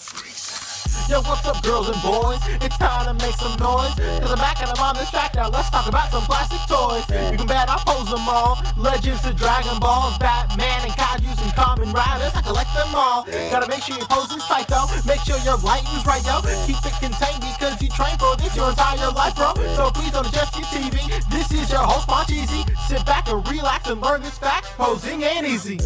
Yo, what's up, girls and boys? It's time to make some noise, cause I'm back and I'm on this track now. Let's talk about some plastic toys. You can bet I pose them all. Legends of Dragon Balls, Batman and Kaijus and Kamen Riders, I collect them all. Gotta make sure your posing's tight though. Make sure your lighting's right yo. Keep it contained because you train for this your entire life, bro. So please don't adjust your TV. This is your host, Moncheesy. Sit back and relax and learn this fact. Posing ain't easy.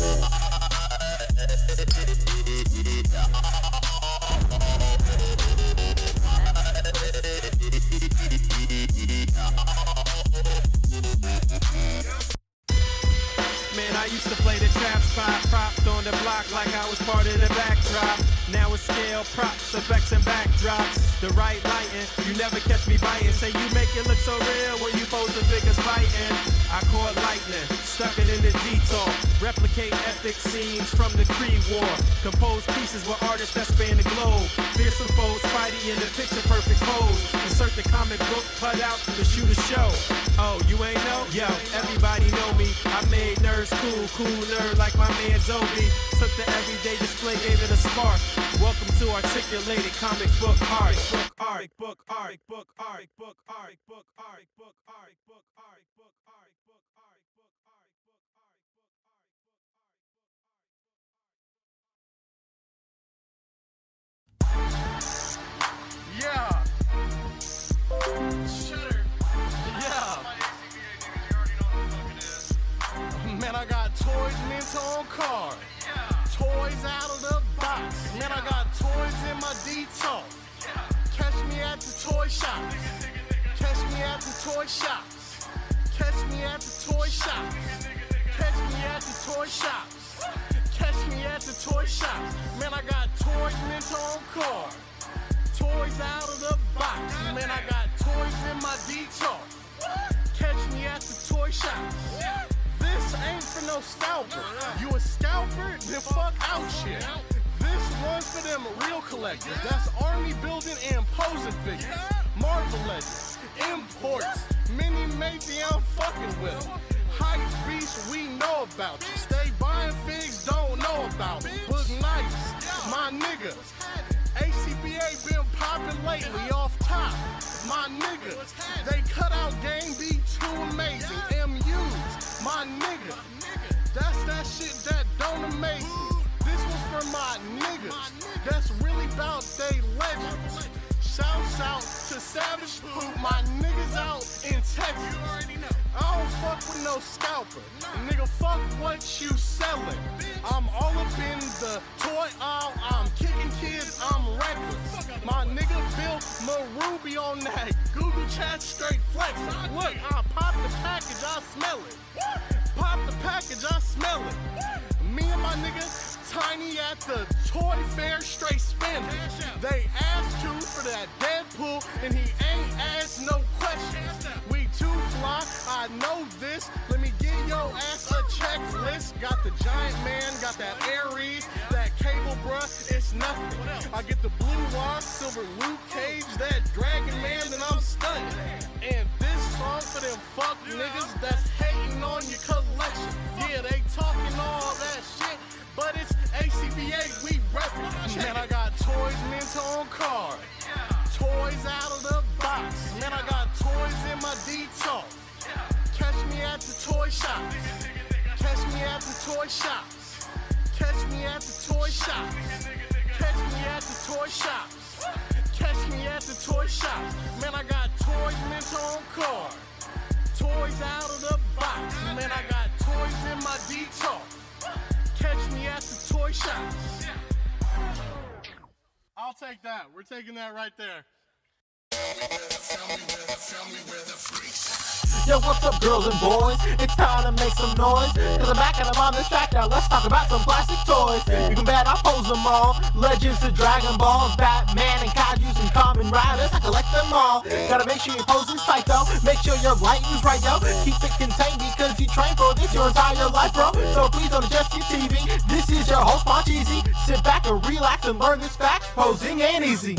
Man, I used to play the trap spot, propped on the block like I was part of the backdrop. Now it's scale, props, effects, and backdrops. The right lighting, you never catch me biting. Say you make it look so real when you pose the figures fighting. I caught lightning, stuck it in the detour. Replicate epic scenes from the Creed War. Compose pieces with artists that span the globe. Fearsome foes, Spidey in the picture perfect pose. Insert the comic book cut out to shoot a show. Oh, you ain't know? Yo, everybody know me. I made nerds cool nerd like my man Zobi. Took the everyday display, gave it a spark. Welcome to Articulated Comic Book Art. Yeah. Shudder. Yeah. Man, I got toys mint on card. Toys out of the box. Man, I got toys in my detox. Catch me at the toy shops. Catch me at the toy shops. Catch me at the toy shops. Catch me at the toy shops. Catch me at the toy shops. Man, I got toys mint on card. Toys out of the box. Man, I got toys in my detox. Catch me at the toy shops. This ain't for no scalper. You a scalper? Then fuck out shit. This one's for them real collectors. That's army building and posing figures. Marvel Legends, imports, mini matey, I'm fucking with them. Hype beasts, we know about you. Stay buying figs, don't know about me. Boog nice, my nigga. A.C.B.A. been popping lately off top. My nigga, they cut out game be too amazing. MUs, my nigga, that's that shit that don't amaze me. This was for my niggas, that's really about they legends. Shouts out to Savage Poop, my niggas out in Texas. I don't fuck with no scalper, nigga, fuck what you selling. I'm all up in the toy aisle, I'm kicking kids, I'm reckless. My nigga built Maruby on that Google chat straight flexing. Look, I pop the package, I smell it. Pop the package, I smell it. Me and my nigga Tiny at the toy fair straight spending. They asked you for that Deadpool and he ain't asked no questions. We too fly, I know this. Let me give your ass a checklist. Got the Giant Man, got that Ares, that Cable bruh, it's nothing. I get the blue wire, silver Luke Cage, that Dragon Man, then I'm stunning. And this song for them fuck niggas that's hating on your collection. Yeah, they talking all that shit, but it's A.C.B.A, we reppin'. Man, I got toys mint on card. Toys out of the box. Man, I got toys in my detox. Catch me at the toy shops. Catch me at the toy shops. Catch me at the toy shops. Catch me at the toy shops. Catch me at the toy shops. Man, I got toys mint on card. Toys out of the box. Man, I got toys in my detox. Catch me at the toy shops. I'll take that. We're taking that right there. Yo, what's up, girls and boys? It's time to make some noise, cause I'm back and I'm on this track now. Let's talk about some plastic toys. You can bet I pose them all. Legends of Dragon Balls, Batman and Kaijus and Kamen Riders, I collect them all. Gotta make sure your posing's tight though. Make sure your lighting's right yo. Keep it contained because you train for this your entire life, bro. So please don't adjust your TV. This is your host, Moncheesy. Sit back and relax and learn this fact. Posing ain't easy.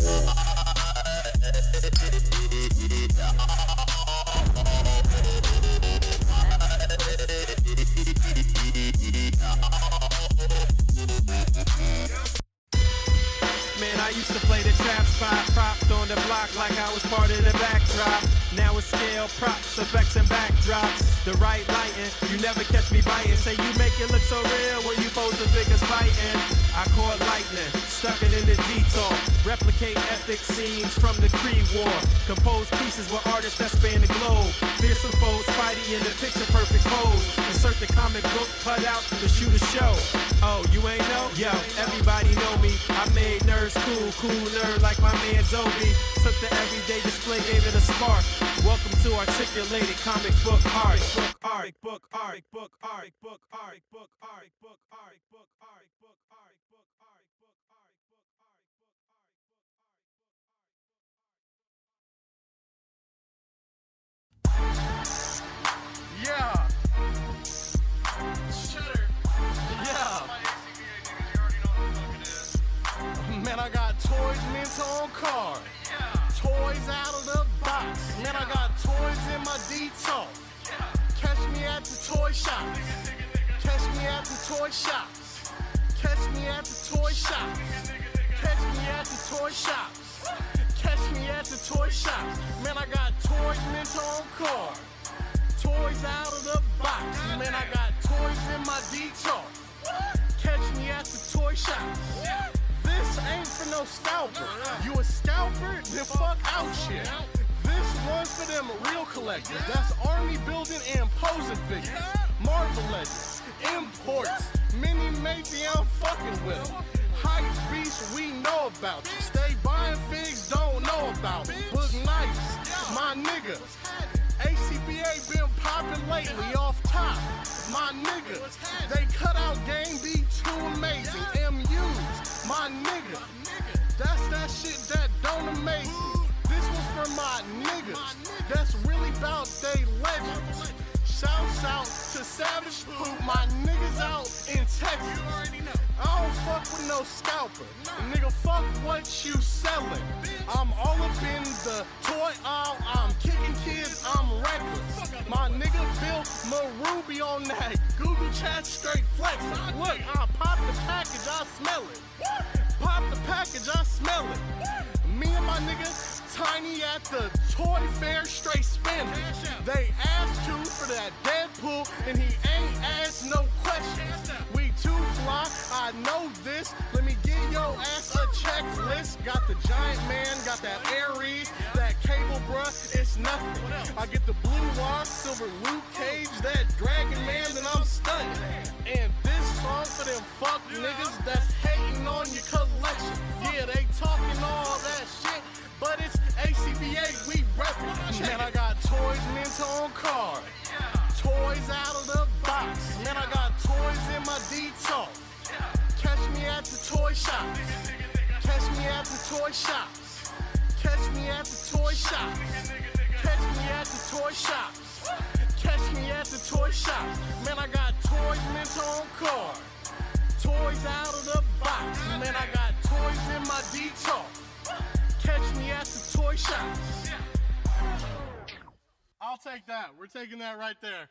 Man, I I used to play the trap spot, propped on the block like I was part of the backdrop. Now it's scale, props, effects, and backdrops. The right lighting, you never catch me biting. Say you make it look so real when you pose the figures fighting. I caught lightning, stuck it in the detour. Replicate epic scenes from the Creed War. Compose pieces with artists that span the globe. Fearsome foes, Spidey in the picture perfect pose. Insert the comic book cut out to shoot a show. Oh, you ain't know? Yo, everybody know me. I made nerds cool, cool nerd like my man Zobi. Took the everyday display, gave it a spark. Welcome to Articulated Comic Book Art. Book art, book art, book art, book art, book art, book art, book art, book art, book art, book art, book art. Yeah. Cheddar. Yeah. Man, I got toys mint on card. Toys out of the box. Man, I got toys in my detox. Catch me at the toy shop. Catch me at the toy shops. Catch me at the toy shops. Catch me at the toy shops. Catch me at the toy shops. Man, I got toys mint on card. Toys out of the box. Man, I got toys in my detox. Catch me at the toy shop. This ain't for no scalper. You a scalper? Then fuck out shit. This one's for them real collectors. That's army building and posing figures. Marvel Legends, imports, mini matey, I'm fucking with them. Hype beasts, we know about you. Stay buying figs, don't know about them. Boog nice, my nigga. A.C.B.A been popping lately off top. My nigga, they cut out game be too amazing. MUs, my nigga. That's that shit that don't amaze me. This was for my niggas. That's really about they legends. Shouts out to Savage Poop, my niggas out in Texas. I don't fuck with no scalper. Nigga, fuck what you selling. I'm all up in the toy aisle. I'm kicking kids, I'm reckless. My nigga Bill Maruby on that Google chat straight flexing. Look, I pop the package, I smell it. Pop the package, I smell it. Me and my nigga Tiny at the toy fair straight spinning. They asked you for that Deadpool and he ain't asked no questions. We too fly, I know this. Let me give your ass a checklist. Got the Giant Man, got that Ares, that Cable bruh, it's nothing. I get the Blue Wire, Silver Luke Cage, that Dragon Man, then I'm stunned. And this song for them fuck niggas that's hating on your collection. Yeah, they talking all that shit, but it's A.C.B.A, we reppin'. Man, I got toys mint on card. Toys out of the box. Man, I got toys in my detox. Catch me at the toy shop. Catch me at the toy shops. Catch me at the toy shops. Catch me at the toy shops. Catch me at the toy shops. Man, I got toys mint on card. Toys out of the box. Man, I got toys in my detox. Catch me at the toy shops. I'll take that. We're taking that right there.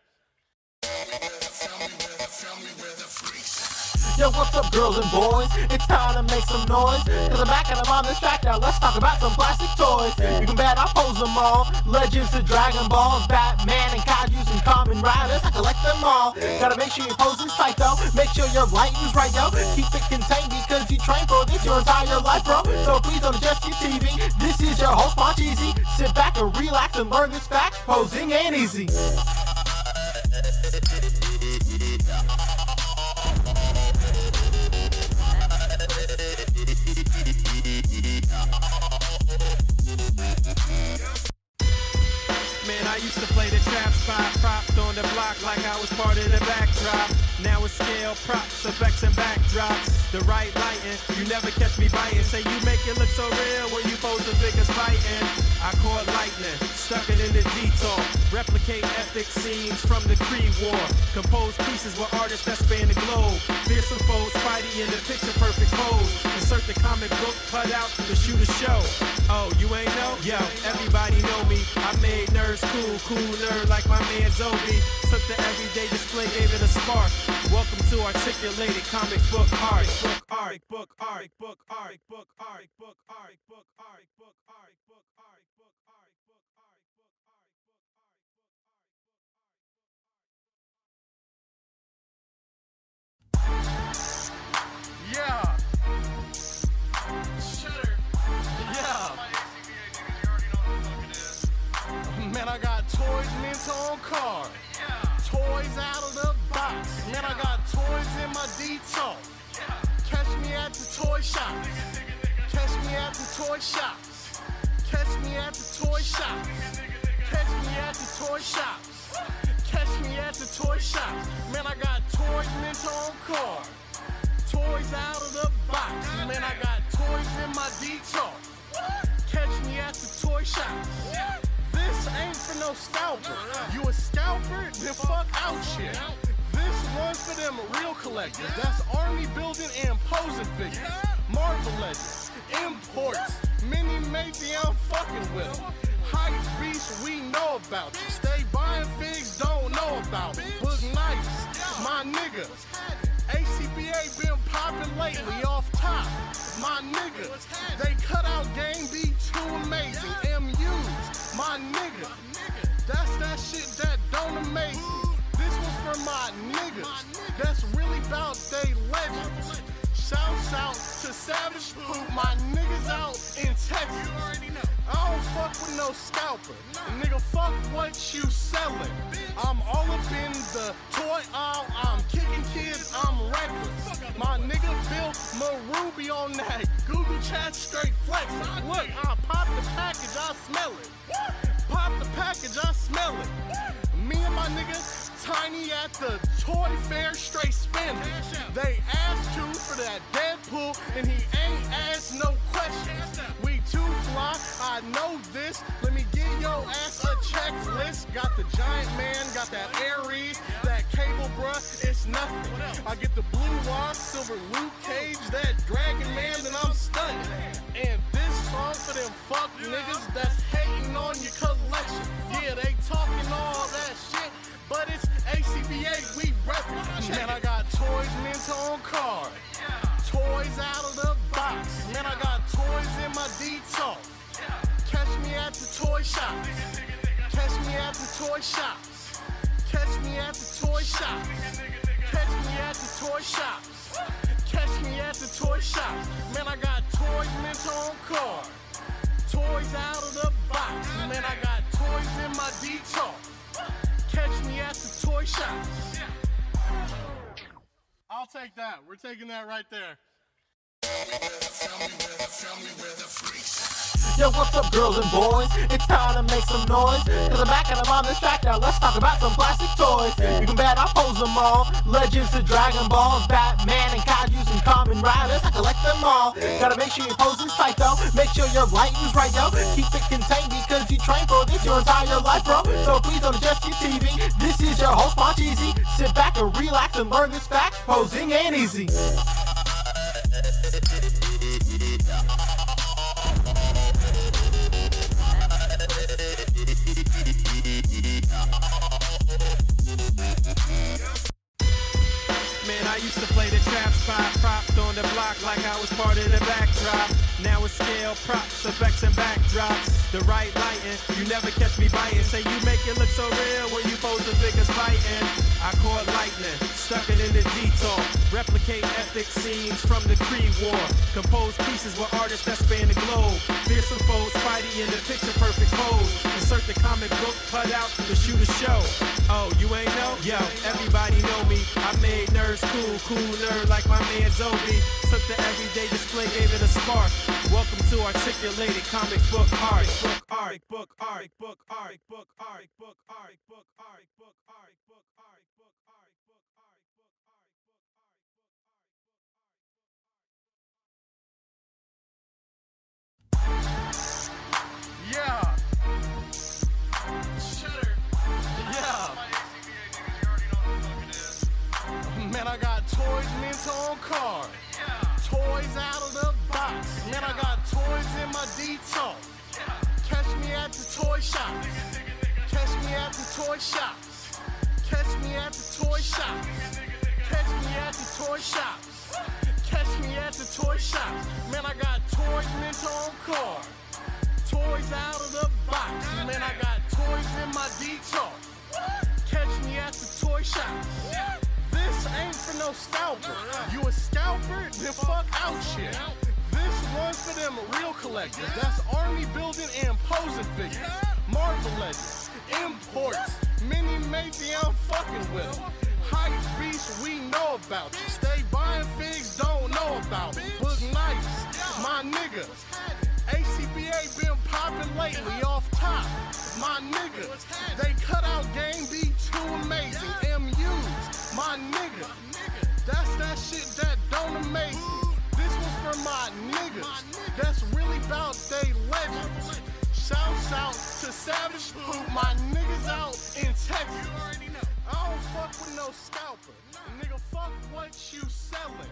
Yo, what's up, girls and boys? It's time to make some noise. Cause I'm back and I'm on this track now. Let's talk about some plastic toys. You can bet I pose them all. Legends to Dragon Balls, Batman and Kaijus and Kamen Riders. I collect them all. Gotta make sure your posing's tight though. Make sure your lighting's right yo. Keep it contained because you train for this your entire life, bro. So please don't adjust your TV. This is your host, Moncheesy. Sit back and relax and learn this fact. Posing ain't easy. Man, I used to play the trap spot, propped on the block like I was part of the backdrop. Now it's scale, props, effects, and backdrops. The right lighting, you never catch me biting. Say you make it look so real when you pose the figures fighting. I caught lightning, stuck it in the detour. Replicate epic scenes from the Creed War. Compose pieces with artists that span the globe. Fearsome foes, Spidey in the picture perfect pose. Insert the comic book cut out to shoot a show. Oh, you ain't know? Yo, everybody know me. I made nerds cool, cool nerd like my man Zobi. Took the everyday display, gave it a spark. Welcome to Articulated Comic Book Art. Yeah. Shutter. Yeah. Man, I got toys mint on card. Toys out of the box. Man, I got toys in my detail. Catch me at the toy shop. Catch me at the toy shops. Catch me at the toy shops. Catch me at the toy shops. Catch me at the toy shops. Man, I got toys mint on card. Toys out of the box. Man, I got toys in my detail. Catch me at the toy shop. This ain't for no scalper. You a scalper? Then fuck out shit. This one's for them real collectors. That's army building and posing figures. Marvel Legends, imports, mini matey I'm fucking with. Hype beasts we know about you. Stay buying figs, don't know about it. Boog nice, my nigga. A.C.B.A. been popping lately off top. My nigga, they cut out game be too amazing. MUs, my nigga, that's that shit that don't amaze me. This was for my niggas, that's really about they legends. Shouts out to Savage Poop, my niggas out in Texas. I don't fuck with no scalper, nigga, fuck what you selling. I'm all up in the toy aisle, I'm kicking kids, I'm reckless. My nigga Bill Maruby on that Google chat straight flexing. Look, I pop the package, I smell it. Pop the package, I smell it. Me and my nigga Tiny at the toy fair straight spending. They asked you for that Deadpool and he ain't asked no questions. We too fly, I know this. Let me give your ass a checklist. Got the Giant Man, got that Ares, that Cable bruh, it's nothing. I get the Blue Wire, Silver Luke Cage, that Dragon Man, then I'm stunned. And this song for them fuck niggas that's hating on your collection. Yeah, they talking all that shit, but it's A.C.B.A. we reppin'. Man, I got toys mint on card. Toys out of the box. Man, I got toys in my detail. Catch me at the toy shop. Catch me at the toy shops. Catch me at the toy shops. Catch me at the toy shops. Catch me at the toy shops. Man, I got toys mint on card. Toys out of the box. Man, I got toys in my detail. Catch me at the toy shop. I'll take that. We're taking that right there. Yo, what's up, girls and boys? It's time to make some noise. Cause I'm back and I'm on this track now. Let's talk about some plastic toys. You can bet I pose them all. Legends to Dragon Balls, Batman and Kaiju's and Common Riders. I collect them all. Gotta make sure your posing's tight though. Make sure your lighting's right yo. Keep it contained because you train for this your entire life, bro. So please don't adjust your TV. This is your host, Moncheesy. Sit back and relax and learn this fact. Posing ain't easy. Man, I used to play the trap spot, propped on the block like I was part of the backdrop. Now it's scale, props, effects, and backdrops. The right lighting, you never catch me biting. Say you make it look so real when you pose the figures fighting. I caught lightning, stuck it in the detour. Replicate epic scenes from the Creed War. Compose pieces with artists that span the globe. Fearsome foes, Spidey in the picture perfect pose. Insert the comic book cut out to shoot a show. Oh, you ain't know? Yo, everybody know me. I made nerds cool nerd like my man Zobi. Took the everyday display, gave it a spark. Welcome to articulated comic book art. Yeah. Shutter. Yeah. Man, I got toys mint on card. Toys out of the box. Man, I got toys in my detail. Catch me at the toy shop. Catch me at the toy shops. Catch me at the toy shops. Catch me at the toy shops. Catch me at the shops. Man, I got toys mint on card. Toys out of the box. Man, I got toys in my detour. Catch me at the toy shop. This ain't for no scalper. You a scalper? Then fuck out shit. This one's for them real collectors. That's army building and posing figures. Marvel Legends, imports, mini matey, I'm fucking with them. Hype beasts, we know about you. Stay buying figs, don't know about them. Boog nice, my nigga. A.C.B.A been popping lately off top. My nigga, they cut out game be too amazing. MUs, my nigga. That's that shit that don't amaze me. This was for my niggas. That's really about they legends. Shouts out to Savage Poop, my niggas out in Texas. I don't fuck with no scalper. Nigga, fuck what you selling.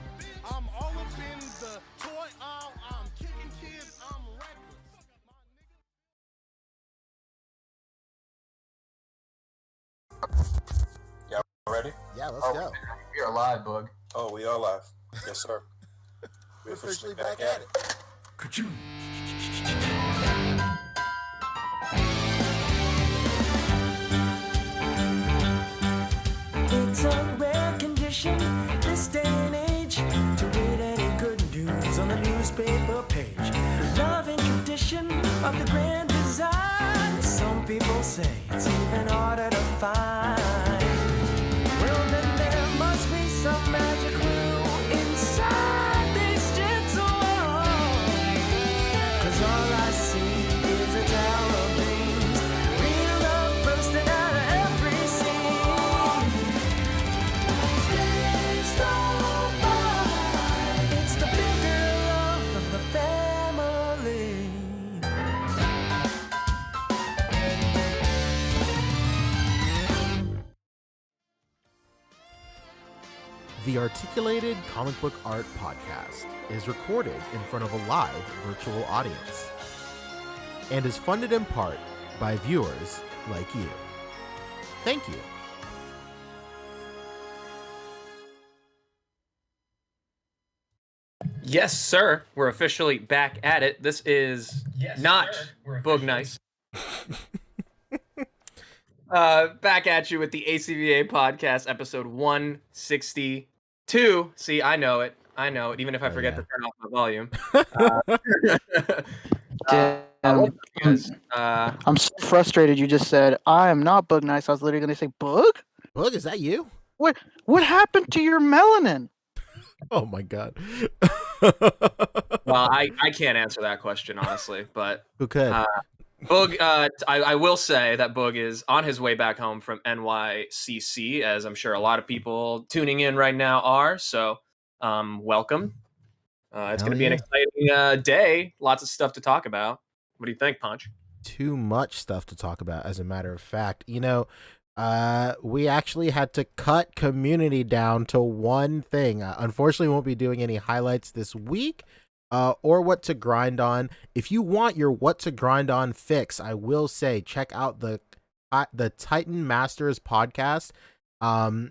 I'm all up in the toy aisle. I'm kicking kids. I'm reckless. Y'all ready? Yeah, let's go. We are live, Boog. Oh, we are live. Yes, sir. We're officially back at it. It's a rare condition this day and age to read any good news on the newspaper page. Love and tradition of the grand design. Some people say it's even harder to find. Well, then there must be some magic clue inside these gentle walls. 'Cause all I see is a tower of dreams, real love bursting out of every scene. Days go by, it's the bigger love of the family. The Articulated Comic Book Art Podcast is recorded in front of a live virtual audience and is funded in part by viewers like you. Thank you. Yes, sir. We're officially back at it. This is not Boog Nice. Back at you with the A.C.B.A. podcast, episode 162. See, I know it, even if I forget to turn off my volume. I'm so frustrated. You just said I am not Boog Nice. I was literally going to say Boog. Boog, is that you? What happened to your melanin? Oh my god. Well, I can't answer that question honestly, but Who could? Boog, I will say that Boog is on his way back home from NYCC, as I'm sure a lot of people tuning in right now are. So, welcome. It's going to be an exciting day. Lots of stuff to talk about. What do you think, Punch? Too much stuff to talk about, as a matter of fact. You know, we actually had to cut Community down to one thing. Unfortunately, we won't be doing any highlights this week. Or what to grind on. If you want your what to grind on fix, I will say check out the Titan Masters podcast. I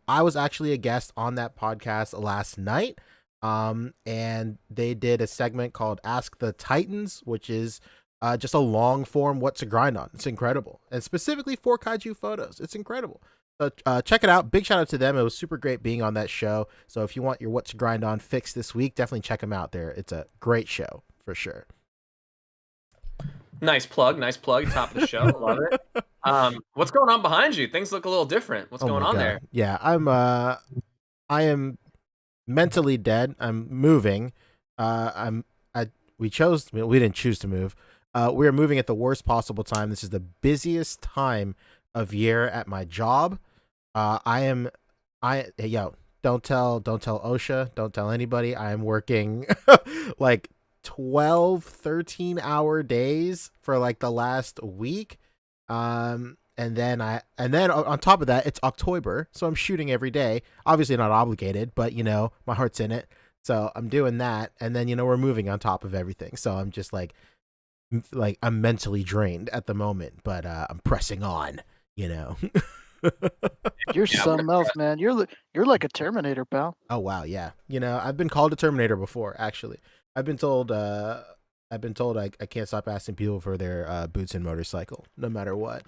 was actually a guest on that podcast last night. And they did a segment called Ask the Titans, which is just a long form what to grind on. It's incredible, and specifically for kaiju photos, it's incredible. So check it out. Big shout out to them. It was super great being on that show. So if you want your what to grind on fix this week, definitely check them out there. It's a great show for sure. Nice plug. Top of the show. Love it. What's going on behind you? Things look a little different. What's going on there? Yeah, I am mentally dead. I'm moving. We didn't choose to move. We are moving at the worst possible time. This is the busiest time of year at my job. Don't tell OSHA, don't tell anybody. I am working like 12, 13-hour days for like the last week. And then on top of that, it's October, so I'm shooting every day. Obviously not obligated, but you know, my heart's in it. So I'm doing that, and then, you know, we're moving on top of everything. So I'm just like I'm mentally drained at the moment, but I'm pressing on, you know. You're Yeah, something else, man. You're like a Terminator, pal. Oh wow, yeah. I've been called a Terminator before. Actually, I've been told. I can't stop asking people for their boots and motorcycle, no matter what.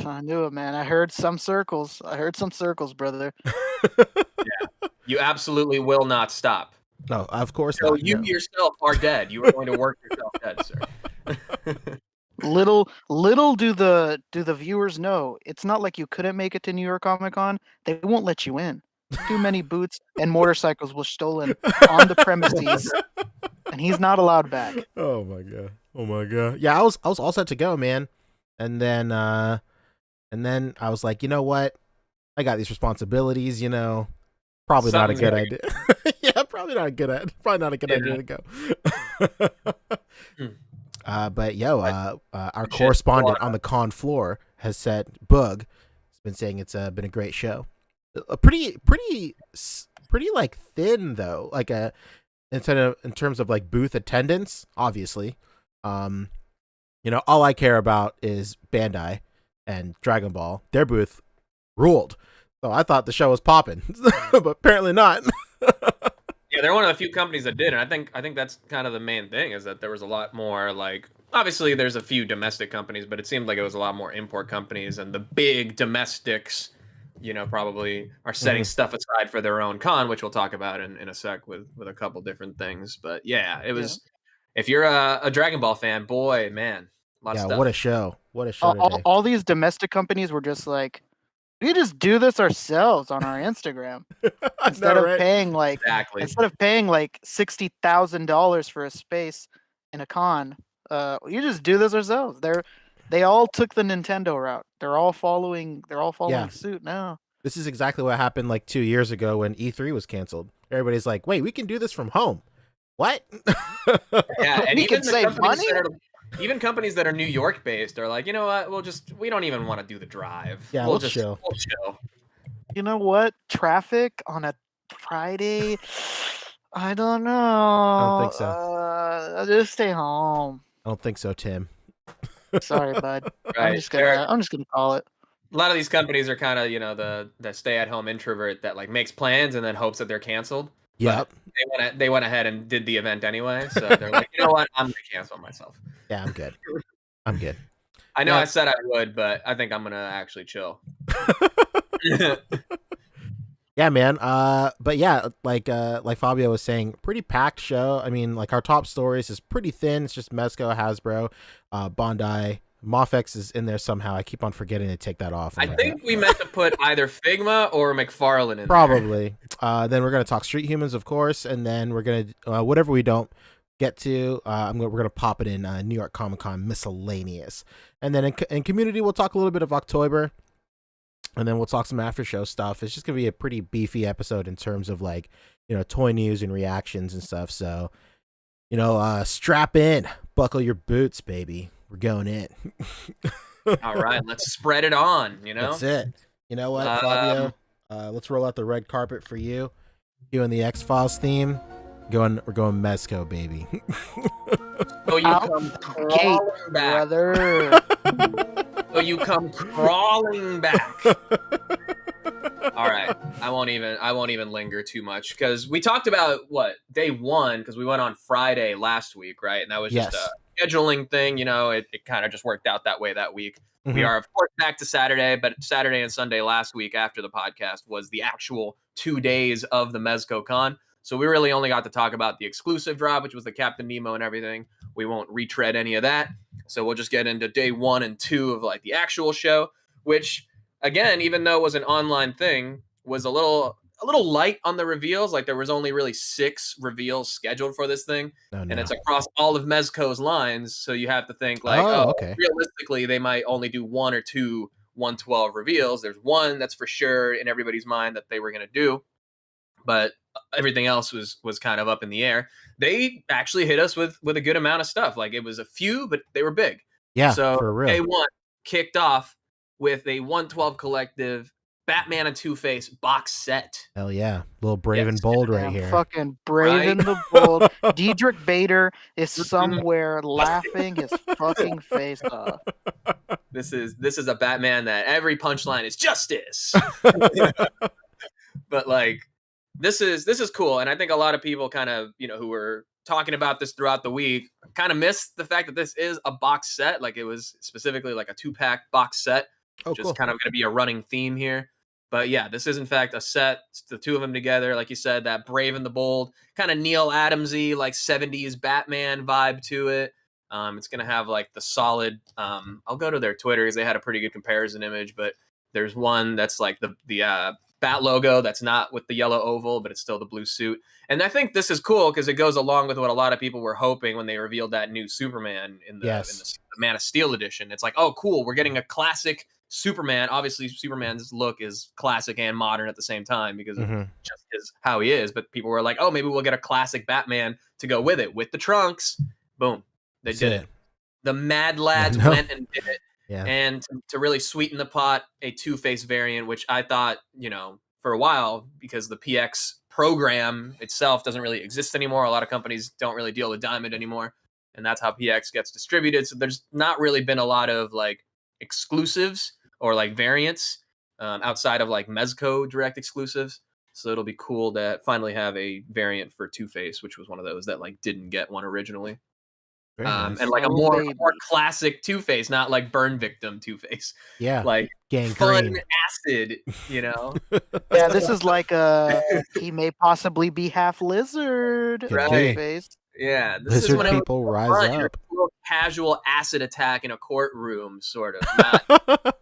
I knew it, man. I heard some circles, brother. You absolutely will not stop. No, of course So not. you no. yourself are dead. You are going to work yourself dead, sir. Little do the viewers know, it's not like you couldn't make it to New York Comic Con. They won't let you in. Too many boots and motorcycles were stolen on the premises, and he's not allowed back. Oh my god. Oh my god. Yeah, I was all set to go, man. And then I was like, you know what? I got these responsibilities, Probably not a good idea. Yeah, probably not a good idea to go. But our correspondent on the con floor has said, Boog has been saying it's been a great show. Pretty like thin though, like in terms of like booth attendance. Obviously, all I care about is Bandai and Dragon Ball. Their booth ruled, so I thought the show was popping, but apparently not. Yeah, they're one of the few companies that did, and I think that's kind of the main thing is that there was a lot more like obviously there's a few domestic companies, but it seemed like it was a lot more import companies, and the big domestics, probably are setting stuff aside for their own con, which we'll talk about in a sec with a couple different things. But yeah, it was. If you're a Dragon Ball fan, boy, man, a lot of stuff. What a show! What a show! All these domestic companies were just like, we just do this ourselves on our Instagram instead of paying like $60,000 for a space in a con. You just do this ourselves. They all took the Nintendo route. They're all following suit now. This is exactly what happened like 2 years ago when E3 was canceled. Everybody's like, "Wait, we can do this from home." What? Yeah, and we even can save money. Even companies that are New York based are like, you know what? We don't even want to do the drive. Yeah, we'll chill. chill. You know what? Traffic on a Friday. I don't know. I don't think so. I'll just stay home. I don't think so, Tim. Sorry, bud. Right. I'm just gonna call it. A lot of these companies are kind of, the stay-at-home introvert that like makes plans and then hopes that they're canceled. Yep. They went ahead and did the event anyway, so they're like, you know what? I'm gonna cancel myself. Yeah, I'm good. I'm good. I know I said I would, but I think I'm gonna actually chill. Yeah, man. But yeah, like Fabio was saying, pretty packed show. I mean, like our top stories is pretty thin. It's just Mezco, Hasbro, Bandai. Mofex is in there somehow. I keep on forgetting to take that off. I think we meant to put either Figma or McFarlane in probably. Then we're gonna talk Street Humans, of course, and then we're gonna whatever we don't get to, we're gonna pop it in New York Comic Con miscellaneous, and then in community we'll talk a little bit of October, and then we'll talk some after show stuff. It's just gonna be a pretty beefy episode in terms of like toy news and reactions and stuff. So strap in, buckle your boots, baby. We're going in. All right, let's spread it on. That's it. You know what, Fabio? Let's roll out the red carpet for you. You and the X-Files theme. We're going Mezco, baby. So you come crawling back, brother. So you come crawling back. All right, I won't even linger too much because we talked about day one because we went on Friday last week, right? And that was just a scheduling thing. It kind of just worked out that way that week. Mm-hmm. We are of course back to Saturday, but Saturday and Sunday last week after the podcast was the actual 2 days of the Mezco Con. So we really only got to talk about the exclusive drop, which was the Captain Nemo and everything. We won't retread any of that. So we'll just get into day 1 and 2 of like the actual show, which again, even though it was an online thing, was a little light on the reveals. Like there was only really 6 reveals scheduled for this thing. Oh, no. And it's across all of Mezco's lines. So you have to think like, okay. Realistically, they might only do 1 or 2 112 reveals. There's one that's for sure in everybody's mind that they were going to do. But everything else was kind of up in the air. They actually hit us with a good amount of stuff. Like it was a few, but they were big. Yeah. So for real. day 1 kicked off with a 112 collective Batman and Two-Face box set. Hell yeah, little brave and bold right Damn, here. fucking brave Right? and the bold. Diedrich Bader is Mhm. somewhere laughing his fucking face off. This is a Batman that every punchline is justice. But like this is cool, and I think a lot of people kind of, you know, who were talking about this throughout the week kind of missed the fact that this is a box set. Like it was specifically like a 2-pack box set, Oh, which cool. is kind of going to be a running theme here. But yeah, this is in fact a set. It's the two of them together, like you said, that brave and the bold, kind of Neil Adamsy, like 70s Batman vibe to it. It's gonna have like the solid. I'll go to their Twitter because they had a pretty good comparison image. But there's one that's like the Bat logo that's not with the yellow oval, but it's still the blue suit. And I think this is cool because it goes along with what a lot of people were hoping when they revealed that new Superman in the Man of Steel edition. It's like, oh, cool, we're getting a classic Superman. Obviously, Superman's look is classic and modern at the same time because of just is how he is. But people were like, oh, maybe we'll get a classic Batman to go with it, with the trunks. Boom, they did it. The Mad Lads went and did it. Yeah. And to really sweeten the pot, a Two-Face variant, which I thought, you know, for a while, because the PX program itself doesn't really exist anymore. A lot of companies don't really deal with Diamond anymore, and that's how PX gets distributed. So there's not really been a lot of like exclusives or like variants outside of like Mezco direct exclusives. So it'll be cool to finally have a variant for Two-Face, which was one of those that like didn't get one originally. Nice. And like a more classic Two-Face, not like burn victim Two-Face. Yeah, like fun acid, you know. Yeah, this is like he may possibly be half lizard. Two-Face. Yeah, this lizard is when people rise up. A little casual acid attack in a courtroom, sort of.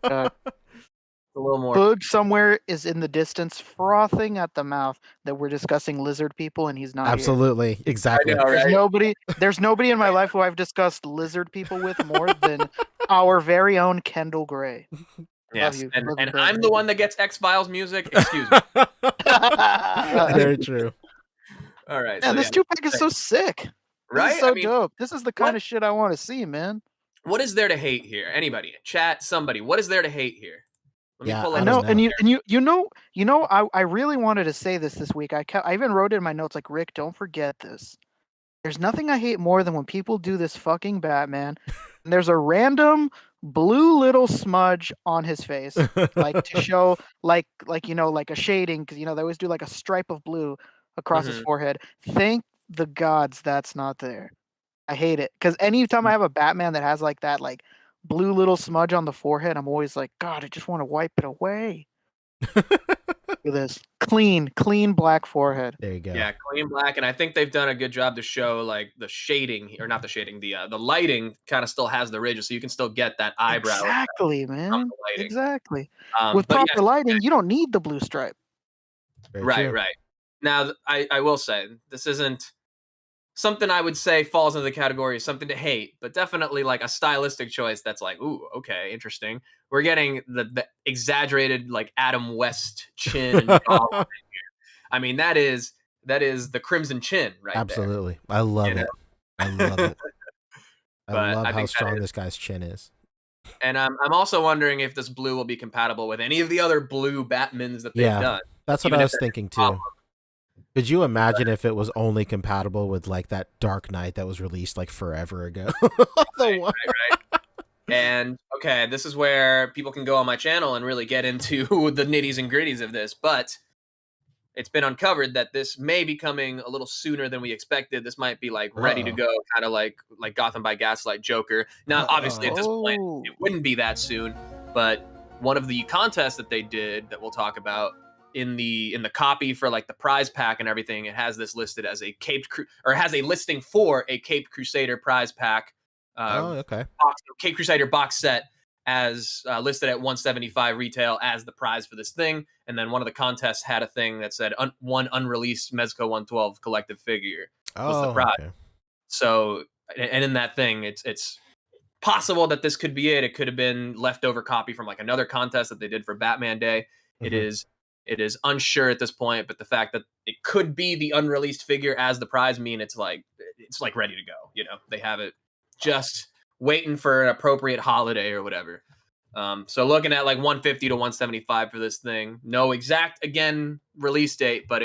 Not, a little more. Boog somewhere is in the distance, frothing at the mouth that we're discussing lizard people, and he's not. Absolutely, here. exactly. I know, right? There's nobody in my life who I've discussed lizard people with more than our very own Kendall Gray. Yes, and I'm the one that gets X-Files music. Excuse me. Very true. All right. Man, this 2-pack is so sick. Right? This is so dope. This is the kind of shit I want to see, man. What is there to hate here? Anybody? Chat, somebody. What is there to hate here? Let me pull I know, and you know, I really wanted to say this week. I even wrote it in my notes, like, Rick, don't forget this. There's nothing I hate more than when people do this fucking Batman, and there's a random blue little smudge on his face, like to show, like you know, like a shading, because you know they always do like a stripe of blue across his forehead. Thank the gods that's not there. I hate it because anytime I have a Batman that has like that, like blue little smudge on the forehead, I'm always like, God, I just want to wipe it away. Look at this clean black forehead. There you go. Yeah, clean black, and I think they've done a good job to show like the shading, or not the shading, the lighting kind of still has the ridges, so you can still get that eyebrow. Exactly, man. Exactly. With but proper lighting, you don't need the blue stripe. Right. Now, I will say this isn't something I would say falls into the category of something to hate, but definitely like a stylistic choice that's like, ooh, okay, interesting. We're getting the exaggerated like Adam West chin. And I mean, that is the Crimson Chin, right? Absolutely. There. I love it. I love it. I love how strong this guy's chin is. And I'm also wondering if this blue will be compatible with any of the other blue Batmans that they've done. That's what I was thinking too. Could you imagine if it was only compatible with like that Dark Knight that was released like forever ago? Right. And okay, this is where people can go on my channel and really get into the nitties and gritties of this, but it's been uncovered that this may be coming a little sooner than we expected. This might be like ready to go, kind of like Gotham by Gaslight Joker. Now, obviously at this point, it wouldn't be that soon, but one of the contests that they did that we'll talk about in the copy for like the prize pack and everything, it has this listed as a has a listing for a Caped Crusader prize pack. Caped Crusader box set as listed at $175 retail as the prize for this thing. And then one of the contests had a thing that said one unreleased Mezco 112 collective figure was the prize. Okay. So, and in that thing, it's possible that this could be it. It could have been leftover copy from like another contest that they did for Batman Day. It is unsure at this point, but the fact that it could be the unreleased figure as the prize mean it's like ready to go. You know, they have it just waiting for an appropriate holiday or whatever. So looking at like 150 to 175 for this thing. No exact release date, but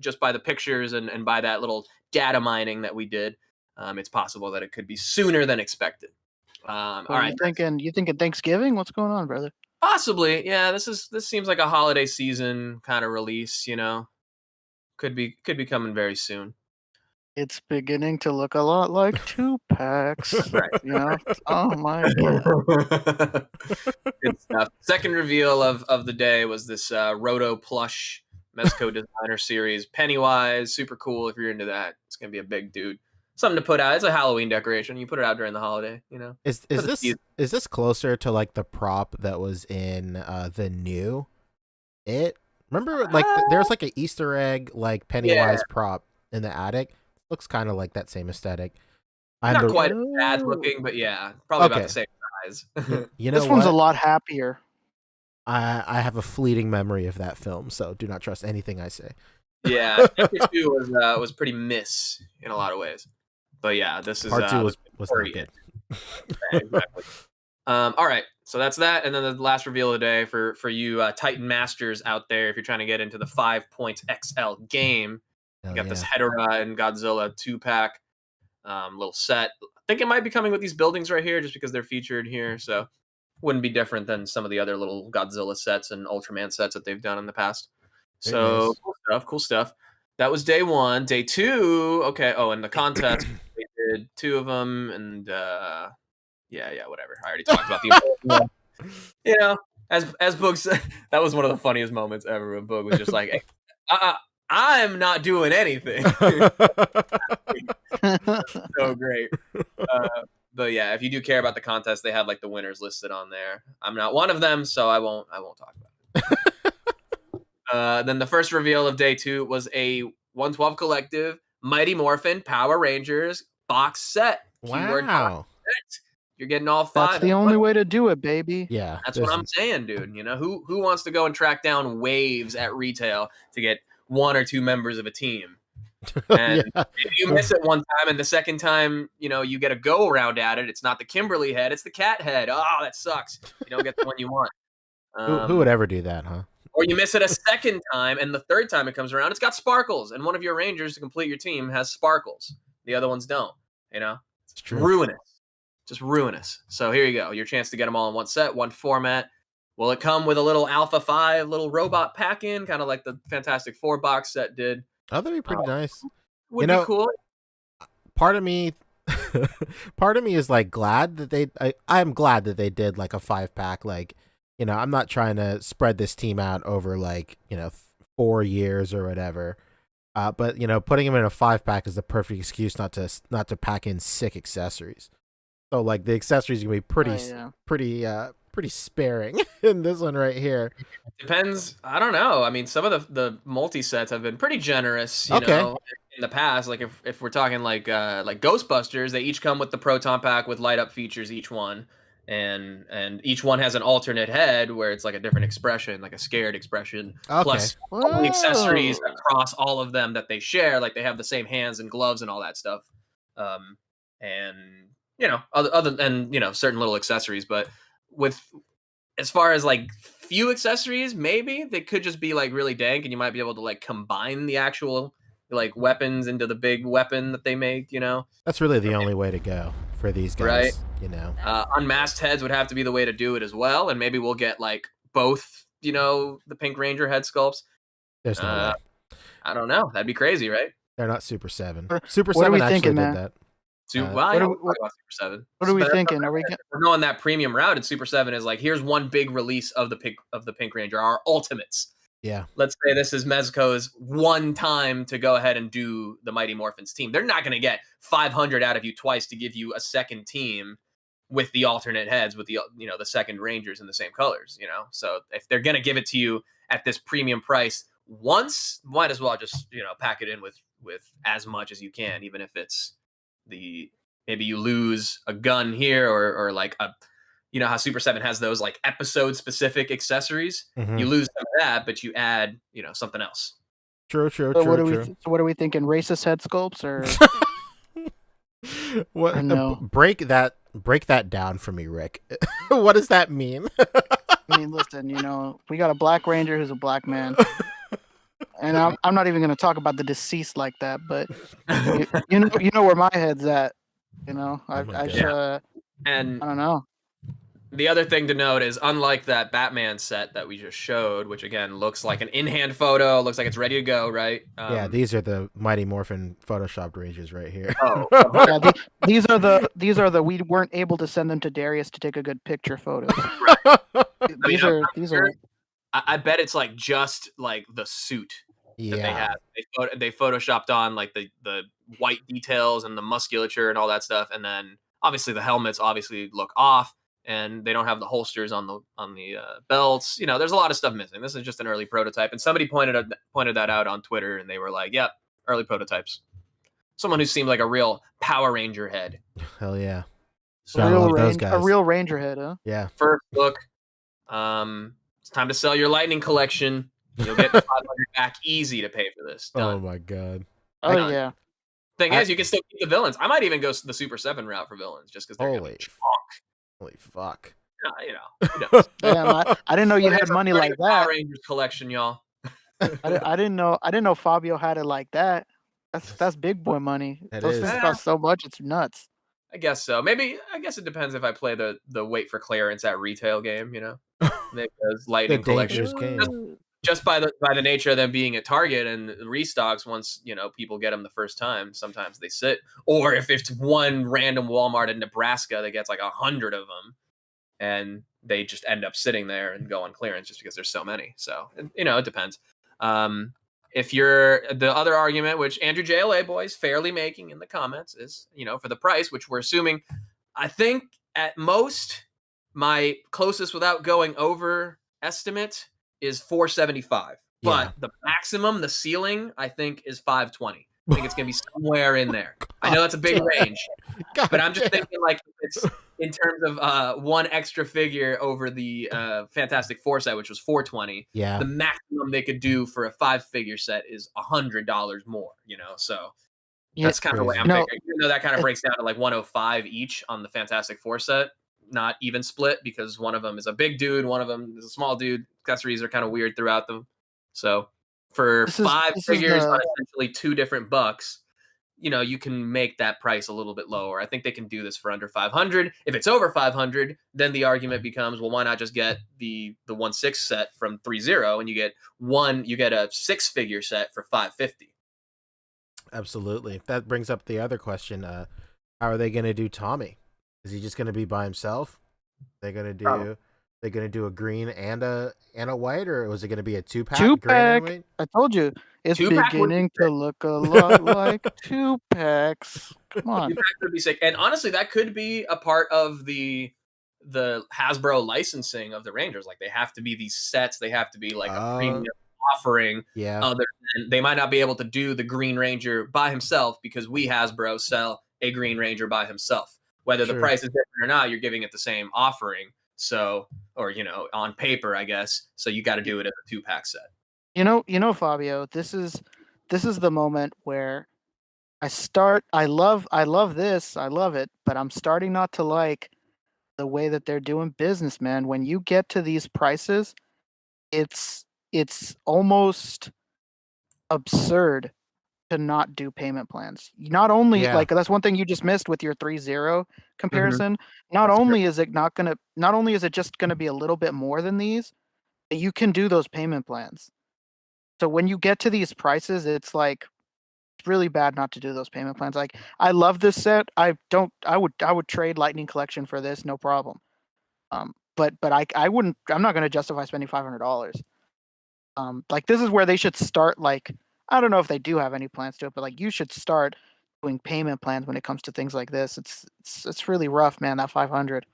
just by the pictures and by that little data mining that we did, it's possible that it could be sooner than expected. All right, You thinking Thanksgiving? What's going on, brother? possibly. Yeah, this seems like a holiday season kind of release. Could be coming very soon. It's beginning to look a lot like 2-packs. Right. Oh my god. Good stuff. Second reveal of the day was this Roto plush Mezco designer series. Pennywise, super cool if you're into that. It's gonna be a big dude. Something to put out. It's a Halloween decoration. You put it out during the holiday. Is this closer to like the prop that was in the new It? Remember, like there's like an Easter egg like Pennywise prop in the attic. Looks kind of like that same aesthetic. Not quite as bad looking, but yeah, probably about the same size. This one's a lot happier. I have a fleeting memory of that film, so do not trust anything I say. Yeah, chapter 2 was pretty miss in a lot of ways, but yeah, this is part 2 was not good. Exactly. All right, so that's that, and then the last reveal of the day for you Titan Masters out there. If you're trying to get into the 5 points XL game, you got this Hedorah and Godzilla 2-pack little set. I think it might be coming with these buildings right here, just because they're featured here. So wouldn't be different than some of the other little Godzilla sets and Ultraman sets that they've done in the past. So cool stuff. That was day 1. Day 2, okay. Oh, and the contest, they did 2 of them, and whatever. I already talked about the. As Boog said, that was one of the funniest moments ever when Boog was just like, hey, I'm not doing anything. So great. But yeah, if you do care about the contest, they have like the winners listed on there. I'm not one of them, so I won't talk about it. Then the first reveal of day 2 was a 112 collective Mighty Morphin Power Rangers box set. Wow. You're getting all 5. That's the only way to do it, baby. Yeah. That's what I'm saying, dude. Who wants to go and track down waves at retail to get 1 or 2 members of a team? And if you miss it one time and the second time, you get a go around at it, it's not the Kimberly head, it's the cat head. Oh, that sucks. You don't get the one you want. Who would ever do that, huh? Or you miss it a second time, and the third time it comes around, it's got sparkles, and one of your Rangers to complete your team has sparkles. The other ones don't. It's true. Ruinous. Just ruinous. So here you go. Your chance to get them all in one set, one format. Will it come with a little Alpha 5 little robot pack-in, kind of like the Fantastic Four box set did? Oh, that'd be pretty nice. Would be cool. Part of me is like glad that I'm glad that they did like a 5-pack. Like, I'm not trying to spread this team out over like 4 years or whatever. But putting them in a 5-pack is the perfect excuse not to pack in sick accessories. So like the accessories are gonna be pretty sparing in this one right here. Depends. I don't know. I mean, some of the multi sets have been pretty generous, you know, in the past. Like if we're talking like Ghostbusters, they each come with the Proton Pack with light up features, each one, and each one has an alternate head where it's like a different expression, like a scared expression, plus all the accessories across all of them that they share. Like they have the same hands and gloves and all that stuff, and other than certain little accessories, but with as far as like few accessories, maybe they could just be like really dank, and you might be able to like combine the actual like weapons into the big weapon that they make. That's really the only way to go for these guys, right? Unmasked heads would have to be the way to do it as well, and maybe we'll get like both, the Pink Ranger head sculpts. There's no way. I don't know. That'd be crazy, right? They're not Super 7. Super 7 actually did that. What are we thinking? Are we going that premium route? And Super 7 is like, here's one big release of the Pink Ranger, our ultimates. Yeah. Let's say this is Mezco's one time to go ahead and do the Mighty Morphins team. They're not going to get 500 out of you twice to give you a second team with the alternate heads, with the the second Rangers in the same colors. So if they're going to give it to you at this premium price once, might as well just pack it in with as much as you can, even if it's maybe you lose a gun here or like a how Super 7 has those like episode specific accessories. Mm-hmm. You lose some of that, but you add something else. True. So what are we thinking? Racist head sculpts or what? no? Break that Break that down for me, Rick. What does that mean? I mean, listen, we got a Black Ranger who's a black man, and I'm not even gonna talk about the deceased like that, but you know where my head's at. my I God. And don't know. the other thing to note is, unlike that Batman set that we just showed, which again looks like an in-hand photo, looks like it's ready to go, right? Yeah, these are the Mighty Morphin photoshopped Rangers right here. Oh, Yeah, these are the we weren't able to send them to Darius to take a good picture photos. These are I bet it's like just like the suit that they Yeah. have. They photoshopped on like the white details and the musculature and all that stuff, and then obviously the helmets obviously look off, and they don't have the holsters on the belts. There's a lot of stuff missing. This is just an early prototype, and somebody pointed that out on Twitter, and they were like, "Yep, early prototypes." Someone who seemed like a real Power Ranger head. Hell yeah. So I love those a guys. real Ranger head, huh? Yeah. first look, it's time to sell your Lightning collection. You'll get 500 back easy to pay for this. Done. Oh my God. Oh yeah. Thing is, you can still keep the villains. I might even go the Super 7 route for villains, just because they're gonna be Holy fuck. who knows? Damn, I didn't know you had money like Power that. Rangers collection, y'all. I didn't know Fabio had it like that. That's big boy money. It Those is. things cost so much, it's nuts. I guess so. I guess it depends if I play the wait for clearance at retail game, Because Lightning dangerous collection, game. just by the nature of them being at Target and restocks, once people get them the first time, sometimes they sit. Or if it's one random Walmart in Nebraska that gets like 100 of them, and they just end up sitting there and go on clearance just because there's so many. So it depends. If you're the other argument, which Andrew JLA boys fairly making in the comments, is for the price, which we're assuming, I think at most my closest without going over estimate is $475. But the maximum, the ceiling, I think is $520. I think it's gonna be somewhere in there. I know that's a big range, but I'm just thinking like it's in terms of one extra figure over the Fantastic Four set, which was $420. Yeah. The maximum they could do for a 5-figure set is $100 more. So that's kind of the way I'm thinking. Even though that kind of breaks down to like 105 each on the Fantastic Four set, not even split, because one of them is a big dude, one of them is a small dude. Accessories are kind of weird throughout them. So for five figures on essentially two different bucks, you can make that price a little bit lower. I think they can do this for under 500. If it's over 500, then the argument becomes, well, why not just get the 1/6 set from 3.0 and you get a 6-figure set for 550. Absolutely. That brings up the other question. How are they going to do Tommy? Is he just going to be by himself? They're going to do a green and a white, or was it going to be a 2-pack? 2-pack. I told you it's beginning to look a lot like 2-packs. Come on. 2-pack would be sick, and honestly, that could be a part of the Hasbro licensing of the Rangers. Like, they have to be these sets. They have to be like a premium offering. Yeah. Other than they might not be able to do the Green Ranger by himself, because we Hasbro sell a Green Ranger by himself. Whether the price is different or not, you're giving it the same offering. So, or on paper, I guess. So you got to do it as a 2-pack set. Fabio, this is the moment where I love this. I love it, but I'm starting not to like the way that they're doing business, man. When you get to these prices, it's almost absurd to not do payment plans. Not only like that's one thing you just missed with your 3.0 comparison. Not only is it just gonna be a little bit more than these, but you can do those payment plans. So when you get to these prices, it's like it's really bad not to do those payment plans. Like, I love this set. I would trade Lightning Collection for this, no problem. But I wouldn't. I'm not gonna justify spending $500. Like, this is where they should start. Like, I don't know if they do have any plans to it, but like, you should start doing payment plans when it comes to things like this. It's really rough, man. That 500.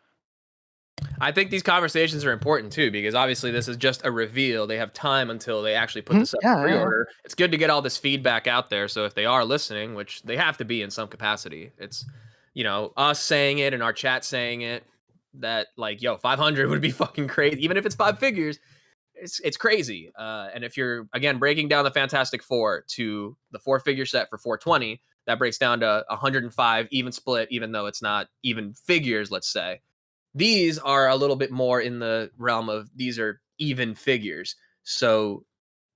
I think these conversations are important too, because obviously this is just a reveal. They have time until they actually put this up for pre-order. Yeah. It's good to get all this feedback out there. So if they are listening, which they have to be in some capacity, it's us saying it and our chat saying it, that like, 500 would be fucking crazy. Even if it's 5 figures, it's crazy. And if you're again breaking down the Fantastic Four to the 4-figure set for $420, That breaks down to 105 even split, even though it's not even figures, let's say. These are a little bit more in the realm of these are even figures. So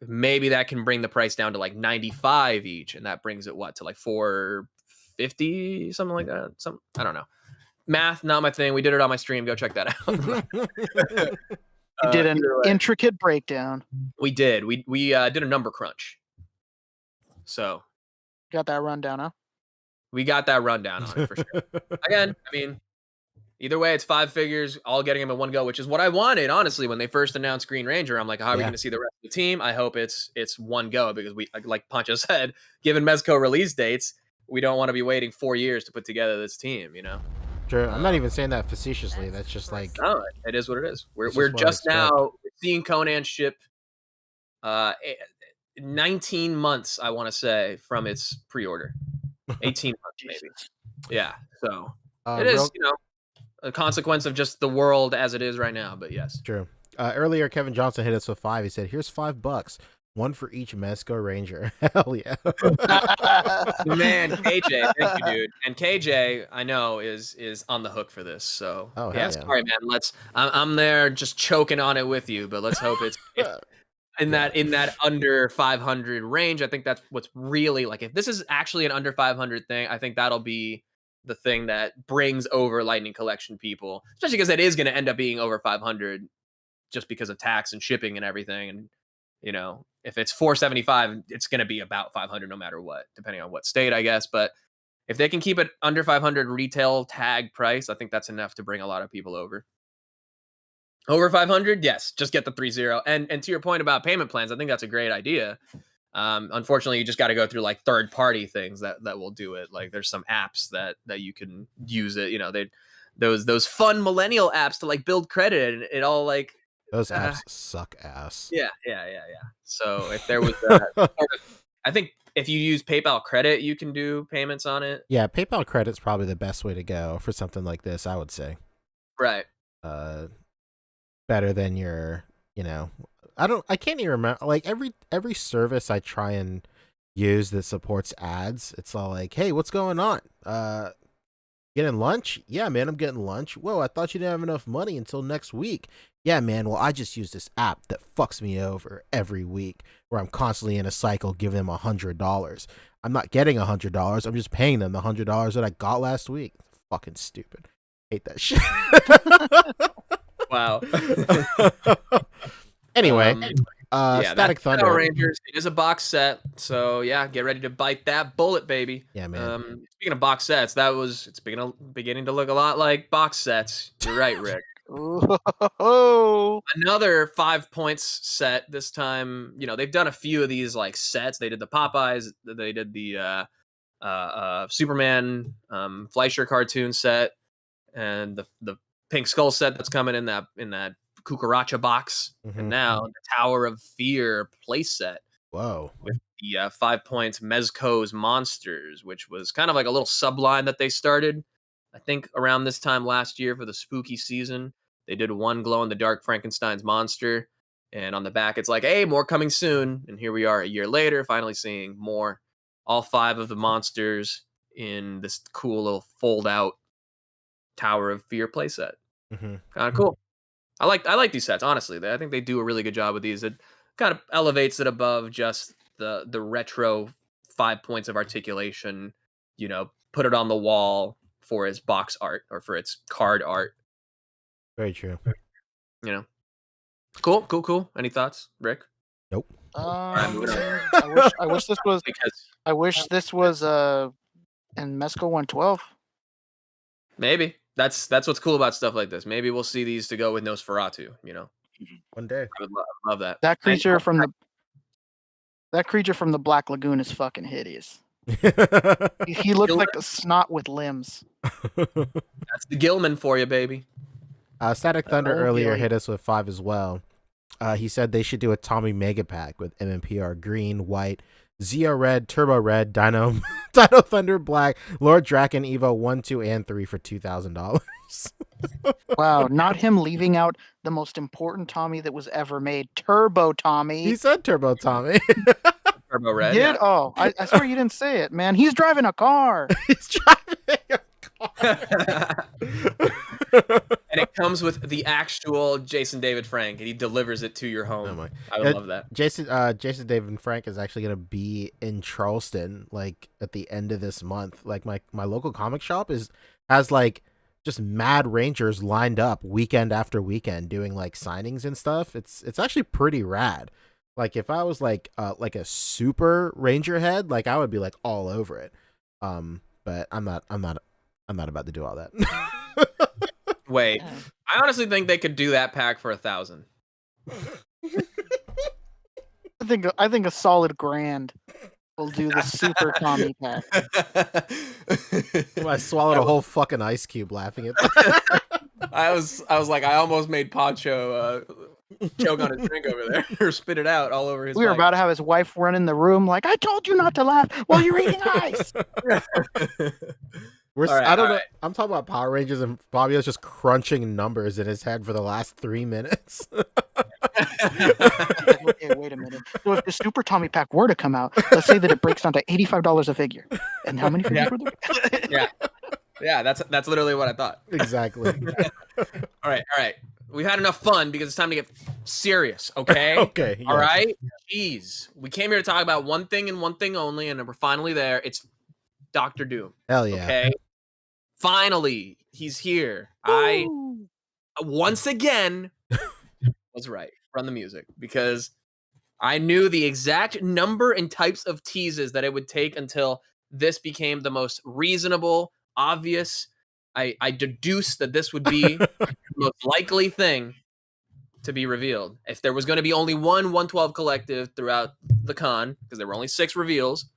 maybe that can bring the price down to like 95 each, and that brings it to like 450, something like that. I don't know. Math, not my thing. We did it on my stream. Go check that out. You did an intricate breakdown. We did. We did a number crunch. So got that rundown, huh? We got that rundown on it for sure. Again, I mean, either way, it's 5 figures, all getting them in one go, which is what I wanted, honestly, when they first announced Green Ranger. I'm like, how are we going to see the rest of the team? I hope it's one go, because we, like Pancho said, given Mezco release dates, we don't want to be waiting 4 years to put together this team, you know? Sure. I'm not even saying that facetiously. That's just like... No, it is what it is. We're just now seeing Conan ship 19 months, I want to say, from its pre-order. 18 months, maybe. Yeah, so it is, you know, a consequence of just the world as it is right now, but yes. True. Earlier, Kevin Johnson hit us with 5. He said, here's $5. One for each Mezco Ranger. Hell yeah. Man, KJ, thank you, dude. And KJ, I know, is on the hook for this. So yeah, sorry, man. I'm there just choking on it with you, but let's hope it's in that under 500 range. I think that's what's really, like, if this is actually an under 500 thing, I think that'll be the thing that brings over Lightning Collection people, especially because it is going to end up being over 500 just because of tax and shipping and everything. And, you know, if it's 475, it's going to be about 500 no matter what, depending on what state, I guess. But if they can keep it under 500 retail tag price, I think that's enough to bring a lot of people over. Over 500, yes, just get the 3-0. And to your point about payment plans, I think that's a great idea. Unfortunately, you just got to go through like third-party things that will do it. Like there's some apps that you can use it. You know, those fun millennial apps to like build credit, and it all like those apps suck ass. Yeah. So if there was, I think if you use PayPal credit, you can do payments on it. Yeah, PayPal credit's probably the best way to go for something like this, I would say. Right. Better than your, you know, I can't even remember, like every service I try and use that supports ads, it's all like, hey, what's going on? Getting lunch? Yeah, man, I'm getting lunch. Whoa, I thought you didn't have enough money until next week. Yeah, man, well, I just use this app that fucks me over every week where I'm constantly in a cycle giving them $100. I'm not getting $100. I'm just paying them the $100 that I got last week. Fucking stupid. Hate that shit. Wow. Anyway, Static Thunder. Power Rangers. It is a box set, so yeah, get ready to bite that bullet, baby. Yeah, man. Speaking of box sets, it's beginning to look a lot like box sets. You're right, Rick. Another 5 points set. This time, you know, they've done a few of these like sets. They did the Popeyes. They did the Superman Fleischer cartoon set, and the Pink Skull set that's coming in that Cucaracha box, and now the Tower of Fear playset. Whoa! With the 5 points Mezco's Monsters, which was kind of like a little subline that they started, I think, around this time last year for the spooky season. They did one glow-in-the-dark Frankenstein's monster, and on the back it's like, hey, more coming soon. And here we are a year later, finally seeing more. All 5 of the monsters in this cool little fold-out Tower of Fear playset. Kind of cool. I like these sets, honestly. I think they do a really good job with these. It kind of elevates it above just the retro 5 points of articulation, you know, put it on the wall for its box art or for its card art. Very true. You know. Cool. Any thoughts, Rick? Nope. I wish this was in Mezco 112. Maybe. That's what's cool about stuff like this. Maybe we'll see these to go with Nosferatu, you know. One day. I would love that. That creature from the Black Lagoon is fucking hideous. He looks like a snot with limbs. That's the Gilman for you, baby. Static Thunder earlier hit us with 5 as well. He said they should do a Tommy Mega Pack with MMPR green, white, Zeo Red, Turbo Red, Dino Thunder Black, Lord Draken Evo 1, 2, and 3 for $2,000. Wow, not him leaving out the most important Tommy that was ever made, Turbo Tommy. He said Turbo Tommy. Turbo Red. Did? Yeah. Oh, I swear you didn't say it, man. He's driving a car. He's driving a And it comes with the actual Jason David Frank, and he delivers it to your home. Oh my. I would love that. Jason David Frank is actually gonna be in Charleston like at the end of this month. Like my local comic shop has like just mad Rangers lined up weekend after weekend doing like signings and stuff. It's actually pretty rad. Like if I was like a super Ranger head, like I would be like all over it. But I'm not about to do all that. Wait, I honestly think they could do that pack for 1,000. I think a solid grand will do the super Tommy pack. I swallowed a whole fucking ice cube laughing at that. I was like, I almost made Poncho choke on his drink over there or spit it out all over his. We were mic. about to have his wife run in the room like, I told you not to laugh while you're eating ice. I don't know. I'm talking about Power Rangers, and Fabio's just crunching numbers in his head for the last 3 minutes. Okay, wait a minute. So if the Super Tommy pack were to come out, let's say that it breaks down to $85 a figure. And how many figures were there? Yeah, that's literally what I thought. Exactly. All right. We've had enough fun because it's time to get serious, okay? Okay. All right? Jeez. We came here to talk about one thing and one thing only, and we're finally there. It's Dr. Doom. Hell yeah. Okay? Finally, he's here. I, once again, was right. Run the music. Because I knew the exact number and types of teases that it would take until this became the most reasonable, obvious. I deduced that this would be the most likely thing to be revealed. If there was going to be only one 112 collective throughout the con, because there were only 6 reveals,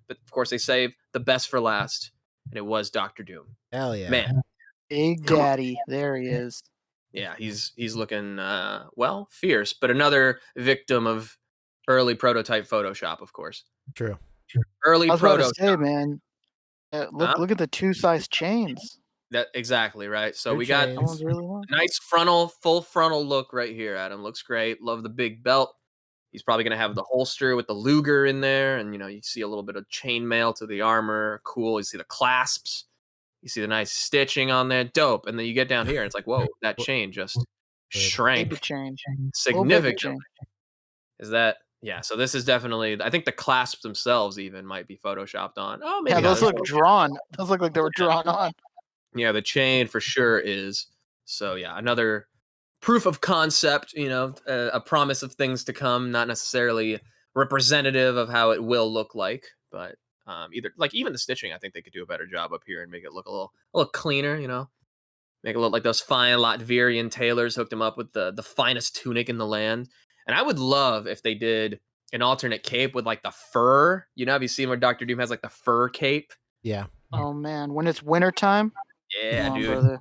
but of course they saved the best for last, and it was Dr. Doom. Hell yeah. Man. Big Daddy. There he is. Yeah, he's looking, fierce, but another victim of early prototype Photoshop, of course. True. Early I was about to Prototype. say, man. Look at the 2-size chains. That exactly right. So Good we got chains. That one's really long. a nice full frontal look right here. Adam looks great. Love the big belt. He's probably gonna have the holster with the Luger in there, and you see a little bit of chainmail to the armor. Cool. You see the clasps. You see the nice stitching on there. Dope. And then you get down here, and it's like, whoa, that chain just Baby shrank change. significantly. Is that? Yeah. So this is definitely. I think the clasps themselves even might be photoshopped on. Oh, maybe Yeah, those not. look drawn. Those look like they were drawn on. Yeah, the chain for sure is. So yeah, another proof of concept, a promise of things to come, not necessarily representative of how it will look like, but even the stitching, I think they could do a better job up here and make it look a little cleaner, make it look like those fine Latvian tailors hooked him up with the finest tunic in the land. And I would love if they did an alternate cape with like the fur. Have you seen where Dr. Doom has like the fur cape? Yeah. Oh man, when it's wintertime. Yeah, Come on, dude. brother.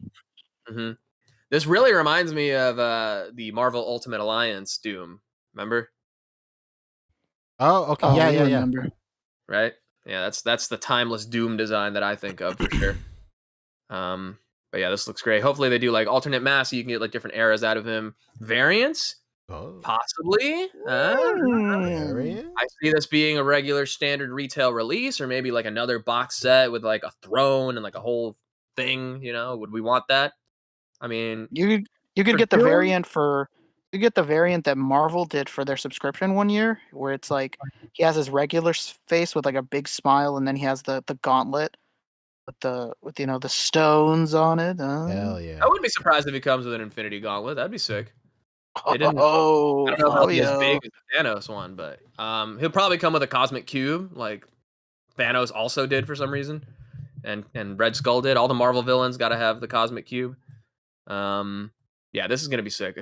Mm-hmm. This really reminds me of the Marvel Ultimate Alliance Doom. Remember? Oh, okay. Oh, yeah. I remember. Right? Yeah, that's the timeless Doom design that I think of for sure. But yeah, this looks great. Hopefully they do like alternate masks so you can get like different eras out of him. Variants? Oh. Possibly. Variant? I see this being a regular standard retail release, or maybe like another box set with like a throne and like a whole thing. Would we want that? I mean, You could get the variant that Marvel did for their subscription one year, where it's like he has his regular face with like a big smile, and then he has the gauntlet with the stones on it. Hell yeah. I wouldn't be surprised if he comes with an Infinity Gauntlet. That'd be sick. Oh, I don't know if it'll be as big as the Thanos one, but he'll probably come with a Cosmic Cube, like Thanos also did for some reason, and Red Skull did. All the Marvel villains got to have the Cosmic Cube. Yeah, this is gonna be sick.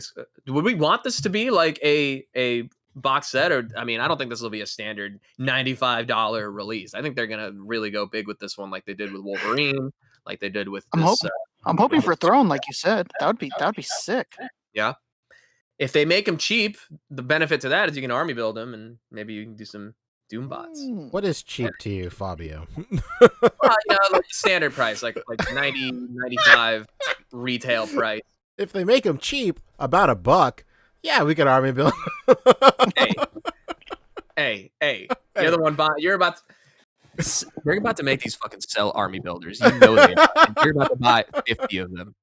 Would we want this to be like a box set, or I don't think this will be a standard $95 release. I think they're gonna really go big with this one, like they did with Wolverine, like they did with. I'm hoping for Throne, like you said. That would be sick. Yeah. If they make them cheap, the benefit to that is you can army build them, and maybe you can do some Doom bots. What is cheap to you, Fabio? Well, like standard price, like 90, 95 retail price. If they make them cheap, about $1, yeah, we could army build. Hey, Hey, you're the one buying. They're about to make these fucking cell army builders. You know they are. And you're about to buy 50 of them.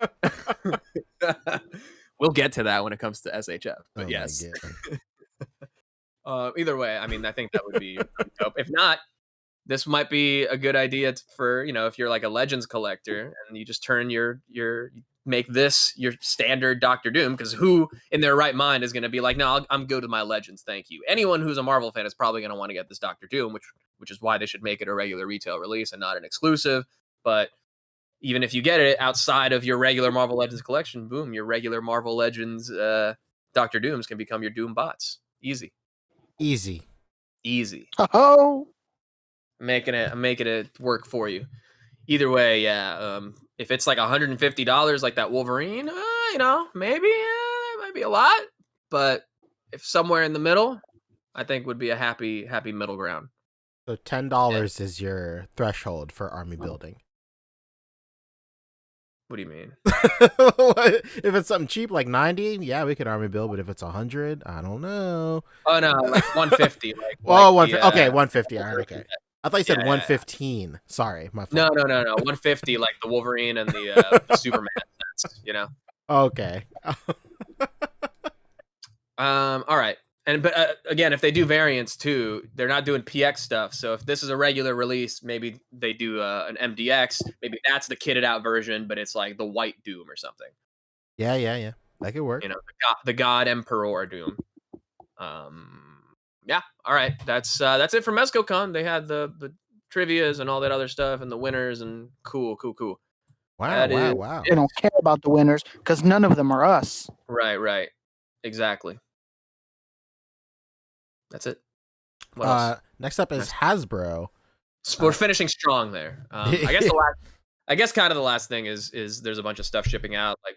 We'll get to that when it comes to SHF. But Oh, yes. my God. Either way, I mean, I think that would be dope. If not, this might be a good idea for, if you're like a Legends collector and you just turn make this your standard Doctor Doom, because who in their right mind is going to be like, no, I'm good with my Legends, thank you. Anyone who's a Marvel fan is probably going to want to get this Doctor Doom, which is why they should make it a regular retail release and not an exclusive. But even if you get it outside of your regular Marvel Legends collection, boom, your regular Marvel Legends Doctor Dooms can become your Doom bots. Easy. Oh, Making it work for you. Either way, yeah. If it's like $150 like that Wolverine, maybe it might be a lot. But if somewhere in the middle, I think would be a happy middle ground. So $10 is your threshold for army building. What do you mean? If it's something cheap like 90, yeah, we could army build. But if it's 100, I don't know. Oh no, like 150. Okay, 150. All right, okay. I thought you said 115. Yeah. Sorry, my fault. No. 150, like the Wolverine and the Superman sets. Okay. All right. But again, if they do variants too, they're not doing PX stuff. So if this is a regular release, maybe they do an MDX. Maybe that's the kitted out version, but it's like the white Doom or something. Yeah. That could work. The God Emperor Doom. Yeah. All right. That's it for MezcoCon. They had the trivias and all that other stuff and the winners and cool. Wow. They don't care about the winners because none of them are us. Right. Exactly. That's it. What else? Next up is Hasbro. We're finishing strong there. I guess kind of the last thing is there's a bunch of stuff shipping out, like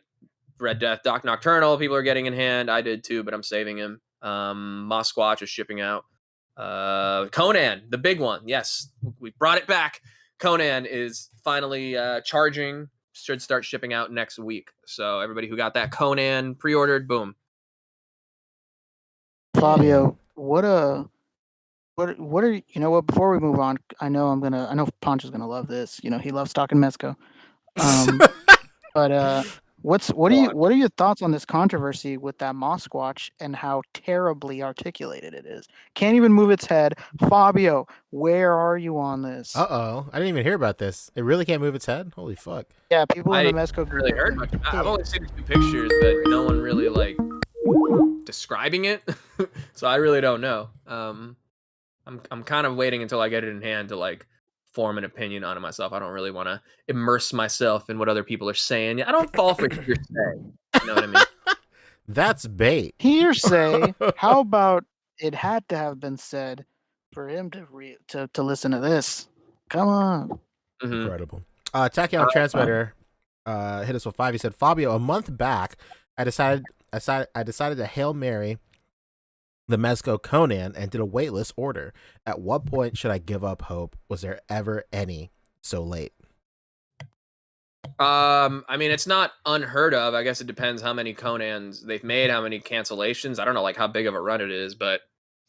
Red Death, Doc Nocturnal. People are getting in hand. I did too, but I'm saving him. Mosquatch is shipping out. Conan, the big one. Yes, we brought it back. Conan is finally charging. Should start shipping out next week. So everybody who got that Conan pre-ordered, boom. Fabio, what are before we move on, I know Poncho's gonna love this. He loves talking Mezco. But what are your thoughts on this controversy with that Mosquatch and how terribly articulated it is? Can't even move its head. Fabio, where are you on this? I didn't even hear about this. It really can't move its head? Holy fuck. Yeah, people in the Mezco group really heard much. I've only seen 2 pictures, but no one really like describing it. So I really don't know. I'm kind of waiting until I get it in hand to like form an opinion on it myself. I don't really want to immerse myself in what other people are saying. I don't fall for hearsay. You know what I mean? That's bait. Hearsay. How about it had to have been said for him to listen to this? Come on. Mm-hmm. Incredible. Tachyon Transmitter hit us with 5. He said, Fabio, a month back, I decided to Hail Mary the Mezco Conan and did a waitlist order. At what point should I give up hope? Was there ever any so late? I mean, it's not unheard of. I guess it depends how many Conans they've made, how many cancellations. I don't know like how big of a run it is, but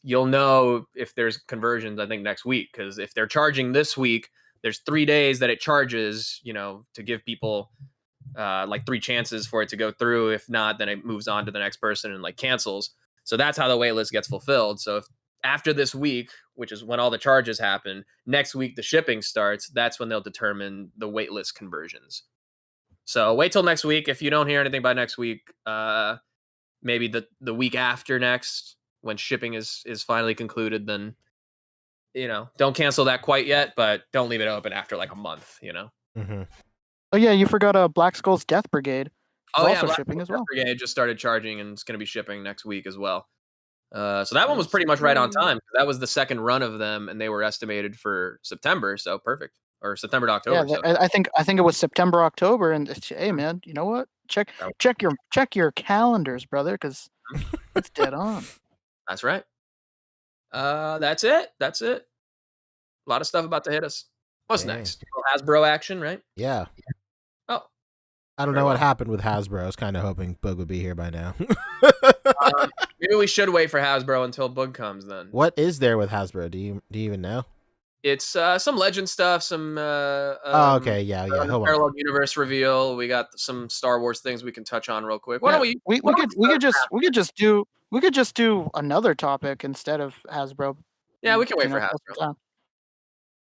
you'll know if there's conversions, I think, next week. Because if they're charging this week, there's 3 days that it charges, to give people like 3 chances for it to go through. If not, then it moves on to the next person and like cancels. So that's how the waitlist gets fulfilled. So if after this week, which is when all the charges happen, next week the shipping starts, that's when they'll determine the waitlist conversions. So wait till next week. If you don't hear anything by next week, maybe the week after next, when shipping is finally concluded, then don't cancel that quite yet, but don't leave it open after like a month. Mm-hmm. Oh yeah, you forgot Black Skull's Death Brigade. Oh yeah, also shipping as well. Brigade just started charging and it's going to be shipping next week as well. So that one was pretty much right on time. That was the second run of them, and they were estimated for September, so perfect, or September to October. Yeah, I think it was September, October, and hey man, you know what? Check your calendars, brother, because it's dead on. That's right. That's it. A lot of stuff about to hit us. What's next? Hasbro action, right? Yeah. Oh, I don't know what happened with Hasbro. I was kind of hoping Boog would be here by now. Maybe we should wait for Hasbro until Boog comes then. What is there with Hasbro? Do you even know? It's some legend stuff, some Oh, okay, yeah. Hold on. parallel universe reveal. We got some Star Wars things we can touch on real quick. Why don't we we could just do another topic instead of Hasbro. Yeah, we can wait You for know, Hasbro.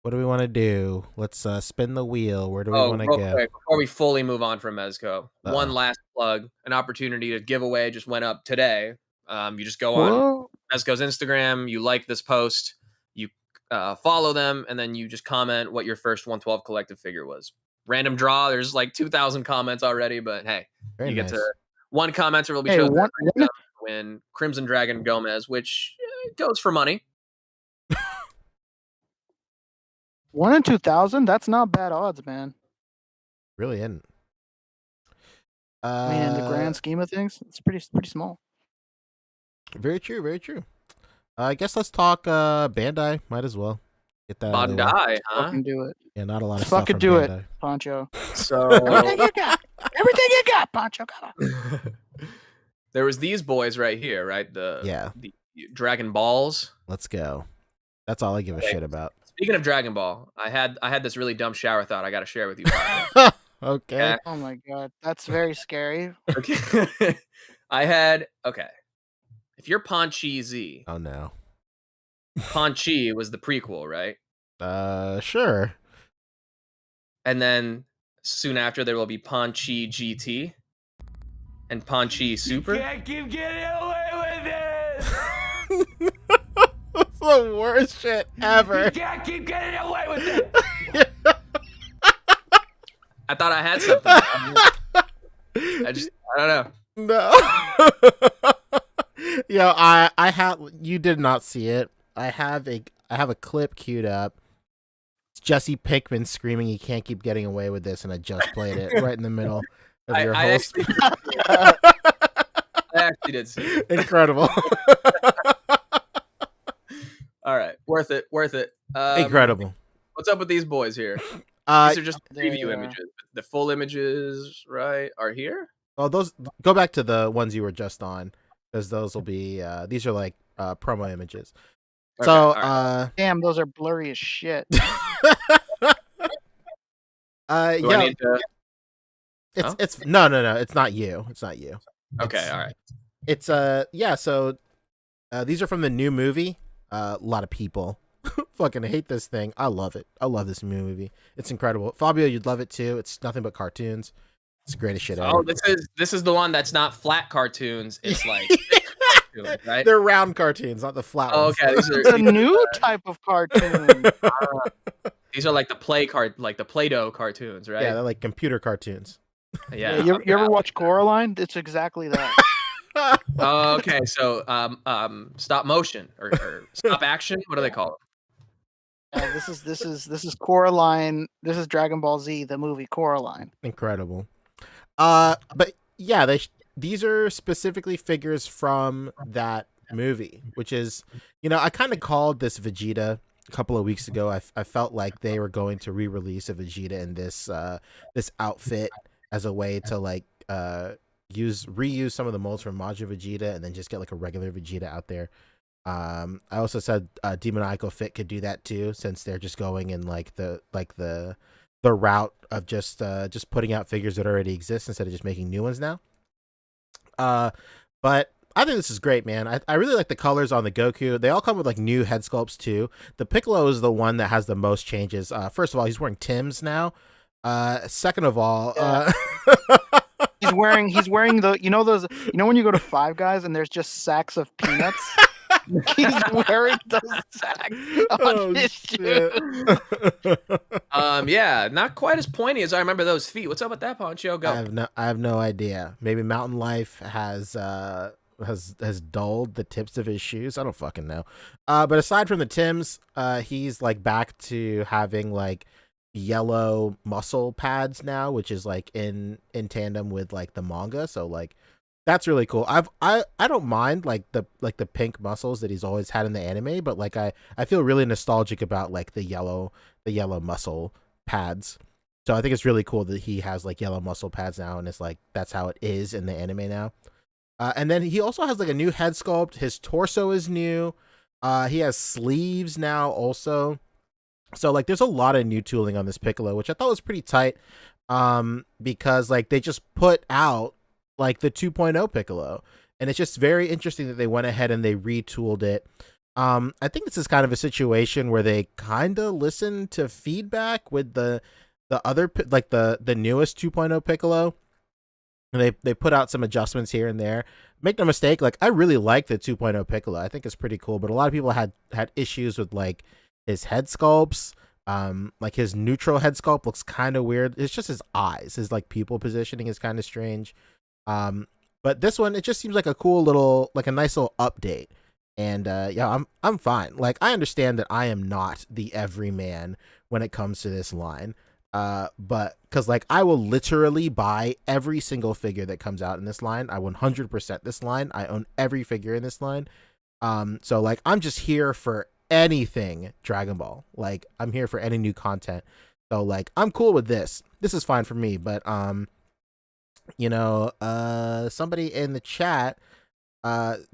What do we want to do? Let's spin the wheel. Where do we want to real go? quick, before we fully move on from Mezco, one Uh-oh. last plug. An opportunity to give away just went up today. You just go on Mezco's Instagram, you like this post, you follow them, and then you just comment what your first 112 collective figure was. Random draw. There's like 2,000 comments already, but hey, Very you nice. get to one commenter will be Hey, chosen one- to win Crimson Dragon Gomez, which goes for money. 1 in 2,000. That's not bad odds, man. Really isn't. I mean, in the grand scheme of things, it's pretty small. Very true. Very true. I guess let's talk Bandai. Might as well get that. out of the way. Bandai, huh? Fucking do it, Yeah, not a lot of stuff fucking from do it, Bandai. Poncho. So Everything you got, Poncho. Come on. there was these boys right here, right? The Dragon Balls. Let's go. That's all I give a shit about. Speaking of Dragon Ball, I had this really dumb shower thought I got to share with you. Okay. Yeah. Oh my god, that's very scary. Okay. If you're Panchi Z, Oh no. Panchi was the prequel, right? Sure. And then soon after there will be Panchi GT and Panchi Super. Can't keep getting away with it. That's the worst shit ever. Can't keep getting away with it. I thought I had something. I don't know. No. Yo, I have. You did not see it. I have a clip queued up. It's Jesse Pinkman screaming, "He can't keep getting away with this," and I just played it right in the middle of your I whole. actually did see it. Incredible. All right, worth it. Incredible. What's up with these boys here? These are just preview they, images. The full images, right, are here. Oh, those go back to the ones you were just on, because those will be. These are like promo images. Okay, So, all right. Damn, those are blurry as shit. Do I yeah, need to... it's no, it's not you. It's not you. Okay, all right. It's yeah. So, these are from the new movie. A lot of people fucking hate this thing. I love it. I love this movie. It's incredible. Fabio, you'd love it too. It's nothing but cartoons. It's the greatest shit ever. Oh, this is the one that's not flat cartoons. It's like cartoons, right? They're round cartoons, not the flat Oh, ones. okay. It's a new type of cartoon. These are like the Play-Doh cartoons, right? Yeah, they're like computer cartoons. Yeah. You ever watch Coraline? It's exactly that. Oh, okay. So, stop motion or stop action. What do they call it? This is Coraline. This is Dragon Ball Z, the movie Coraline. Incredible. But yeah, these are specifically figures from that movie, which is, I kind of called this Vegeta a couple of weeks ago. I felt like they were going to re-release a Vegeta in this outfit as a way to like reuse some of the molds from Majin Vegeta and then just get like a regular Vegeta out there. I also said Demoniacal Fit could do that too, since they're just going in like the route of just putting out figures that already exist instead of just making new ones now. But I think this is great, man. I really like the colors on the Goku. They all come with like new head sculpts too. The Piccolo is the one that has the most changes. First of all, he's wearing Tim's now. Second of all, He's wearing the when you go to Five Guys and there's just sacks of peanuts. He's wearing those sacks on his shit. Yeah, not quite as pointy as I remember those feet. What's up with that, Poncho? Go. I have no idea. Maybe Mountain Life has dulled the tips of his shoes. I don't fucking know. But aside from the Tims, he's like back to having like yellow muscle pads now, which is like in tandem with like the manga. So like that's really cool. I don't mind like the pink muscles that he's always had in the anime, but like I feel really nostalgic about like the yellow muscle pads. So I think it's really cool that he has like yellow muscle pads now, and it's like that's how it is in the anime now. And then he also has like a new head sculpt. His torso is new. He has sleeves now also. So like there's a lot of new tooling on this Piccolo, which I thought was pretty tight. Because like they just put out like the 2.0 Piccolo, and it's just very interesting that they went ahead and they retooled it. I think this is kind of a situation where they kind of listened to feedback with the other like the newest 2.0 Piccolo. And they put out some adjustments here and there. Make no mistake, like I really like the 2.0 Piccolo. I think it's pretty cool, but a lot of people had issues with like his head sculpts. Like his neutral head sculpt looks kind of weird. It's just his eyes. His like pupil positioning is kind of strange. But this one, it just seems like a cool little, like a nice little update. And yeah, I'm fine. Like I understand that I am not the everyman when it comes to this line. But because like I will literally buy every single figure that comes out in this line. I 100% this line. I own every figure in this line. So like I'm just here for anything Dragon Ball. Like I'm here for any new content. So like I'm cool with this. This is fine for me. But you know, somebody in the chat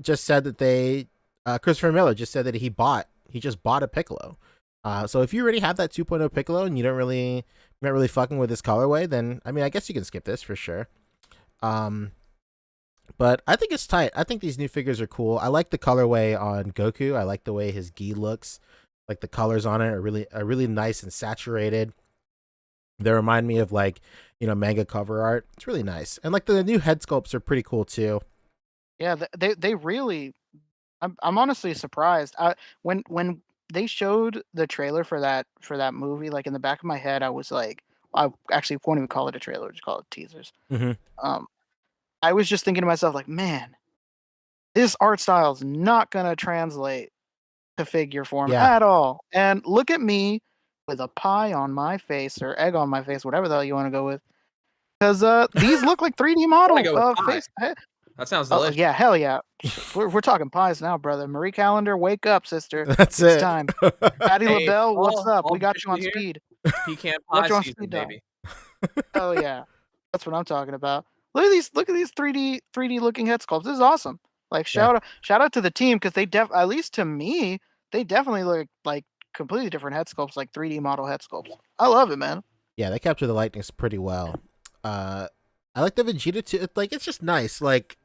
just said that they Christopher Miller just said that he just bought a Piccolo. So if you already have that 2.0 Piccolo and you're not really fucking with this colorway, then I mean I guess you can skip this for sure. But I think it's tight. I think these new figures are cool. I like the colorway on Goku. I like the way his gi looks. Like the colors on it are really nice and saturated. They remind me of like, you know, manga cover art. It's really nice. And like the new head sculpts are pretty cool too. Yeah, they really. I'm honestly surprised. When they showed the trailer for that movie, like in the back of my head, I was like, I actually won't even call it a trailer, just call it teasers. Mm-hmm. I was just thinking to myself, like, man, this art style is not gonna translate to figure form at all. And look at me with a pie on my face or egg on my face, whatever the hell you want to go with, because these look like 3D model face. That sounds delicious. Yeah, hell yeah. We're talking pies now, brother. Marie Callender, wake up, sister. That's it's it. time. Patty LaBelle, what's up? We got you on here. speed. Pecan pie season, speed, baby. Oh yeah, that's what I'm talking about. Look at these 3D looking head sculpts. This is awesome. Like shout out to the team because they at least to me they definitely look like completely different head sculpts, like 3D model head sculpts. I love it, man. Yeah, they capture the likeness pretty well. I like the Vegeta too. Like it's just nice. Like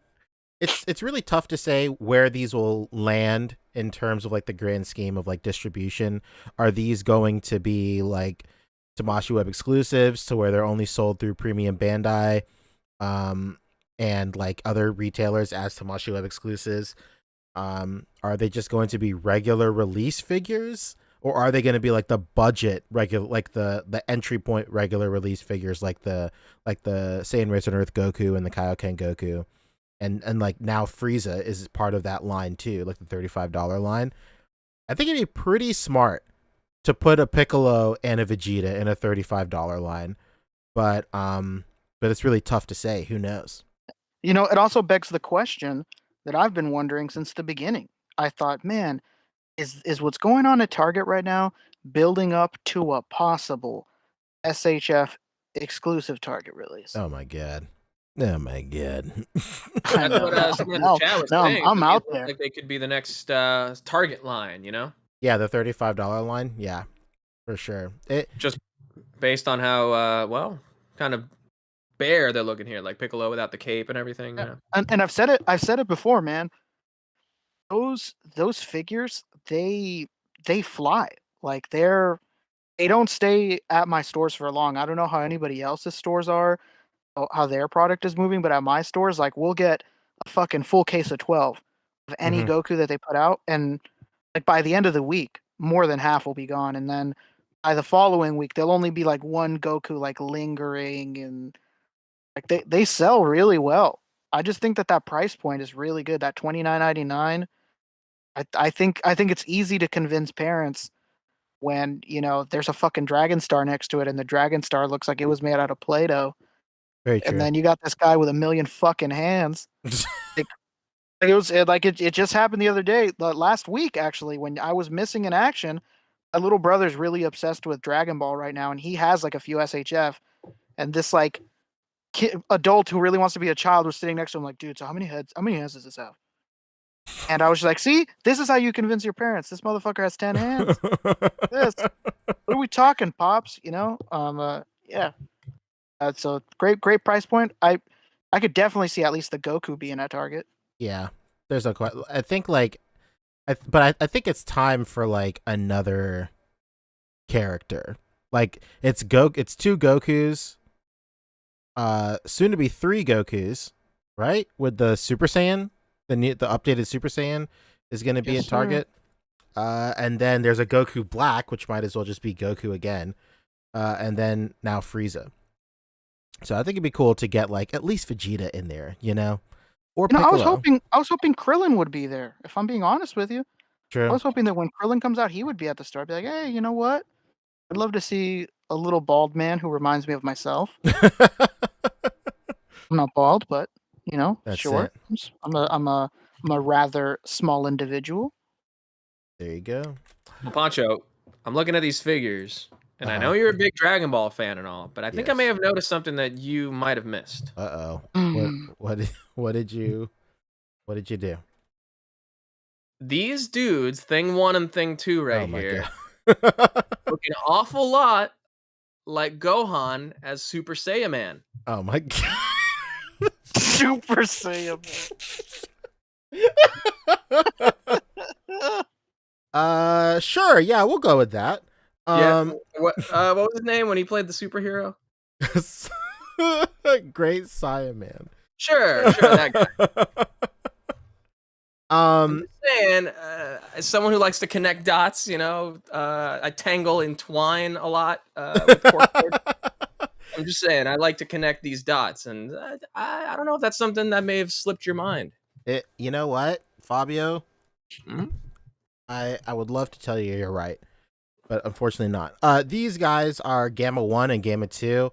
it's really tough to say where these will land in terms of like the grand scheme of like distribution. Are these going to be like Tamashii Web exclusives to where they're only sold through Premium Bandai, and like other retailers as Tamashii Web exclusives? Are they just going to be regular release figures, or are they going to be like the budget regular, like the entry point regular release figures, like the Saiyan Risen Earth Goku and the Kaioken Goku? And like now Frieza is part of that line too, like the $35 line. I think it'd be pretty smart to put a Piccolo and a Vegeta in a $35 line, but it's really tough to say. Who knows? You know, it also begs the question that I've been wondering since the beginning. I thought, man, is what's going on at Target right now building up to a possible SHF exclusive Target release? Oh my god. Oh my god. That's what someone in the chat was saying. I'm out there. Like they could be the next Target line, you know? Yeah, the $35 line. Yeah, for sure. It just based on how kind of bare they're looking here, like Piccolo without the cape and everything. Yeah. And I've said it before, man. Those figures, they fly. Like they don't stay at my stores for long. I don't know how anybody else's stores are, how their product is moving, but at my stores, like we'll get a fucking full case of 12 of any Goku that they put out, and like by the end of the week, more than half will be gone, and then by the following week, there'll only be like one Goku like lingering, and like they sell really well. I just think that price point is really good. That $29.99. I think it's easy to convince parents when, you know, there's a fucking Dragon Star next to it, and the Dragon Star looks like it was made out of Play-Doh. Very true. And then you got this guy with a million fucking hands. It just happened the other day, last week actually, when I was missing in action. my little brother's really obsessed with Dragon Ball right now, and he has like a few SHF, and this like adult who really wants to be a child was sitting next to him like, dude, so how many heads does this have? And I was just like, see, this is how you convince your parents. This motherfucker has 10 hands. This. What are we talking, pops? You know? Yeah. So great price point. I could definitely see at least the Goku being at Target. Yeah, there's no question. I think like, I think it's time for like another character. Like it's two Gokus, soon to be 3 Gokus, right? With the Super Saiyan, the updated Super Saiyan is going to be at Target. And then there's a Goku Black, which might as well just be Goku again. And then now Frieza. So I think it'd be cool to get like at least Vegeta in there, you know? Or Piccolo. I was hoping Krillin would be there, if I'm being honest with you. True. I was hoping that when Krillin comes out, he would be at the store. Be like, hey, you know what? I'd love to see a little bald man who reminds me of myself. I'm not bald, but you know, That's sure. it. I'm a rather small individual. There you go. Poncho, I'm looking at these figures, and I know you're a big Dragon Ball fan and all, but I think I may have noticed something that you might have missed. What did you do? These dudes, Thing 1 and Thing 2 right here, God. look an awful lot like Gohan as Super Saiyan Man. Oh my God. Super Saiyan. Sure, yeah, we'll go with that. What was his name when he played the superhero? Great Saiyan Man. Sure, that guy. I'm just saying, as someone who likes to connect dots, you know, I tangle in twine a lot with cork. I'm just saying, I like to connect these dots, and I don't know if that's something that may have slipped your mind. You know what, Fabio? Hmm? I would love to tell you you're right, but unfortunately not. These guys are Gamma 1 and Gamma 2.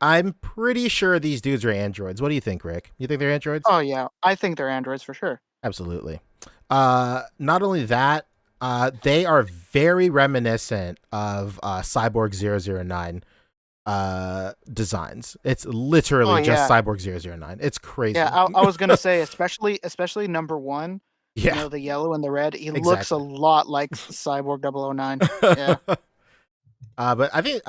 I'm pretty sure these dudes are androids. What do you think, Rick? You think they're androids? Oh yeah, I think they're androids for sure. Absolutely. Not only that, they are very reminiscent of Cyborg 009 designs. It's literally just Cyborg 009. It's crazy. Yeah, I was gonna say, especially number 1. Yeah. You know, the yellow and the red. He looks a lot like Cyborg 009. Yeah. But I think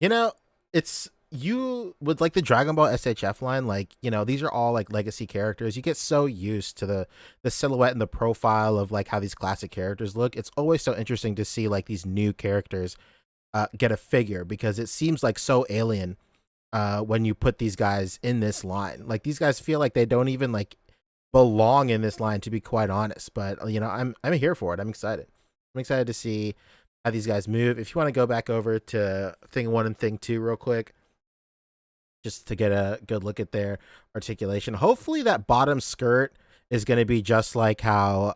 you know, it's you with like the Dragon Ball SHF line, like, you know, these are all like legacy characters. You get so used to the silhouette and the profile of like how these classic characters look. It's always so interesting to see like these new characters get a figure, because it seems like so alien when you put these guys in this line. Like these guys feel like they don't even like belong in this line, to be quite honest. But you know, I'm here for it. I'm excited to see how these guys move. If you want to go back over to Thing 1 and Thing 2 real quick, just to get a good look at their articulation. Hopefully that bottom skirt is going to be just like how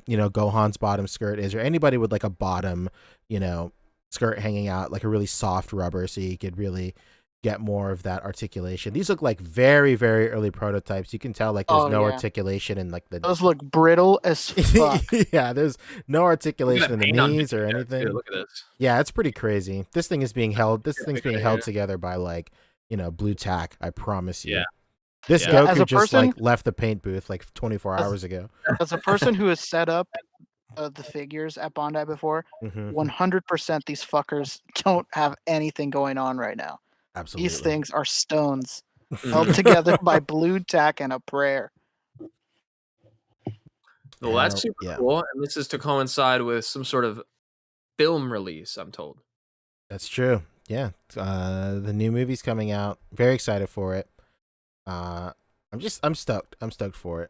you know, Gohan's bottom skirt is, or anybody with like a bottom, you know, skirt hanging out, like a really soft rubber, so you could really get more of that articulation. These look like very, very early prototypes. You can tell like there's no articulation in like the... Those look brittle as fuck. Yeah, there's no articulation in the knees or anything. Look at this. Yeah, it's pretty crazy. This thing is being held. This thing's being held together by like, you know, blue tack. I promise you. Yeah. This Yeah. Goku just like left the paint booth like 24 hours ago. As a person who has set up the figures at Bondi before, 100% these fuckers don't have anything going on right now. Absolutely. These things are stones held together by blue tack and a prayer. Well, that's super cool. And this is to coincide with some sort of film release, I'm told. That's true. Yeah. The new movie's coming out. Very excited for it. I'm stoked. I'm stoked for it.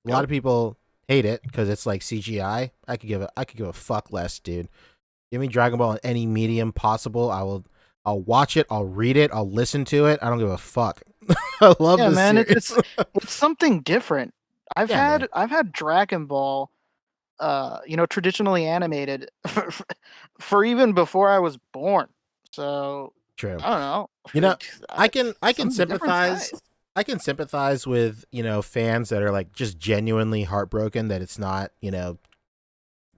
A lot of people hate it because it's like CGI. I could give a fuck less, dude. Give me Dragon Ball in any medium possible. I'll watch it. I'll read it. I'll listen to it. I don't give a fuck. I love this series. It's something different. I've had Dragon Ball, you know, traditionally animated for even before I was born. So true. I don't know. You know, I can sympathize. I can sympathize with, you know, fans that are like just genuinely heartbroken that it's not, you know,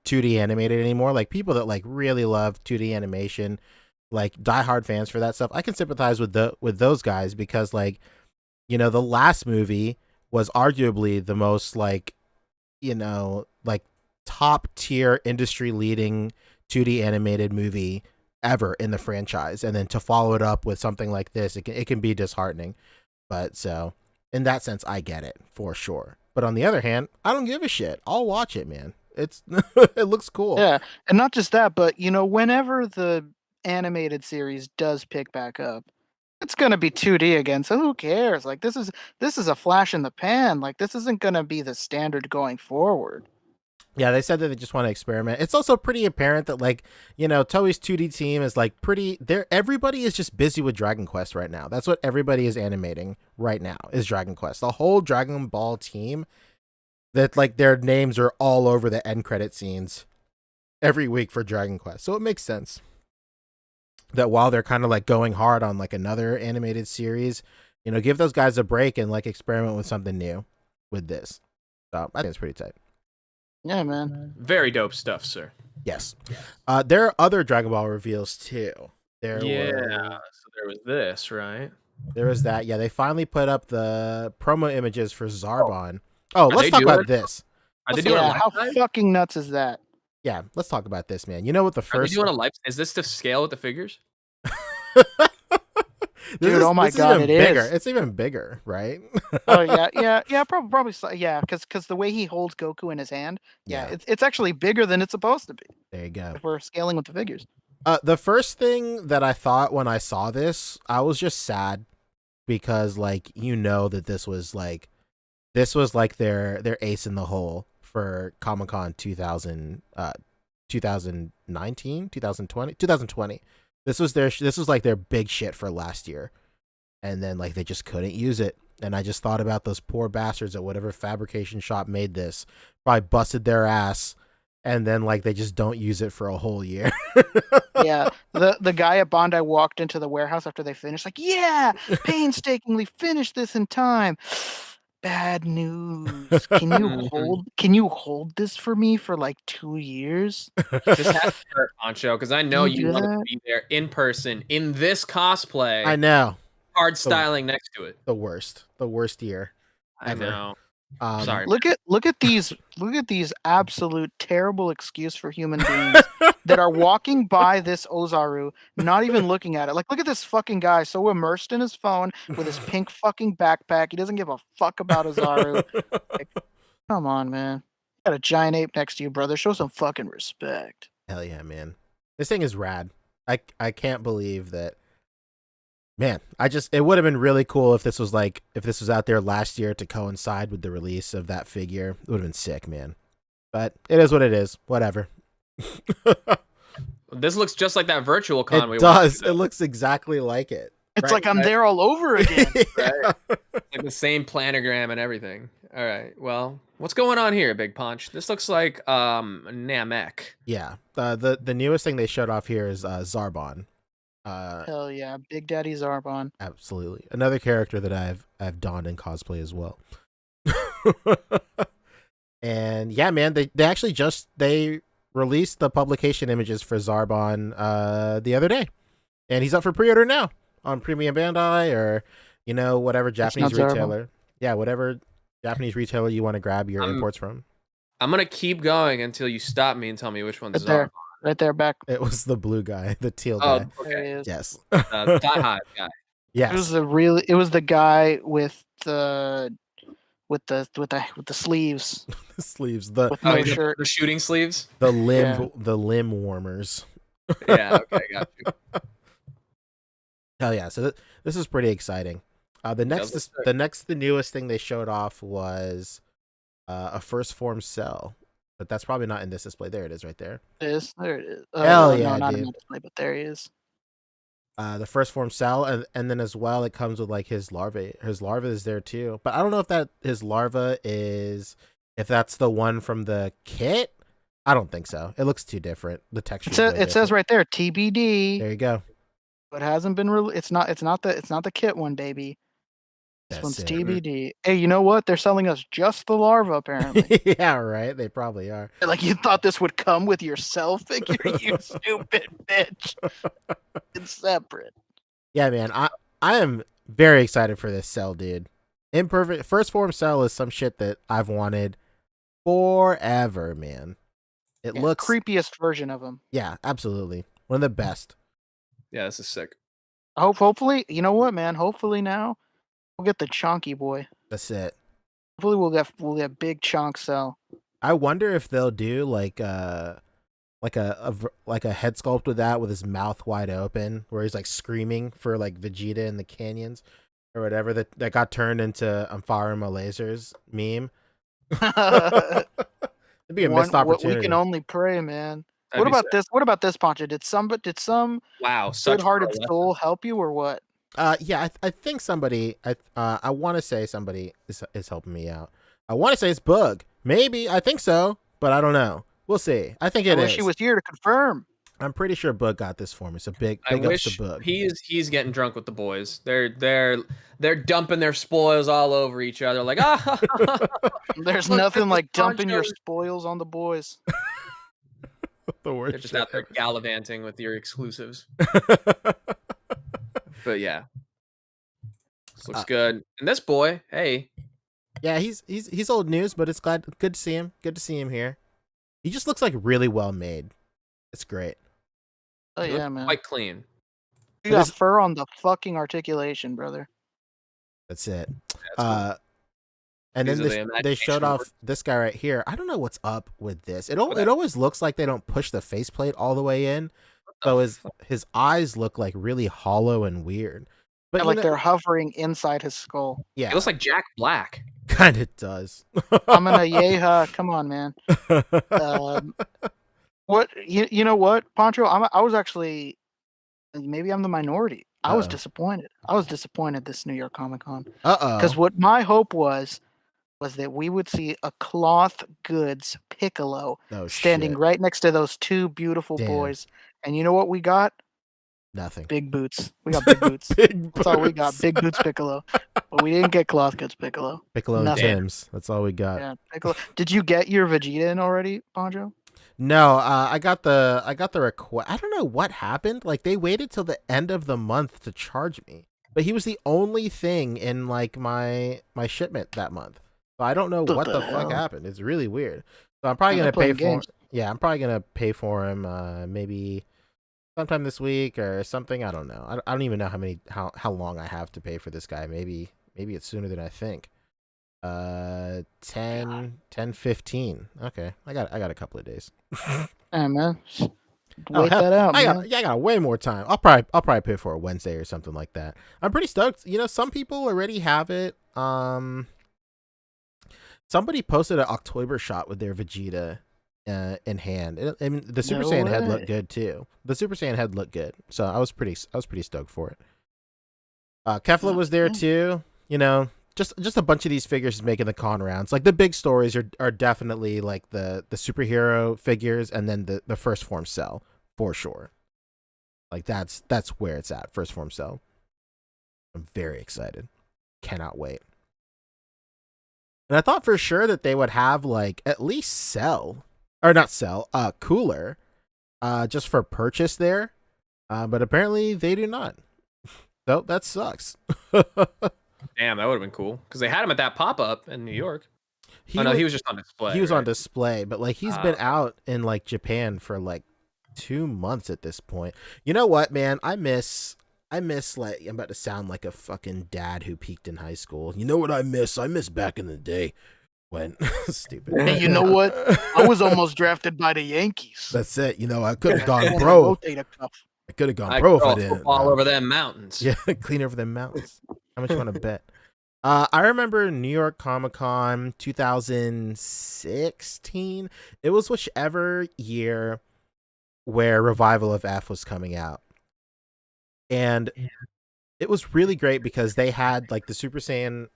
2D animated anymore. Like people that like really love 2D animation, like diehard fans for that stuff, I can sympathize with those guys because like, you know, the last movie was arguably the most like, you know, like top tier industry leading 2D animated movie ever in the franchise, and then to follow it up with something like this, it can be disheartening. But so in that sense, I get it for sure. But on the other hand, I don't give a shit. I'll watch it, man. It's it looks cool. Yeah, and not just that, but you know, whenever the animated series does pick back up, it's gonna be 2D again. So who cares? Like this is a flash in the pan. Like this isn't gonna be the standard going forward. Yeah, they said that they just want to experiment. It's also pretty apparent that, like, you know, Toei's 2D team is like pretty. Everybody is just busy with Dragon Quest right now. That's what everybody is animating right now is Dragon Quest. The whole Dragon Ball team, that like their names are all over the end credit scenes every week for Dragon Quest. So it makes sense that while they're kind of like going hard on like another animated series, you know, give those guys a break and like experiment with something new with this. So I think it's pretty tight. Yeah, man. Very dope stuff, sir. Yes. There are other Dragon Ball reveals too. So there was this, right? There was that. Yeah, they finally put up the promo images for Zarbon. Oh, let's they talk doing about it? this. Are they doing Yeah, a how life? fucking nuts is that? Yeah, let's talk about this, man. You know what the Are they first doing a life? Is this to scale with the figures? Dude, oh my God, even it bigger. is. It's even bigger, right? Oh yeah, probably yeah, because the way he holds Goku in his hand, Yeah. it's actually bigger than it's supposed to be. There you go. If we're scaling with the figures. The first thing that I thought when I saw this, I was just sad because, like, you know that this was like their ace in the hole for Comic-Con 2019, 2020. This was like their big shit for last year. And then like they just couldn't use it. And I just thought about those poor bastards at whatever fabrication shop made this. Probably busted their ass, and then like they just don't use it for a whole year. Yeah, the guy at Bondi walked into the warehouse after they finished, like, yeah, painstakingly finished this in time. Bad news. Can you hold this for me for like 2 years? This has to hurt, Poncho, because I know Can you you do want to that? be there in person in this cosplay. I know. Hard styling next to it. The worst year ever. I know. Um, Sorry. Look at these absolute terrible excuse for human beings that are walking by this Ozaru, not even looking at it. Like, look at this fucking guy so immersed in his phone with his pink fucking backpack. He doesn't give a fuck about Ozaru. Like, come on, man. You got a giant ape next to you, brother. Show some fucking respect. Hell yeah, man. This thing is rad. I can't believe that. Man, it would have been really cool if this was out there last year to coincide with the release of that figure. It would have been sick, man. But it is what it is. Whatever. This looks just like that virtual con we It went does. to. It looks exactly like it. It's like I'm there all over again. Yeah. Like the same planogram and everything. All right. Well, what's going on here, Big Punch? This looks like Namek. Yeah. The newest thing they showed off here is Zarbon. Hell yeah, Big Daddy Zarbon. Absolutely. Another character that I've donned in cosplay as well. And yeah, man, they actually they released the publication images for Zarbon the other day. And he's up for pre-order now on Premium Bandai or, you know, whatever Japanese retailer. Yeah, whatever Japanese retailer you want to grab your imports from. I'm going to keep going until you stop me and tell me which one's Right Zarbon. right there, back. It was the blue guy, the teal Oh, guy. There he okay. is. Yes. Thigh high guy. Yes. It was the guy with the sleeves, The sleeves, the with no Oh, shirt. the shooting sleeves? the limb warmers. Yeah, okay, got you. Hell yeah! So this is pretty exciting. The newest thing they showed off was a first form cell, but that's probably not in this display. There it is, right there. There it is. Hell no, yeah, not dude. in the display, but there he is. The first form cell, and then as well, it comes with like his larva. His larva is there too, but I don't know if his larva is if that's the one from the kit. I don't think so. It looks too different. The texture. It says right there, TBD. There you go. It hasn't been it's not the kit one, baby. This That's one's it. TBD. Hey, you know what? They're selling us just the larva, apparently. Yeah, right. They probably are. Like, you thought this would come with your cell figure, you stupid bitch. It's separate. Yeah, man. I am very excited for this cell, dude. Imperfect first form cell is some shit that I've wanted forever, man. It Yeah, looks creepiest version of him. Yeah, absolutely. One of the best. Yeah, this is sick. Hopefully, you know what, man? Hopefully now we'll get the chonky boy. That's it. Hopefully we'll get big chonk cell. I wonder if they'll do like a head sculpt with that, with his mouth wide open, where he's like screaming for like Vegeta in the canyons or whatever, that got turned into I'm firing my lasers meme. It'd be a missed opportunity. We can only pray, man. That'd be sick. What about this, Poncho? Did some Wow, such good-hearted pro soul help you, or what? Yeah, I think somebody, I want to say somebody is helping me out. I want to say it's Boog. Maybe, I think so, but I don't know. We'll see. I think it I is. wish he was here to confirm. I'm pretty sure Boog got this for me. So big I ups to wish Boog. he's getting drunk with the boys. They're dumping their spoils all over each other. Like, There's Look, nothing this like dumping your Poncho's- spoils on the boys. The worst. They're just out there gallivanting with your exclusives. But yeah, this looks good. And this boy, hey, Yeah, he's old news, but it's good to see him. Good to see him here. He just looks like really well made. It's great. Oh he looks yeah, man. quite clean. You got fur on the fucking articulation, brother. That's it. That's cool. And These then are the they showed imagination off this guy right here. I don't know what's up with this. It always looks like they don't push the faceplate all the way in. So his eyes look like really hollow and weird. But Like they're hovering inside his skull. yeah, It looks like Jack Black. kind of does. I'm gonna yeha. Come on, man. What you know what, Poncho? I was actually, maybe I'm the minority. I was disappointed. I was disappointed this New York Comic Con. Because what my hope was that we would see a cloth goods Piccolo standing right next to those two beautiful boys. And you know what we got? Nothing. Big boots. We got big boots. That's all we got. Big boots Piccolo. But we didn't get cloth goods Piccolo. Piccolo and Nothing. Tim's. That's all we got. Yeah, Piccolo. Did you get your Vegeta in already, Poncho? No, I got the request. I don't know what happened. Like they waited till the end of the month to charge me, but he was the only thing in like my shipment that month. So I don't know what the fuck happened. It's really weird. So I'm probably gonna pay for. Yeah, I'm probably gonna pay for him. Maybe sometime this week or something. I don't know. I don't even know how long I have to pay for this guy. Maybe it's sooner than I think. 10-15. Okay, I got a couple of days. Yeah, man. Wait that out, man. I got way more time. I'll probably pay for a Wednesday or something like that. I'm pretty stoked. You know, some people already have it. Somebody posted an October shot with their Vegeta in hand. I mean, the Super Saiyan head looked good too. The Super Saiyan head looked good, so I was pretty stoked for it. Kefla was there too. You know, just a bunch of these figures making the con rounds. Like the big stories are definitely like the superhero figures, and then the first form cell for sure. Like that's where it's at. First form cell. I'm very excited. Cannot wait. And I thought for sure that they would have like at least Cooler, just for purchase there. But apparently they do not. So that sucks. Damn, that would have been cool because they had him at that pop up in New York. He was just on display. He was on display, but like he's been out in like Japan for like 2 months at this point. You know what, man? I miss like I'm about to sound like a fucking dad who peaked in high school. You know what I miss? I miss back in the day when stupid. Hey, you know what? I was almost drafted by the Yankees. That's it. You know, I could have gone pro. I could have gone pro if I didn't. All over them mountains. Yeah, clean over them mountains. How much you want to bet? I remember New York Comic Con 2016. It was whichever year where Revival of F was coming out. And it was really great because they had like the Super Saiyan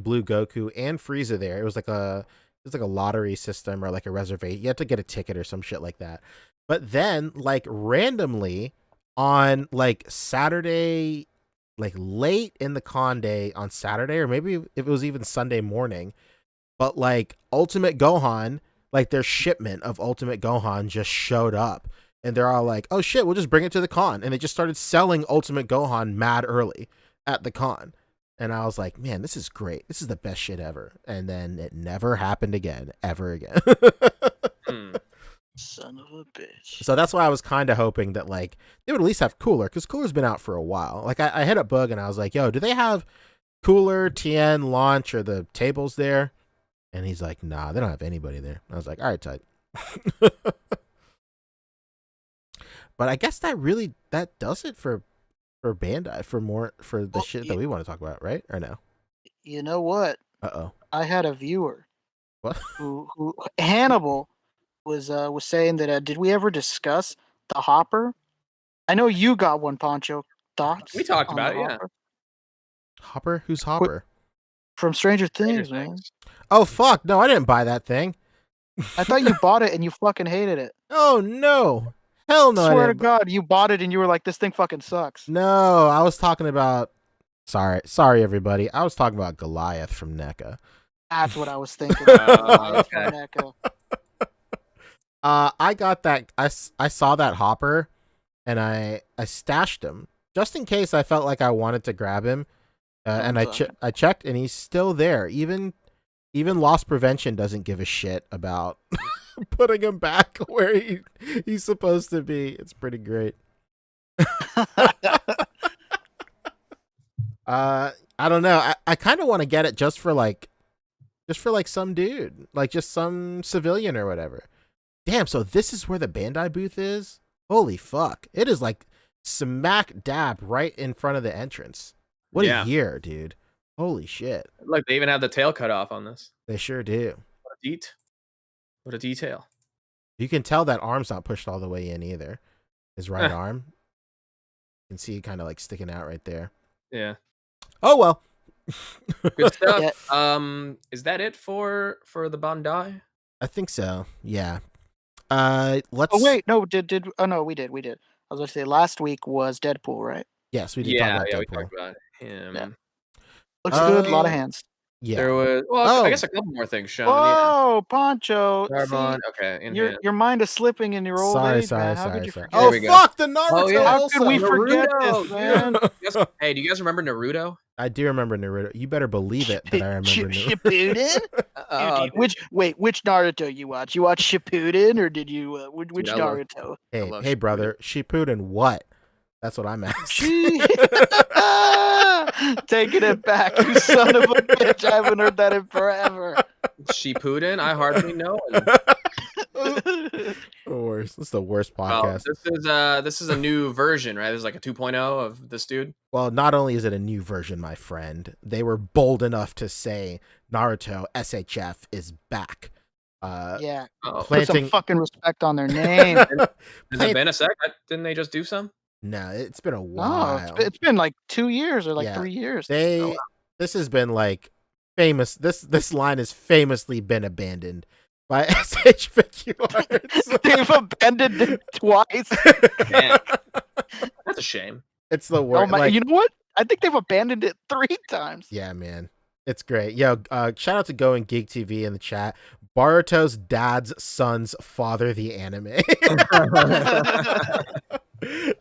Blue Goku and Frieza there. It was like a lottery system or like a reservation. You had to get a ticket or some shit like that. But then like randomly on like Saturday like late in the con day on Saturday, or maybe if it was even Sunday morning. But like Ultimate Gohan, like their shipment of Ultimate Gohan just showed up, and they're all like, "Oh shit, we'll just bring it to the con," and they just started selling Ultimate Gohan mad early at the con. And I was like, man, this is great. This is the best shit ever. And then it never happened again, ever again. Son of a bitch. So that's why I was kind of hoping that like they would at least have Cooler, because Cooler's been out for a while. Like I hit up Boog and I was like, yo, do they have Cooler, Tien, Launch, or the tables there? And he's like, nah, they don't have anybody there. I was like, all right, tight. But I guess that does it for Bandai for the shit that we want to talk about, right? Or no? You know what? Uh-oh. I had a viewer What? who Hannibal was saying that did we ever discuss the Hopper? I know you got one, Poncho. Thoughts? We talked on about the it, yeah. Hopper? Hopper? Who's Hopper? From Stranger Things, Stranger man. Things. Oh fuck, no, I didn't buy that thing. I thought you bought it and you fucking hated it. Oh no. Hell no. I Swear to didn't God, you bought it and you were like, this thing fucking sucks. No, I was talking about sorry everybody. I was talking about Goliath from NECA. That's what I was thinking. Okay. I got that. I saw that Hopper, and I stashed him just in case I felt like I wanted to grab him. And I checked, and he's still there. Even Loss Prevention doesn't give a shit about putting him back where he's supposed to be. It's pretty great. I don't know. I kind of want to get it just for like some dude, like just some civilian or whatever. Damn, so this is where the Bandai booth is? Holy fuck. It is like smack dab right in front of the entrance. What a year, dude. Holy shit. Look, they even have the tail cut off on this. They sure do. What a detail. You can tell that arm's not pushed all the way in either. His right arm. You can see it kind of like sticking out right there. Yeah. Oh well. Good stuff. Is that it for the Bandai? I think so. Yeah. Let's. Oh wait, no, we did. I was going to say last week was Deadpool, right? Yes, we did talk about Deadpool. We talked about him. Yeah. Looks good, a lot of hands. Yeah. There was I guess a couple more things shown. Oh, Poncho. Zarbon. See, Okay. your mind is slipping in your old age, man. How could you forget? Oh we go. fuck, the Naruto. How could we also. forget Naruto, this, man? Hey, do you guys remember Naruto? I do remember Naruto. You better believe it that I remember Naruto. Shippuden? Which Naruto you watch? You watch Shippuden or did you which I love- Naruto? Hey, brother, Shippuden what? That's what I'm asking. Taking it back, you son of a bitch! I haven't heard that in forever. Shippuden? I hardly know. The worst. This is the worst podcast. This is a new version, right? This is like a 2.0 of this dude. Well, not only is it a new version, my friend, they were bold enough to say Naruto SHF is back. Yeah, Oh. put some fucking respect on their name. Has it been a sec? Didn't they just do some? No, it's been a No, while. it's been like 2 years or like 3 years. This has been like famous. This line has famously been abandoned by SHFQ arts. They've abandoned it twice. Man, that's a shame. It's the worst. You know what? I think they've abandoned it 3 times. Yeah, man. It's great. Yo, shout out to Go and Geek TV in the chat. Boruto's dad's son's father, the anime.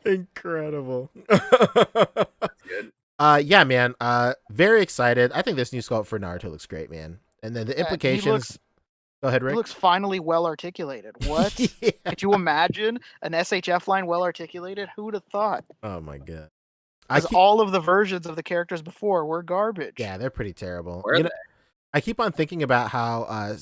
Incredible. That's good. Yeah, man. Very excited. I think this new sculpt for Naruto looks great, man. And then the implications. Go ahead, Rick. He looks finally well articulated. What? Yeah. Could you imagine an SHF line well articulated? Who would have thought? Oh my god. All of the versions of the characters before were garbage. Yeah, they're pretty terrible. Where are they? I keep on thinking about how I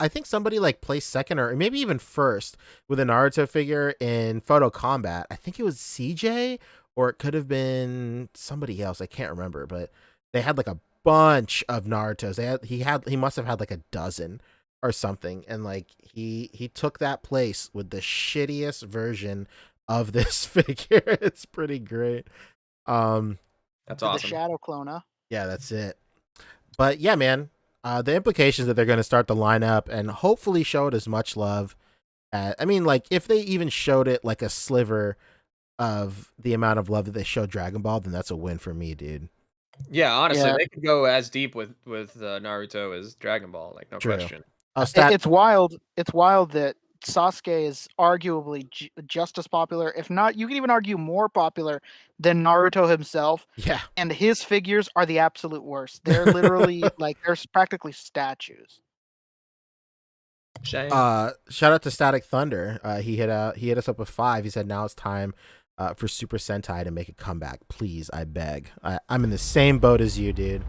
think somebody like placed second or maybe even first with a Naruto figure in Photo Combat. I think it was CJ or it could have been somebody else. I can't remember, but they had like a bunch of Narutos. He must have had like a dozen or something, and like he took that place with the shittiest version of this figure. It's pretty great. That's awesome. The Shadow Clone, huh? Yeah, that's it. But yeah, man, the implications that they're going to start the lineup and hopefully show it as much love. I mean, like if they even showed it like a sliver of the amount of love that they show Dragon Ball, then that's a win for me, dude. Yeah, honestly, Yeah. they could go as deep with Naruto as Dragon Ball, like no True. question. It's wild. It's wild that Sasuke is arguably just as popular, if not, you could even argue more popular than Naruto himself. Yeah. And his figures are the absolute worst. They're literally like they're practically statues. Shame. Shout out to Static Thunder. He hit us up with 5. He said now it's time for Super Sentai to make a comeback. Please, I beg. I'm in the same boat as you, dude.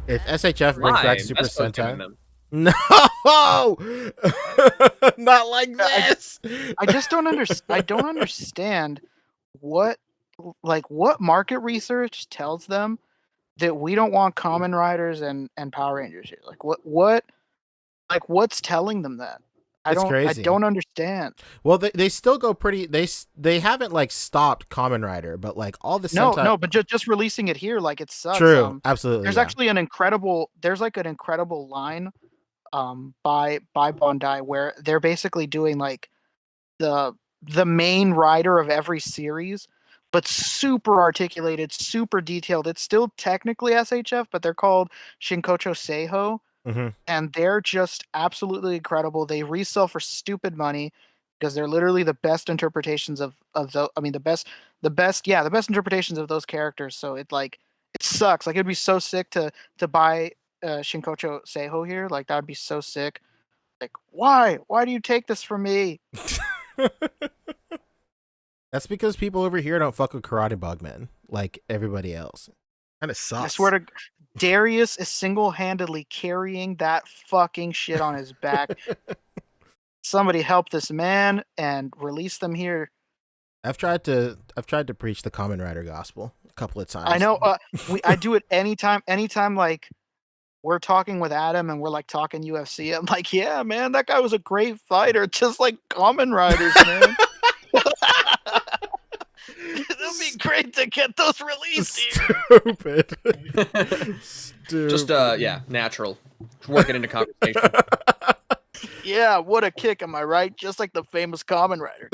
If SHF brings back Super Sentai, no, not like this. I just don't understand. I don't understand what market research tells them that we don't want Kamen Riders and Power Rangers here. What's telling them that? It's crazy. I don't understand. Well, they still go pretty. They haven't like stopped Kamen Rider, but like all the Sentai... no, but just releasing it here, like it sucks. True, absolutely. There's actually an incredible line by Bandai where they're basically doing like the main rider of every series, but super articulated, super detailed. It's still technically SHF, but they're called Shinkocho Seiho. Mm-hmm. And they're just absolutely incredible. They resell for stupid money because they're literally the best interpretations of the best interpretations of those characters. So it sucks. Like it'd be so sick to buy Shinkocho Seiho here. Like that would be so sick. Like why do you take this from me? That's because people over here don't fuck with Karate Bugman like everybody else. Kind of sucks. I swear to Darius is single-handedly carrying that fucking shit on his back. Somebody help this man and release them here. I've tried to preach the Kamen Rider gospel a couple of times. I know. I do it anytime like we're talking with Adam and we're like talking UFC. I'm like, yeah, man, that guy was a great fighter, just like Kamen Riders, man. It'd be great to get those released here. Stupid. Just natural. Work it into conversation. Yeah, what a kick, am I right? Just like the famous Kamen Rider.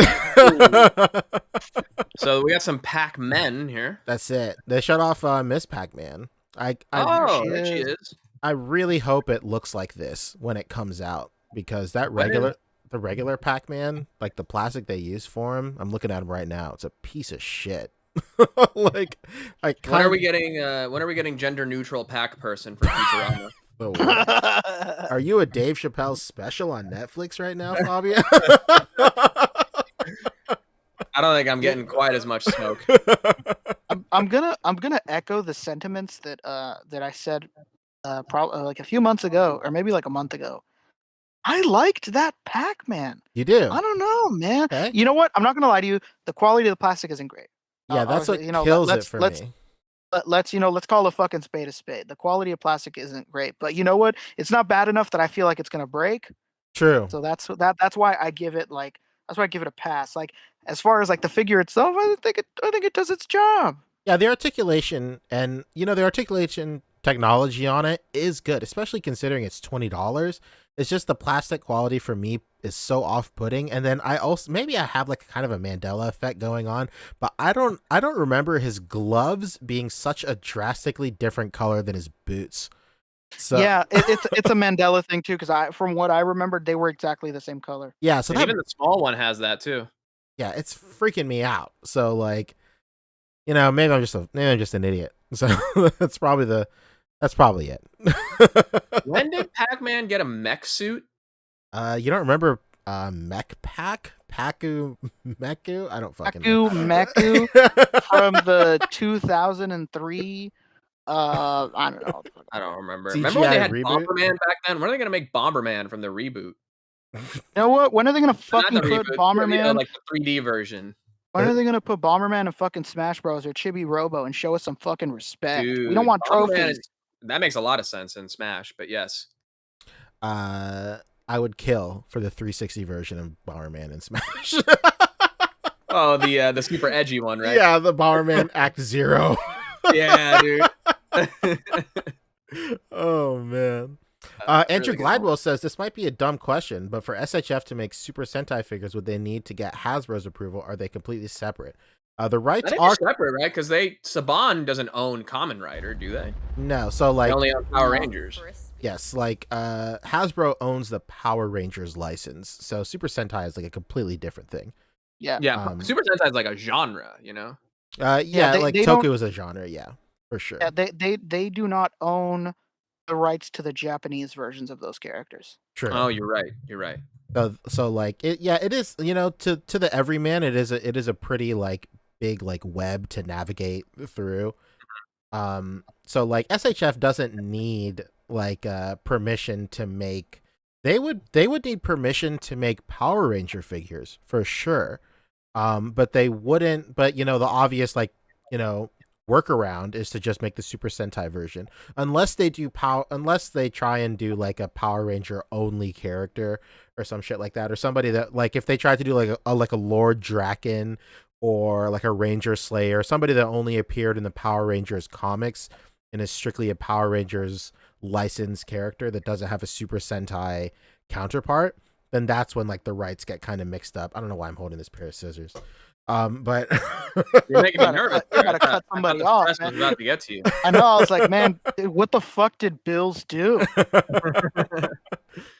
So we got some Pac-Men here. That's it. They shut off Miss Pac-Man. There she is. I really hope it looks like this when it comes out, because the regular Pac-Man, like the plastic they use for him, I'm looking at him right now. It's a piece of shit. When are we getting gender neutral Pac person for Futurama? Are you a Dave Chappelle special on Netflix right now, Fabio? I don't think I'm getting quite as much smoke. I'm gonna echo the sentiments that I said probably like a few months ago, or maybe like a month ago. I liked that Pac-Man. You do? I don't know, man. Okay. You know what? I'm not gonna lie to you. The quality of the plastic isn't great. Yeah, that's what kills it for me. Let's call a fucking spade a spade. The quality of plastic isn't great, but you know what? It's not bad enough that I feel like it's gonna break. True. So that's why I give it a pass. Like as far as like the figure itself, I think it does its job. Yeah, the articulation and the articulation technology on it is good, especially considering it's $20. It's just the plastic quality for me is so off-putting, and then I have like kind of a Mandela effect going on, but I don't remember his gloves being such a drastically different color than his boots. So yeah, it's a Mandela thing too, because from what I remembered, they were exactly the same color. Yeah, so even the small one has that too. Yeah, it's freaking me out. So like, maybe I'm just an idiot. So that's probably it. When did Pac-Man get a mech suit? You don't remember Mech Pac? Paku Meku? I don't fucking know. Meku from the 2003. I don't know. I don't remember. CGI Remember when they had reboot? Bomberman back then? When are they gonna make Bomberman from the reboot? You know what? When are they gonna fucking put reboot, Bomberman? Like the 3D version. When are they gonna put Bomberman in fucking Smash Bros or Chibi Robo and show us some fucking respect? Dude, we don't want trophies. That makes a lot of sense in Smash, but yes. I would kill for the 360 version of Bomberman in Smash. Oh, the super edgy one, right? Yeah, the Bomberman Act Zero. Yeah, dude. Oh man. Andrew really Glidewell says this might be a dumb question, but for SHF to make Super Sentai figures, would they need to get Hasbro's approval? Or are they completely separate? The rights That are is separate, right? Because Saban doesn't own Kamen Rider, do they? no. So They like only own Power Rangers. yes, like Hasbro owns the Power Rangers license. So Super Sentai is like a completely different thing. Yeah. Yeah, Super Sentai is like a genre, you know. Yeah, they- like they Toku don't- is a genre. Yeah, for sure. Yeah, they do not own the rights to the Japanese versions of those characters. True. Oh, you're right. You're right. So like it, yeah, it is, you know, to the everyman, it is a pretty like big like web to navigate through. So like SHF doesn't need like permission to make. They would need permission to make Power Ranger figures for sure. But they wouldn't. But you know, the obvious like, you know, workaround is to just make the Super Sentai version, unless they try and do like a Power Ranger only character or some shit like that, or somebody that like if they tried to do like a Lord Draken or like a Ranger Slayer, somebody that only appeared in the Power Rangers comics and is strictly a Power Rangers licensed character that doesn't have a Super Sentai counterpart, then that's when like the rights get kind of mixed up. I don't know why I'm holding this pair of scissors. But You're making me nervous. You gotta cut somebody off, Was man. about to get to you. I know. I was like, man, dude, what the fuck did Bills do?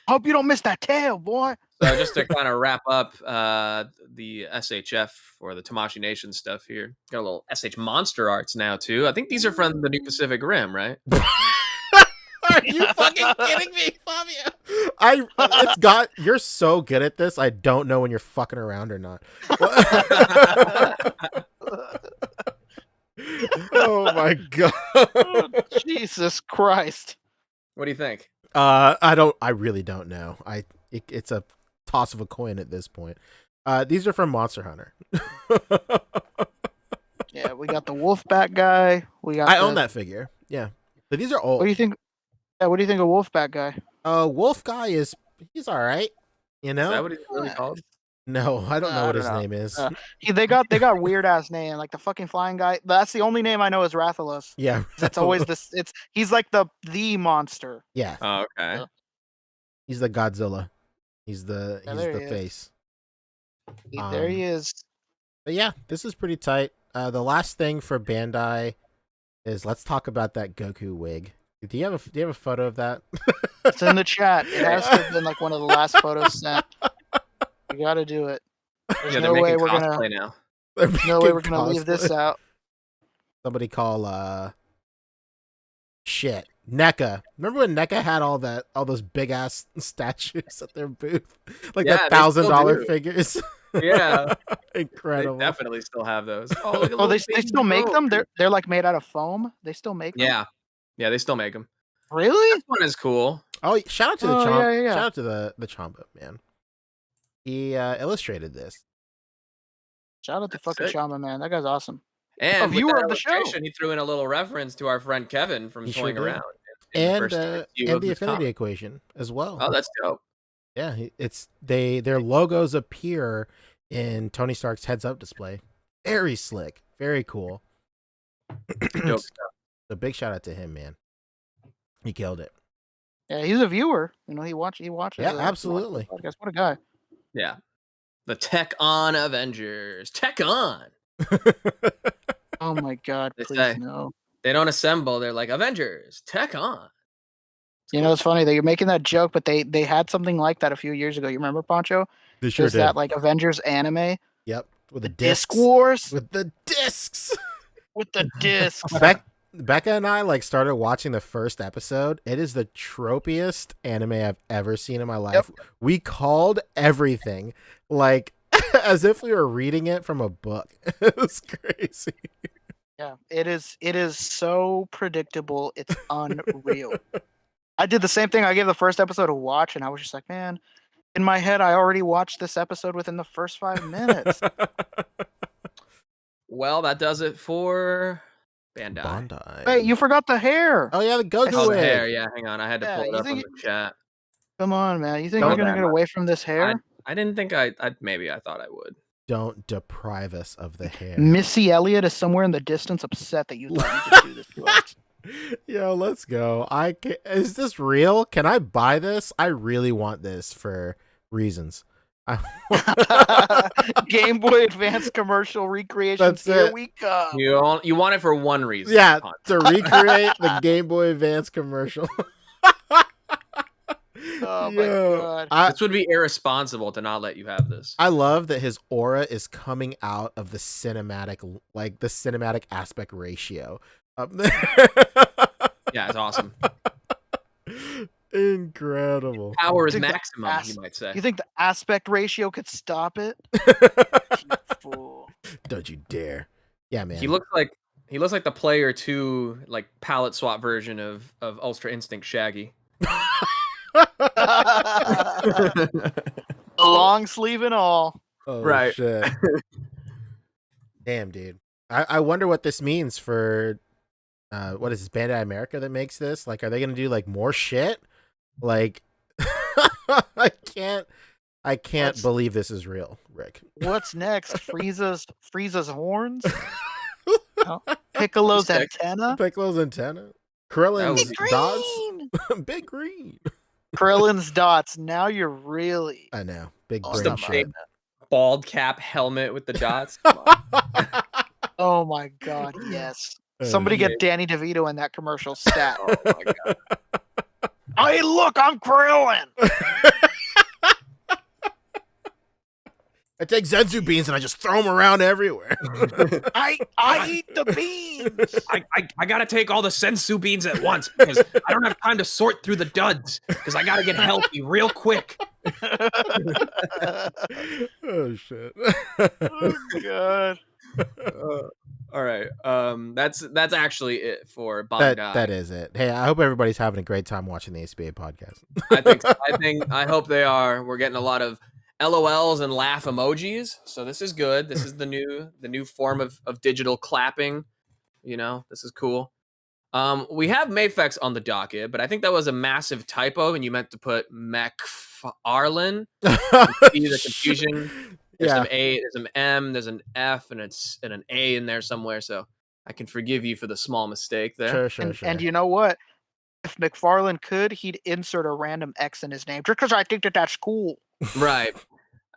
Hope you don't miss that tail, boy. So just to kind of wrap up the SHF or the Tamashii Nation stuff here, got a little SH Monster Arts now too. I think these are from the New Pacific Rim, right? Are you fucking kidding me, Fabio? You're so good at this. I don't know when you're fucking around or not. Oh my god. Jesus Christ. What do you think? I really don't know. It's a toss of a coin at this point. These are from Monster Hunter. Yeah, we got the Wolfback guy. I own that figure. Yeah. But these are old. What do you think? Yeah, what do you think of Wolfback guy? Wolf guy he's all right. You know? Is that what he's really called? No, I don't know I what don't his know. name is. They got weird ass name, like the fucking flying guy. That's the only name I know is Rathalos. Yeah. It's always this. He's like the monster. Yeah. Oh, okay. He's the Godzilla. He's the there he is. face. There he is. But yeah, this is pretty tight. The last thing for Bandai is let's talk about that Goku wig. Do you have a photo of that? It's in the chat. It has to have been like one of the last photos sent. You got to do it. There's Yeah, no they're way making we're cosplay gonna. now. No way we're gonna leave this out. Somebody call shit. NECA. Remember when NECA had all those big ass statues at their booth? Like Yeah, the they still $1,000 do. figures. Yeah, Incredible. they definitely still have those. Oh, look at Oh, little they baby still make them. Goku. They're like made out of foam. They still make them. Yeah, they still make them. Really? This one is cool. Oh, shout out to the Oh, Chomp. yeah. Shout out to the Chompa, man. He illustrated this. Shout out to fucking sick. Chama, man. That guy's awesome. And with viewer that of the show. illustration, he threw in a little reference to our friend Kevin from He sure Toying did. Around. in the And first review of the this affinity comic. equation as well. Oh, that's dope. Yeah, their logos appear in Tony Stark's heads up display. Very slick. Very cool. Dope stuff. So big shout out to him, man. He killed it. Yeah, he's a viewer. You know, he watches. Yeah, he absolutely. watches the podcast. What a guy. Yeah. The Tech On Avengers. Tech On. Oh my god, They please say. no. They don't assemble. They're like Avengers. Tech On. You know, it's funny that you're making that joke, but they had something like that a few years ago. You remember, Poncho? They sure There's did. that like Avengers anime, Yep. With the Disc discs. Wars With the discs. with the discs. Becca and I like started watching the first episode. It is the tropiest anime I've ever seen in my life. We called everything like as if we were reading it from a book. It was crazy. Yeah, it is. It is so predictable. It's unreal. I did the same thing. I gave the first episode a watch, and I was just like, man, in my head, I already watched this episode within the first 5 minutes. Well, that does it for Bandai. Bandai. Hey, you forgot the hair. Oh yeah, the Goku Oh, the wig. hair. Yeah, hang on. I had to Yeah, pull it you up on think the chat. Come on, man. You think Don't you're gonna that get away from this hair? I didn't think I maybe I thought I would. Don't deprive us of the hair. Missy Elliott is somewhere in the distance, upset that you thought you could do this to us. Yo, let's go. Is this real? Can I buy this? I really want this for reasons. Game Boy Advance commercial recreations. That's Here it. we come. You want it for one reason. Yeah, Pun. to recreate the Game Boy Advance commercial. Oh my god. This would be irresponsible to not let you have this. I love that his aura is coming out of the cinematic, like the cinematic aspect ratio up there. Yeah, it's awesome. Incredible. Power is Think the maximum, ass- you might say. You think the aspect ratio could stop it? You fool. Don't you dare. Yeah, man. He looks like the Player 2 like palette swap version of Ultra Instinct Shaggy. Long sleeve and all. Oh, Right. shit. Damn, dude. I wonder what this means for what is this, Bandai America that makes this? Like, are they gonna do like more shit? Like I can't believe this is real, Rick. What's next? Frieza's horns? No. Piccolo's Sick. antenna? Piccolo's antenna? Krillin's Big dots? Green! Big green. Krillin's dots. Now you're really. I know. Big Oh, brain stop shit. Bald cap helmet with the dots. Oh my god, yes. Oh, Somebody yeah. get Danny DeVito in that commercial stat. Oh my god. Hey, look, I'm Krillin! I take Zenzu beans and I just throw them around everywhere. I eat the beans! I gotta take all the sensu beans at once because I don't have time to sort through the duds because I gotta get healthy real quick. Oh shit. Oh god. All right. That's actually it for Bandai. that is it. Hey, I hope everybody's having a great time watching the A.C.B.A. podcast. I hope they are. We're getting a lot of LOLs and laugh emojis, so this is good. This is the new form of digital clapping. You know, this is cool. We have Mayfex on the docket, but I think that was a massive typo, and you meant to put McFarlane. See the confusion. There's Yeah. some A, there's an M, there's an F, and an A in there somewhere. So I can forgive you for the small mistake there. Sure. And you know what? If McFarlane could, he'd insert a random X in his name just because I think that's cool. Right.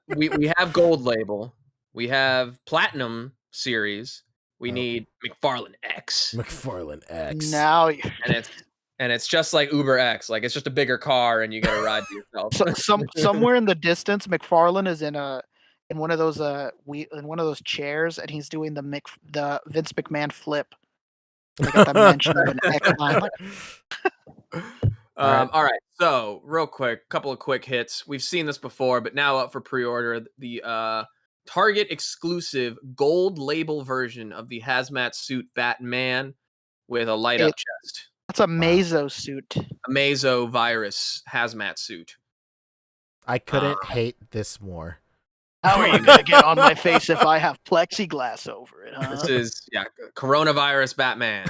We have Gold Label. We have Platinum Series. We need McFarlane X. McFarlane X. Now, And it's just like Uber X. Like it's just a bigger car and you gotta ride to yourself. somewhere in the distance, McFarlane is in one of those chairs, and he's doing the Vince McMahon flip. They got the mention of an X line. All right. So real quick, couple of quick hits. We've seen this before, but now up for pre-order. The Target exclusive gold label version of the hazmat suit Batman with a light up chest. That's a Mazo suit. A Mazo virus hazmat suit. I couldn't hate this more. How are you gonna get on my face if I have plexiglass over it, huh? This is coronavirus Batman.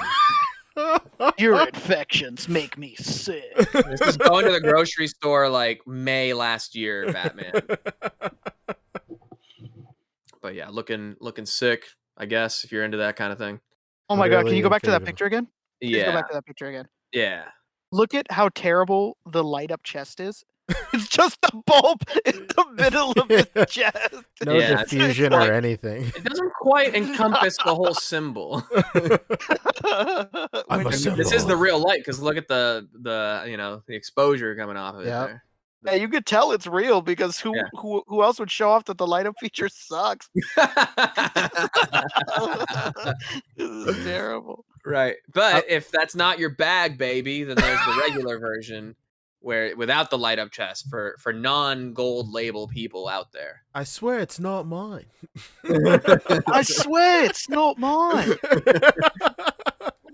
Your infections make me sick. This is going to the grocery store like May last year, Batman. But yeah, looking sick, I guess, if you're into that kind of thing. Oh my god, can Really you go back to that incredible. picture again? Please Yeah. go back to that picture again. Yeah. Look at how terrible the light up chest is. It's just a bulb in the middle of his chest. No Yeah, it's diffusion like- or anything. It doesn't quite encompass the whole symbol. I'm a This symbol. is the real light because look at the exposure coming off of it. Yep. There. Yeah, you could tell it's real because who else would show off that the light up feature sucks? This is terrible. Right. But if that's not your bag, baby, then there's the regular version where without the light up chest for non-gold label people out there. I swear it's not mine. I swear it's not mine.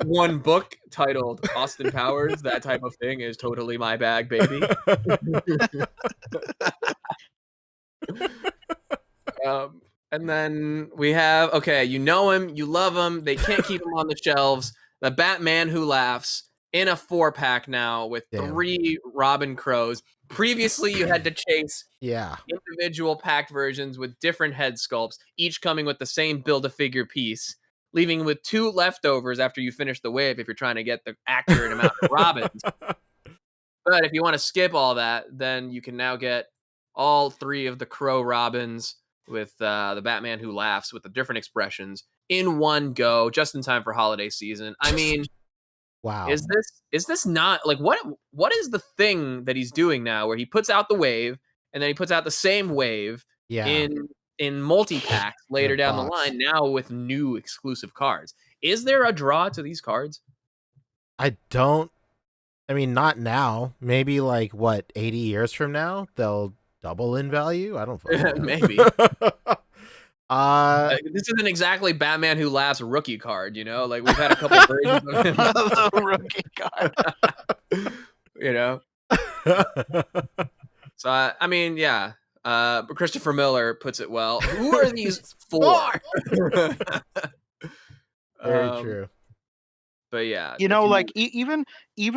One book titled Austin Powers, that type of thing is totally my bag, baby. And then we have, you know him, you love him, they can't keep him on the shelves. The Batman Who Laughs in a 4-pack now with Damn. 3 Robin Crows. Previously, you had to chase individual packed versions with different head sculpts, each coming with the same Build-A-Figure piece, leaving with 2 leftovers after you finish the wave if you're trying to get the accurate amount of Robins. But if you want to skip all that, then you can now get all 3 of the Crow Robins with the Batman Who Laughs with the different expressions in one go, just in time for holiday season. I mean, Wow. is this not like what is the thing that he's doing now where he puts out the wave and then he puts out the same wave Yeah. in multi-packs later a down the box. line now with new exclusive cards? Is there a draw to these cards? I mean, not now. Maybe like what, 80 years from now, they'll double in value. I don't fucking know. Maybe. This isn't exactly Batman Who Laughs rookie card, you know? Like we've had a couple versions of him. The rookie card. You know? So I mean, yeah. Christopher Miller puts it well. Who are these for? Very true. But yeah, You know, like even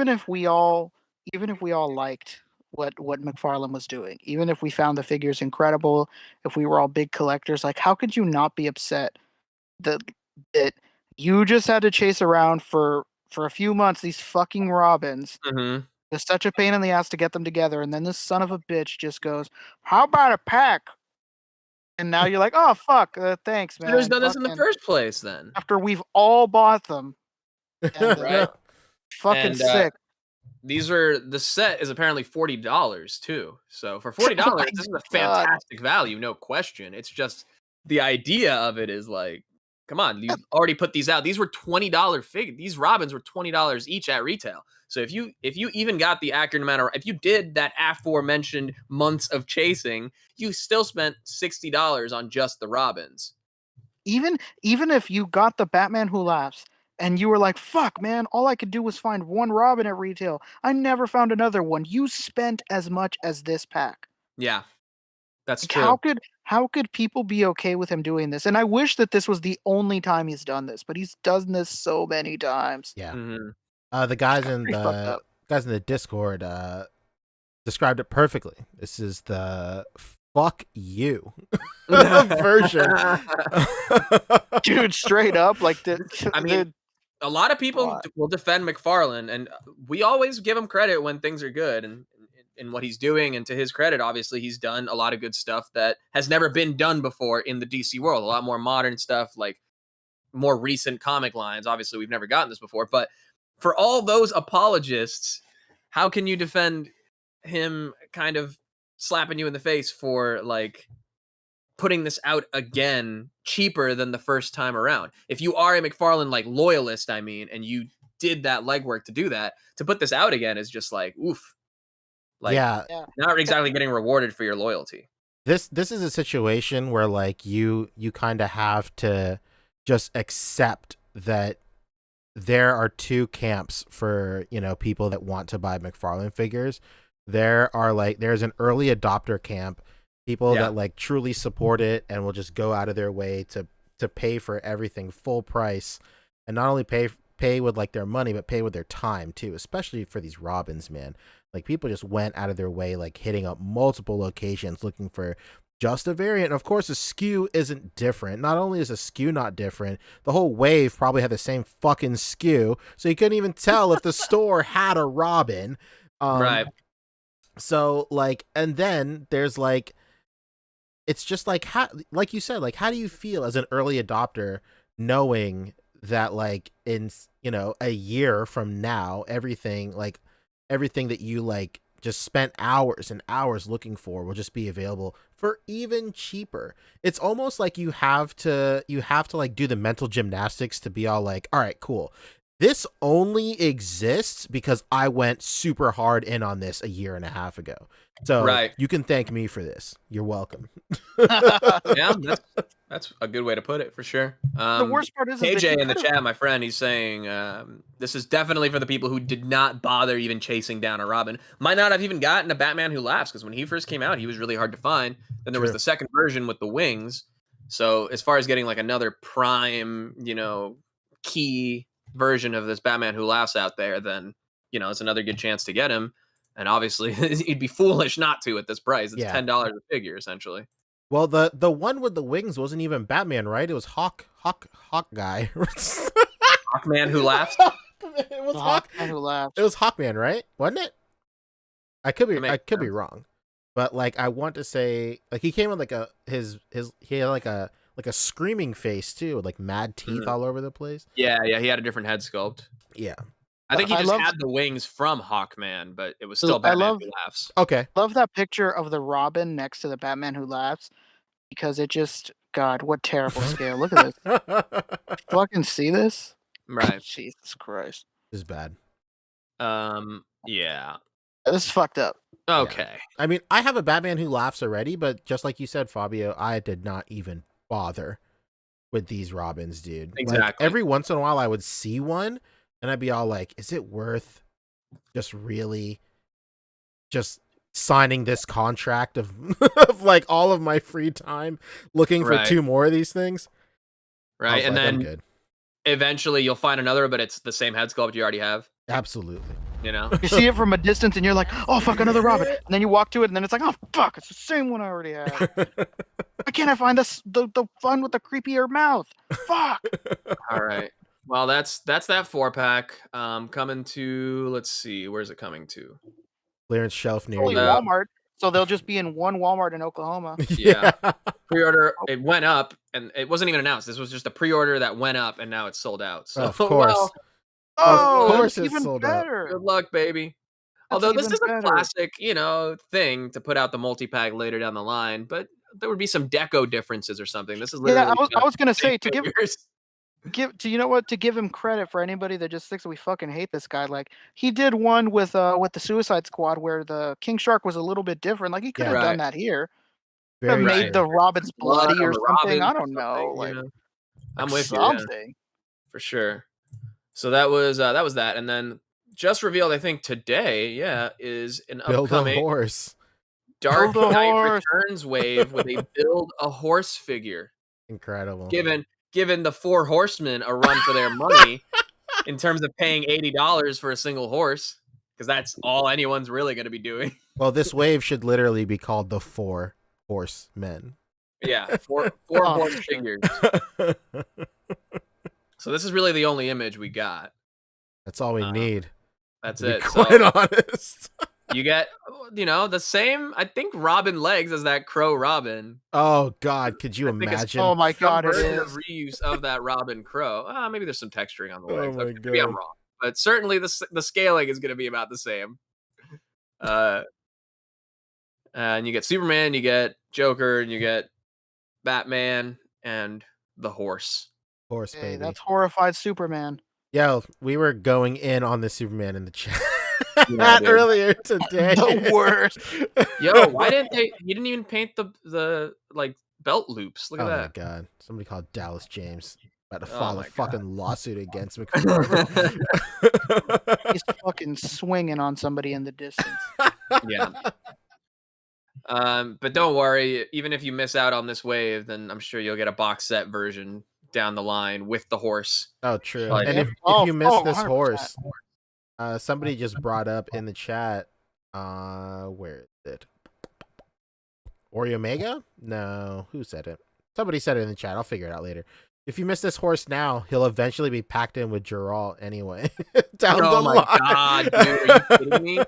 if we all liked what McFarlane was doing, even if we found the figures incredible, if we were all big collectors, like how could you not be upset that you just had to chase around for a few months these fucking Robins? Mhm. It's such a pain in the ass to get them together, and then this son of a bitch just goes, "How about a pack?" And now you're like, "Oh fuck, thanks, man." Should have done this in the Fucking- first place then. after we've all bought them. And, Right. Fucking And, sick. The set is apparently $40 too. So for $40, this is a God. fantastic value, no question. It's just the idea of it is like, come on, you already put these out. These were $20 figures. These Robins were $20 each at retail. So if you even got the accurate amount of, if you did that aforementioned months of chasing, you still spent $60 on just the Robins. Even if you got the Batman Who Laughs and you were like, fuck, man, all I could do was find one Robin at retail. I never found another one. You spent as much as this pack. Yeah, that's Like, true. how could people be okay with him doing this? And I wish that this was the only time he's done this, but he's done this so many times. Yeah. Mhm. The guys in Pretty fucked the up. Discord described it perfectly. This is the fuck you version. Dude, straight up, like I mean, a lot of people God. will defend McFarlane, and we always give him credit when things are good and what he's doing. And to his credit, obviously, he's done a lot of good stuff that has never been done before in the DC world. A lot more modern stuff, like more recent comic lines. Obviously, we've never gotten this before. But for all those apologists, how can you defend him kind of slapping you in the face for like putting this out again cheaper than the first time around? If you are a McFarlane like loyalist, I mean, and you did that legwork to do that, to put this out again is just like oof. Like Yeah. not exactly getting rewarded for your loyalty. This is a situation where like you kind of have to just accept that there are two camps for, you know, people that want to buy McFarlane figures. There's an early adopter camp, people that like truly support it and will just go out of their way to pay for everything full price, and not only pay with like their money, but pay with their time too, especially for these Robins, man. Like people just went out of their way, like hitting up multiple locations looking for just a variant. And of course, a SKU isn't different. Not only is a SKU not different, the whole wave probably had the same fucking SKU, so you couldn't even tell if the store had a Robin. Right. So like, and then there's like, it's just like, how, like you said, like, how do you feel as an early adopter knowing that like in, you know, a year from now, everything that you like just spent hours and hours looking for will just be available for even cheaper? It's almost like you have to like do the mental gymnastics to be all like, all right, cool. This only exists because I went super hard in on this a year and a half ago. So you can thank me for this. You're welcome. Yeah, that's a good way to put it for sure. The worst part is KJ in the chat, my friend, he's saying this is definitely for the people who did not bother even chasing down a Robin. Might not have even gotten a Batman Who Laughs, because when he first came out, he was really hard to find. Then there was the second version with the wings. So as far as getting like another prime, you know, key version of this Batman Who Laughs out there, then, you know, it's another good chance to get him. And obviously, you'd be foolish not to at this price. It's $10 a figure, essentially. Well, the one with the wings wasn't even Batman, right? It was Hawk guy. Hawkman Who Laughs? It was Hawkman Who Laughs. It was Hawkman, right? Wasn't it? I could be wrong. But like I want to say like he came with like he had like a screaming face too, with like mad teeth all over the place. Yeah, he had a different head sculpt. Yeah. I think he I just love- had the wings from Hawkman, but it was I still Batman love- Who Laughs. Okay. Love that picture of the Robin next to the Batman Who Laughs, because it just, God, what terrible scale. Look at this. Fucking see this? Right. Jesus Christ. This is bad. Yeah. This is fucked up. Okay. I mean, I have a Batman Who Laughs already, but just like you said, Fabio, I did not even bother with these Robins, dude. Exactly. Like, every once in a while I would see one and I'd be all like, is it worth just really just signing this contract of, of like all of my free time looking for Right. 2 more of these things? I Right. was And like, I'm then good. eventually you'll find another, but it's the same head sculpt you already have, Absolutely. you know? You see it from a distance and you're like, oh, fuck, another Robin. And then you walk to it and then it's like, oh, fuck, it's the same one I already have. Why can't I find the one with the creepier mouth? Fuck. All right. Well, that's that 4-pack. Coming to, let's see, where's it coming to? Clearance shelf near Only you. out. Walmart. So they'll just be in one Walmart in Oklahoma. Yeah. Pre-order, it went up, and it wasn't even announced. This was just a pre-order that went up, and now it's sold out. So, Of course. well, Oh, course that's it's even sold out. better. good luck, baby. That's Although this even is a better. classic, thing to put out the multi-pack later down the line, but there would be some deco differences or something. This is literally Yeah, I was gonna say to figures. you know what, to give him credit for anybody that just thinks we fucking hate this guy. Like he did one with the Suicide Squad where the King Shark was a little bit different. Like he could have Yeah. done Right. that here. Very Made true. the Robins Blood bloody on or the something. Robin I or don't know. something, Like you know? I'm with you, yeah, something. for sure. So that was that, and then just revealed, I think today, is an Build a upcoming horse. Dark Build a Knight horse. Returns wave with a build a horse figure. Incredible. Given the 4 horsemen a run for their money in terms of paying $80 for a single horse, because that's all anyone's really going to be doing. Well, this wave should literally be called the 4 Horsemen. Yeah, 4 Oh, horse shit. figures. So this is really the only image we got. That's all we need. That's To be it. quite So honest. you get, the same, I think, Robin legs as that Crow Robin. Oh God, could you I think it's- imagine? Oh my Some god, it version is. of reuse of that Robin Crow. Maybe there's some texturing on the legs. my Maybe I'm God. wrong, but certainly the scaling is going to be about the same. And you get Superman, you get Joker, and you get Batman, and the horse. Horse Hey, baby. that's horrified Superman. Yo, we were going in on the Superman in the chat Yeah, dude. earlier today. The worst. Yo, why didn't they? You didn't even paint the like belt loops. Look at Oh that. my God! Somebody called Dallas James about to Oh file a my God. fucking lawsuit against McFarlane. He's fucking swinging on somebody in the distance. Yeah. But don't worry. Even if you miss out on this wave, then I'm sure you'll get a box set version down the line with the horse. Oh, true. Like- And if Oh, you missed this 100%. horse, somebody just brought up in the chat. Where is it? Oriomega? No, who said it? Somebody said it in the chat. I'll figure it out later. If you miss this horse now, he'll eventually be packed in with Geralt anyway. Down Oh the my line. God, dude, are you kidding me?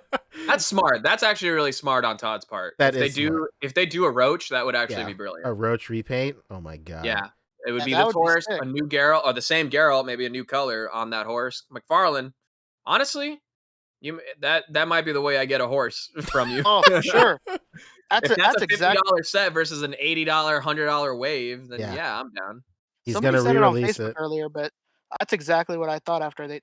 That's smart. That's actually really smart on Todd's part. That if is smart. if they do a roach, that would actually Yeah, be brilliant. A roach repaint? Oh my God. Yeah. It would Yeah, be that the would be horse, sick. a new Geralt, or the same Geralt, maybe a new color on that horse. McFarlane, honestly, that might be the way I get a horse from you. Oh, for sure. That's If that's a $50 exactly. set versus an $80, $100 wave, then Yeah. yeah, I'm down. He's Somebody gonna said it on re-release Facebook it. earlier, but that's exactly what I thought after they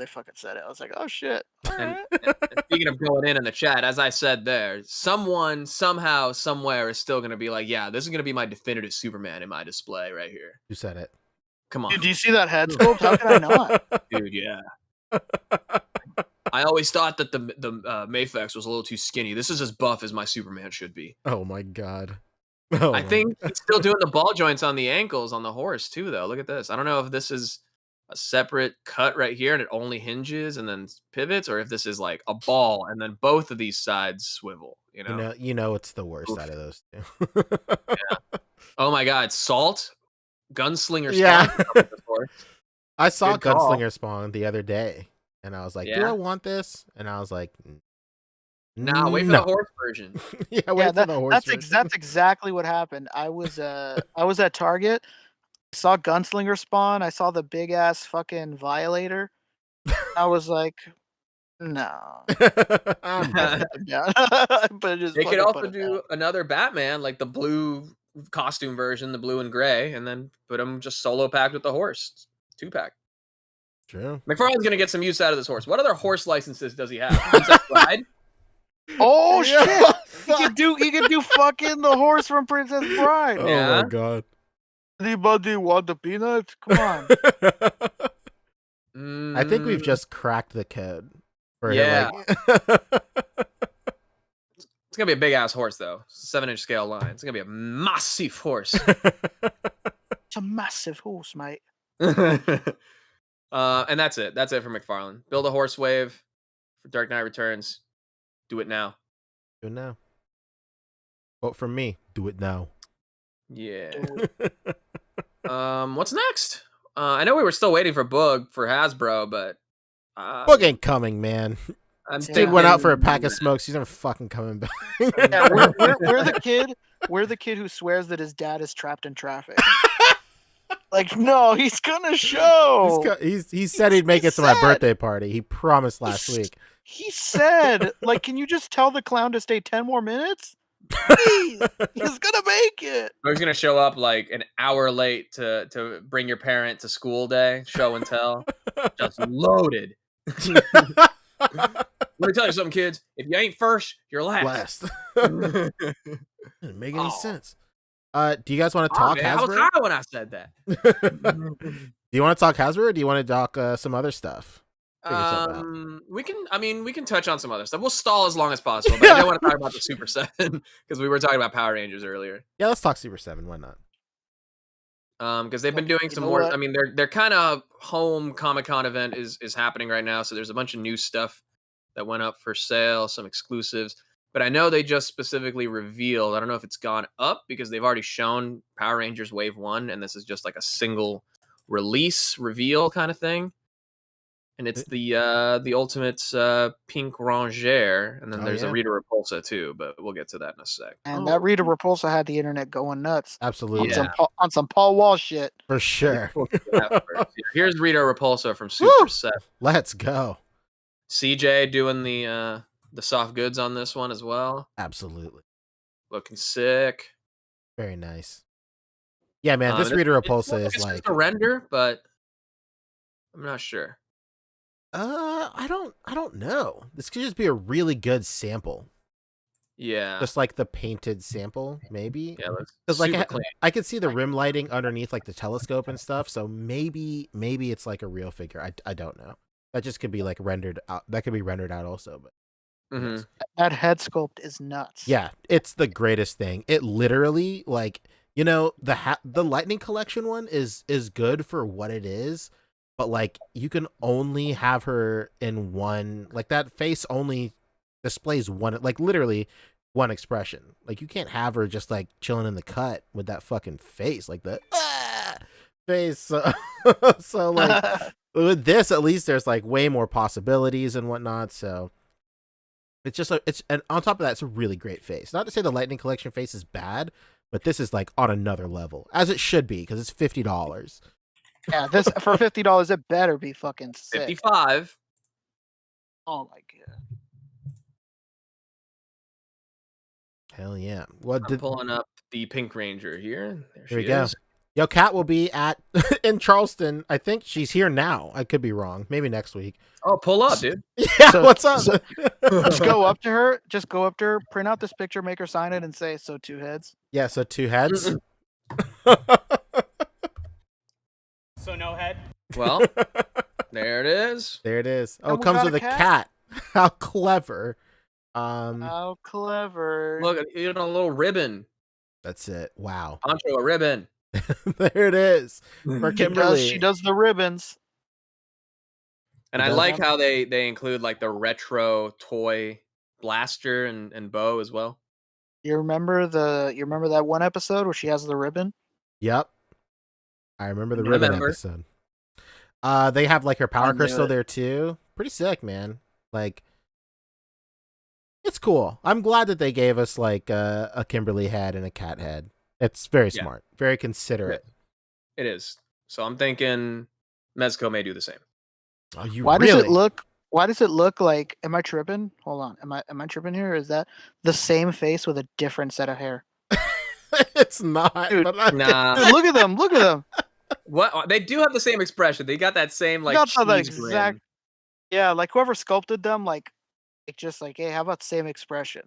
fucking said it. I was like, oh shit. And, alright. and speaking of going in the chat, as I said there, someone somehow somewhere is still gonna be like, yeah, this is gonna be my definitive Superman in my display right here. Who said it? Come on, Dude, do you see that head sculpt? How could I not? dude. Yeah. I always thought that the Mayfex was a little too skinny. This is as buff as my Superman should be. Oh my God. Oh I my think God. he's still doing the ball joints on the ankles on the horse too, though. Look at this. I don't know if this is a separate cut right here and it only hinges and then pivots, or if this is like a ball and then both of these sides swivel. You know it's the worst Oof. out of those two. Oh my God, Salt, Gunslinger. Yeah. Spawn with this horse. I saw Good call. Gunslinger Spawn the other day, and I was like, "Do Yeah. I want this?" And I was like, Nah, wait for No. the horse version. Yeah, wait for the horse. That's exactly what happened. I was at Target, saw Gunslinger spawn, I saw the big ass fucking Violator. I was like, no. I'm I good. put them down. But just They could fucking also put it do down. another Batman, like the blue costume version, the blue and gray, and then put him just solo packed with the horse. 2-pack. True. McFarlane's gonna get some use out of this horse. What other horse licenses does he have? Princess Bride? Oh Yeah, shit! fuck. He could do fucking the horse from Princess Bride. Oh Yeah. my god. Anybody want the peanuts? Come on. I think we've Mm, just cracked the code. For Yeah. like... It's gonna be a big ass horse though. 7-inch scale line. It's gonna be a massive horse. It's a massive horse, mate. And that's it. That's it for McFarlane. Build a horse wave for Dark Knight Returns. Do it now. Do it now. Vote for me. Do it now. Yeah. What's next? I know we were still waiting for Boog for Hasbro, but Boog ain't coming, man. I'm Dude went out for a thinking- pack of smokes. He's never fucking coming back. Yeah, we're the kid. We're the kid who swears that his dad is trapped in traffic. Like, no, he's gonna show. He said he'd make it to my birthday party. He promised last week. He said, like, can you just tell the clown to stay 10 more minutes? Please, he's gonna make it. I was gonna show up like an hour late to bring your parent to school day, show and tell, just loaded. Let me tell you something, kids. If you ain't first, you're last. Didn't make any sense. Do you guys want to talk man, I was Hasbro? high when I said that. Do you want to talk Hasbro or do you want to talk some other stuff? Figure something out. We can touch on some other stuff. We'll stall as long as possible, but I don't want to talk about the Super 7 because we were talking about Power Rangers earlier. Yeah, let's talk Super 7. Why not? Because they've been doing You some know more. what? I mean, their kind of home Comic-Con event is happening right now, so there's a bunch of new stuff that went up for sale, some exclusives. But I know they just specifically revealed. I don't know if it's gone up because they've already shown Power Rangers Wave 1, and this is just like a single release reveal kind of thing. And it's the Ultimate Pink Rangere, and then Oh, there's yeah. a Rita Repulsa too, but we'll get to that in a sec. And that Rita Repulsa had the internet going nuts Absolutely. Yeah. on some Paul Wall shit. For sure. We'll get to that first. Yeah, here's Rita Repulsa from Super Woo! 7. Let's go. CJ doing the soft goods on this one as well. Absolutely. Looking sick. Very nice. Yeah, man, this Rita Repulsa is it's like... just a render, but I'm not sure. I don't know. This could just be a really good sample. Yeah. Just like the painted sample, maybe. Yeah, looks Because like super clean. I could see the rim lighting underneath like the telescope and stuff, so maybe it's like a real figure. I don't know. That just could be like rendered out. That could be rendered out also, but Mhm. That head sculpt is nuts. yeah, it's the greatest thing. It literally like, you know, the Lightning Collection one is good for what it is, but like you can only have her in one, like that face only displays one, like literally one expression. Like you can't have her just like chilling in the cut with that fucking face, like the face. So like with this, at least there's like way more possibilities and whatnot. So it's just and on top of that, it's a really great face. Not to say the Lightning Collection face is bad, but this is like on another level, as it should be, because it's $50. Yeah, this for $50, it better be fucking sick. 55. Oh my god. Hell yeah! What I'm did? pulling up the Pink Ranger here. There Here we she go. is. Yo, Kat will be at in Charleston. I think she's here now. I could be wrong. Maybe next week. Oh, pull up, dude. Yeah, So- what's up? Just go up to her, print out this picture, make her sign it, and say, "So 2 heads." Yeah, so 2 heads. So no head. Well, there it is. There it is. Oh, And it we comes got with a a cat? cat. How clever. How clever. Look, even a little ribbon. That's it. Wow. Poncho, a ribbon. There it is. For she Kimberly. does the ribbons. And It I does like have- how they include like the retro toy blaster and bow as well. You remember that one episode where she has the ribbon? Yep. I remember the I ribbon remember. episode. They have like her power I knew crystal it. there too. Pretty sick, man. Like It's cool. I'm glad that they gave us like a Kimberly head and a cat head. It's very Yeah. smart, very considerate. It is. So I'm thinking Mezco may do the same. Oh, you Why really? does it look? Why does it look like? Am I tripping? Hold on. Am I tripping here? Or is that the same face with a different set of hair? It's not. Dude, but Nah. Dude, look at them. Look at them. What they do have the same expression. They got that same like got the cheese exact. grin. Yeah, like whoever sculpted them, like just like, hey, how about same expression?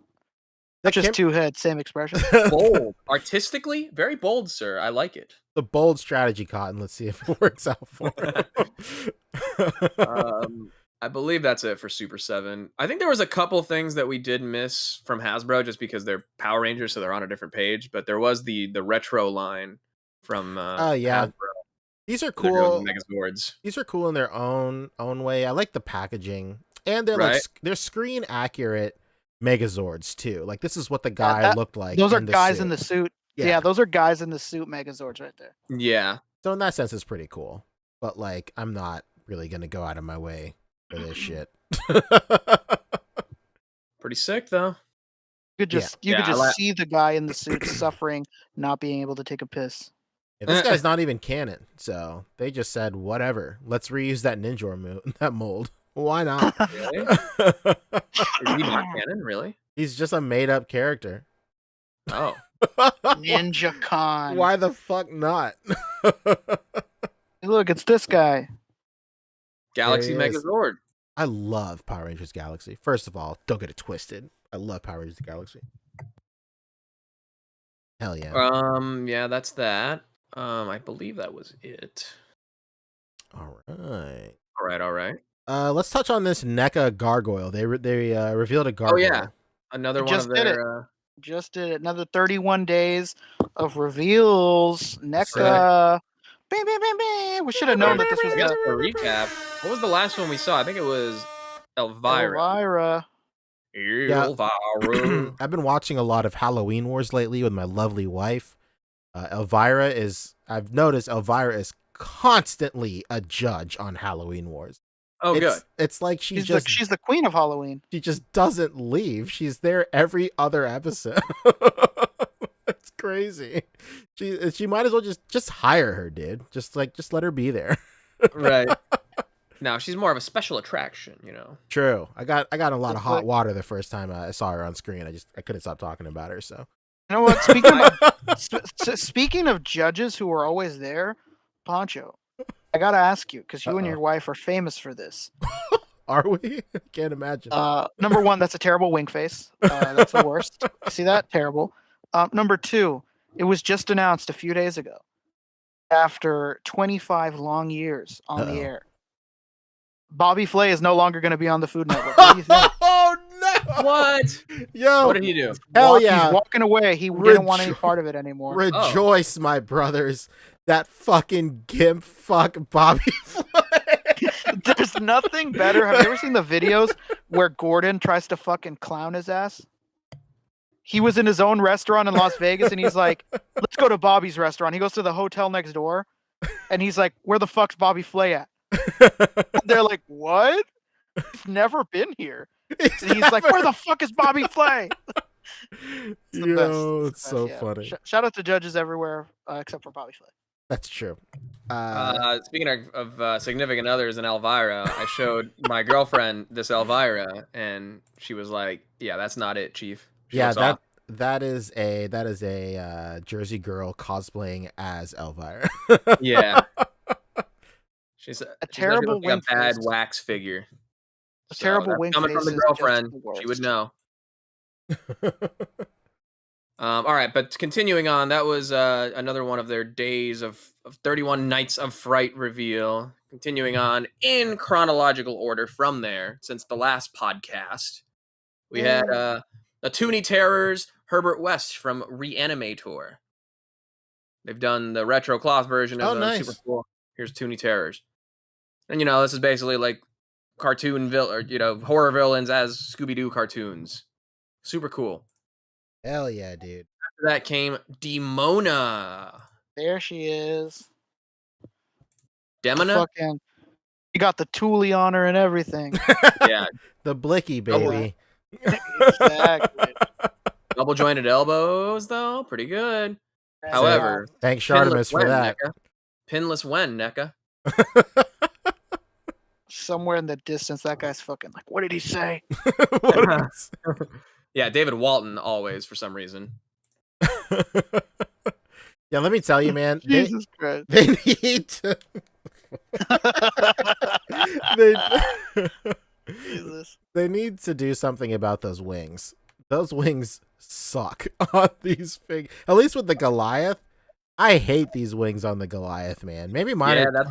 The Not just Kim- two heads, same expression. Bold. Artistically, very bold, sir. I like it. the bold strategy, Cotton. Let's see if it works out for him. I believe that's it for Super 7. I think there was a couple things that we did miss from Hasbro just because they're Power Rangers, so they're on a different page. But there was the retro line from Oh yeah, Hasbro. these are that goes cool. with Megazords. These are cool in their own way. I like the packaging, and they're like Right. they're screen accurate Megazords too. Like this is what the guy that- looked like. Those are in the guys suit. in the suit. Yeah, those are guys in the suit Megazords right there. Yeah. So in that sense, it's pretty cool. But like, I'm not really gonna go out of my way for this shit. Pretty sick though. You could Yeah. just you Yeah, could I just like- see the guy in the suit suffering, not being able to take a piss. Yeah, this guy's not even canon, so they just said whatever. Let's reuse that that mold. Why not? Really? Is he not canon? Really? He's just a made up character. Oh. Ninja Con. Why the fuck not? Look, it's this guy. Galaxy There he is. Megazord. I love Power Rangers Galaxy. First of all, don't get it twisted. I love Power Rangers Galaxy. Hell yeah. Yeah, that's that. I believe that was it. All right. All right. Let's touch on this NECA Gargoyle. They revealed a gargoyle. Oh yeah. Another They one just of did their Just did another 31 days of reveals. NECA. Bing, bing, bing, bing. We should have known that this was I guess the for a recap. What was the last one we saw? I think it was Elvira. Elvira. Elvira. I've been watching a lot of Halloween Wars lately with my lovely wife. I've noticed Elvira is constantly a judge on Halloween Wars. Oh, good. It's like she's the queen of Halloween. She just doesn't leave. She's there every other episode. It's crazy. She might as well just hire her, dude. Just let her be there. Right. Now she's more of a special attraction, you know. True. I got a lot of It's hot like- water the first time I saw her on screen. I couldn't stop talking about her. So You know what? Speaking of judges who are always there, Poncho, I gotta ask you because you and your wife are famous for this. are we? I can't imagine. Number one, that's a terrible wink face. That's the worst. See that? Terrible. Number two, it was just announced a few days ago, after 25 long years on the air, Bobby Flay is no longer going to be on the Food Network. What do you think? Oh no! What? Yo, What did he do? hell yeah! He's walking away. He didn't want any part of it anymore. Rejoice, my brothers! That fucking gimp fuck Bobby Flay. There's nothing better. Have you ever seen the videos where Gordon tries to fucking clown his ass? He was in his own restaurant in Las Vegas and he's like, let's go to Bobby's restaurant. He goes to the hotel next door and he's like, where the fuck's Bobby Flay at? They're like, what? He's never been here. And he's like, where the fuck is Bobby Flay? It's the best. Yo, It's it's the so best, yeah. funny. Shout out to judges everywhere except for Bobby Flay. That's true. Speaking of significant others in Elvira, I showed my girlfriend this Elvira, and she was like, "Yeah, that's not it, Chief." She Yeah, looks off. that is a Jersey girl cosplaying as Elvira. Yeah. She's terrible like a wink bad face. wax figure. A terrible that's wink coming from face the is just girlfriend. the worst. She would know. All right, but continuing on, that was another one of their days of 31 Nights of Fright reveal. Continuing on in chronological order from there, since the last podcast, we had the Toonie Terrors, Herbert West from Reanimator. They've done the retro cloth version of nice. Super Cool. Here's Toonie Terrors. And, this is basically like cartoon horror villains as Scooby-Doo cartoons. Super cool. Hell yeah, dude. After that came Demona. There she is. Demona? Fucking, you got the toolie on her and everything. Yeah. The Blicky baby. Exactly. Double jointed elbows, though, pretty good. That's However, Thanks, pinless Shartimus, for when, that. NECA. Pinless when, NECA. somewhere in the distance, that guy's fucking like, what did he say? What is- Yeah, David Walton always for some reason. Yeah, let me tell you, man. Jesus Christ. They need to. they, Jesus. they need to do something about those wings. Those wings suck on these fig. At least with the Goliath, I hate these wings on the Goliath, man. Maybe mine Yeah, are that's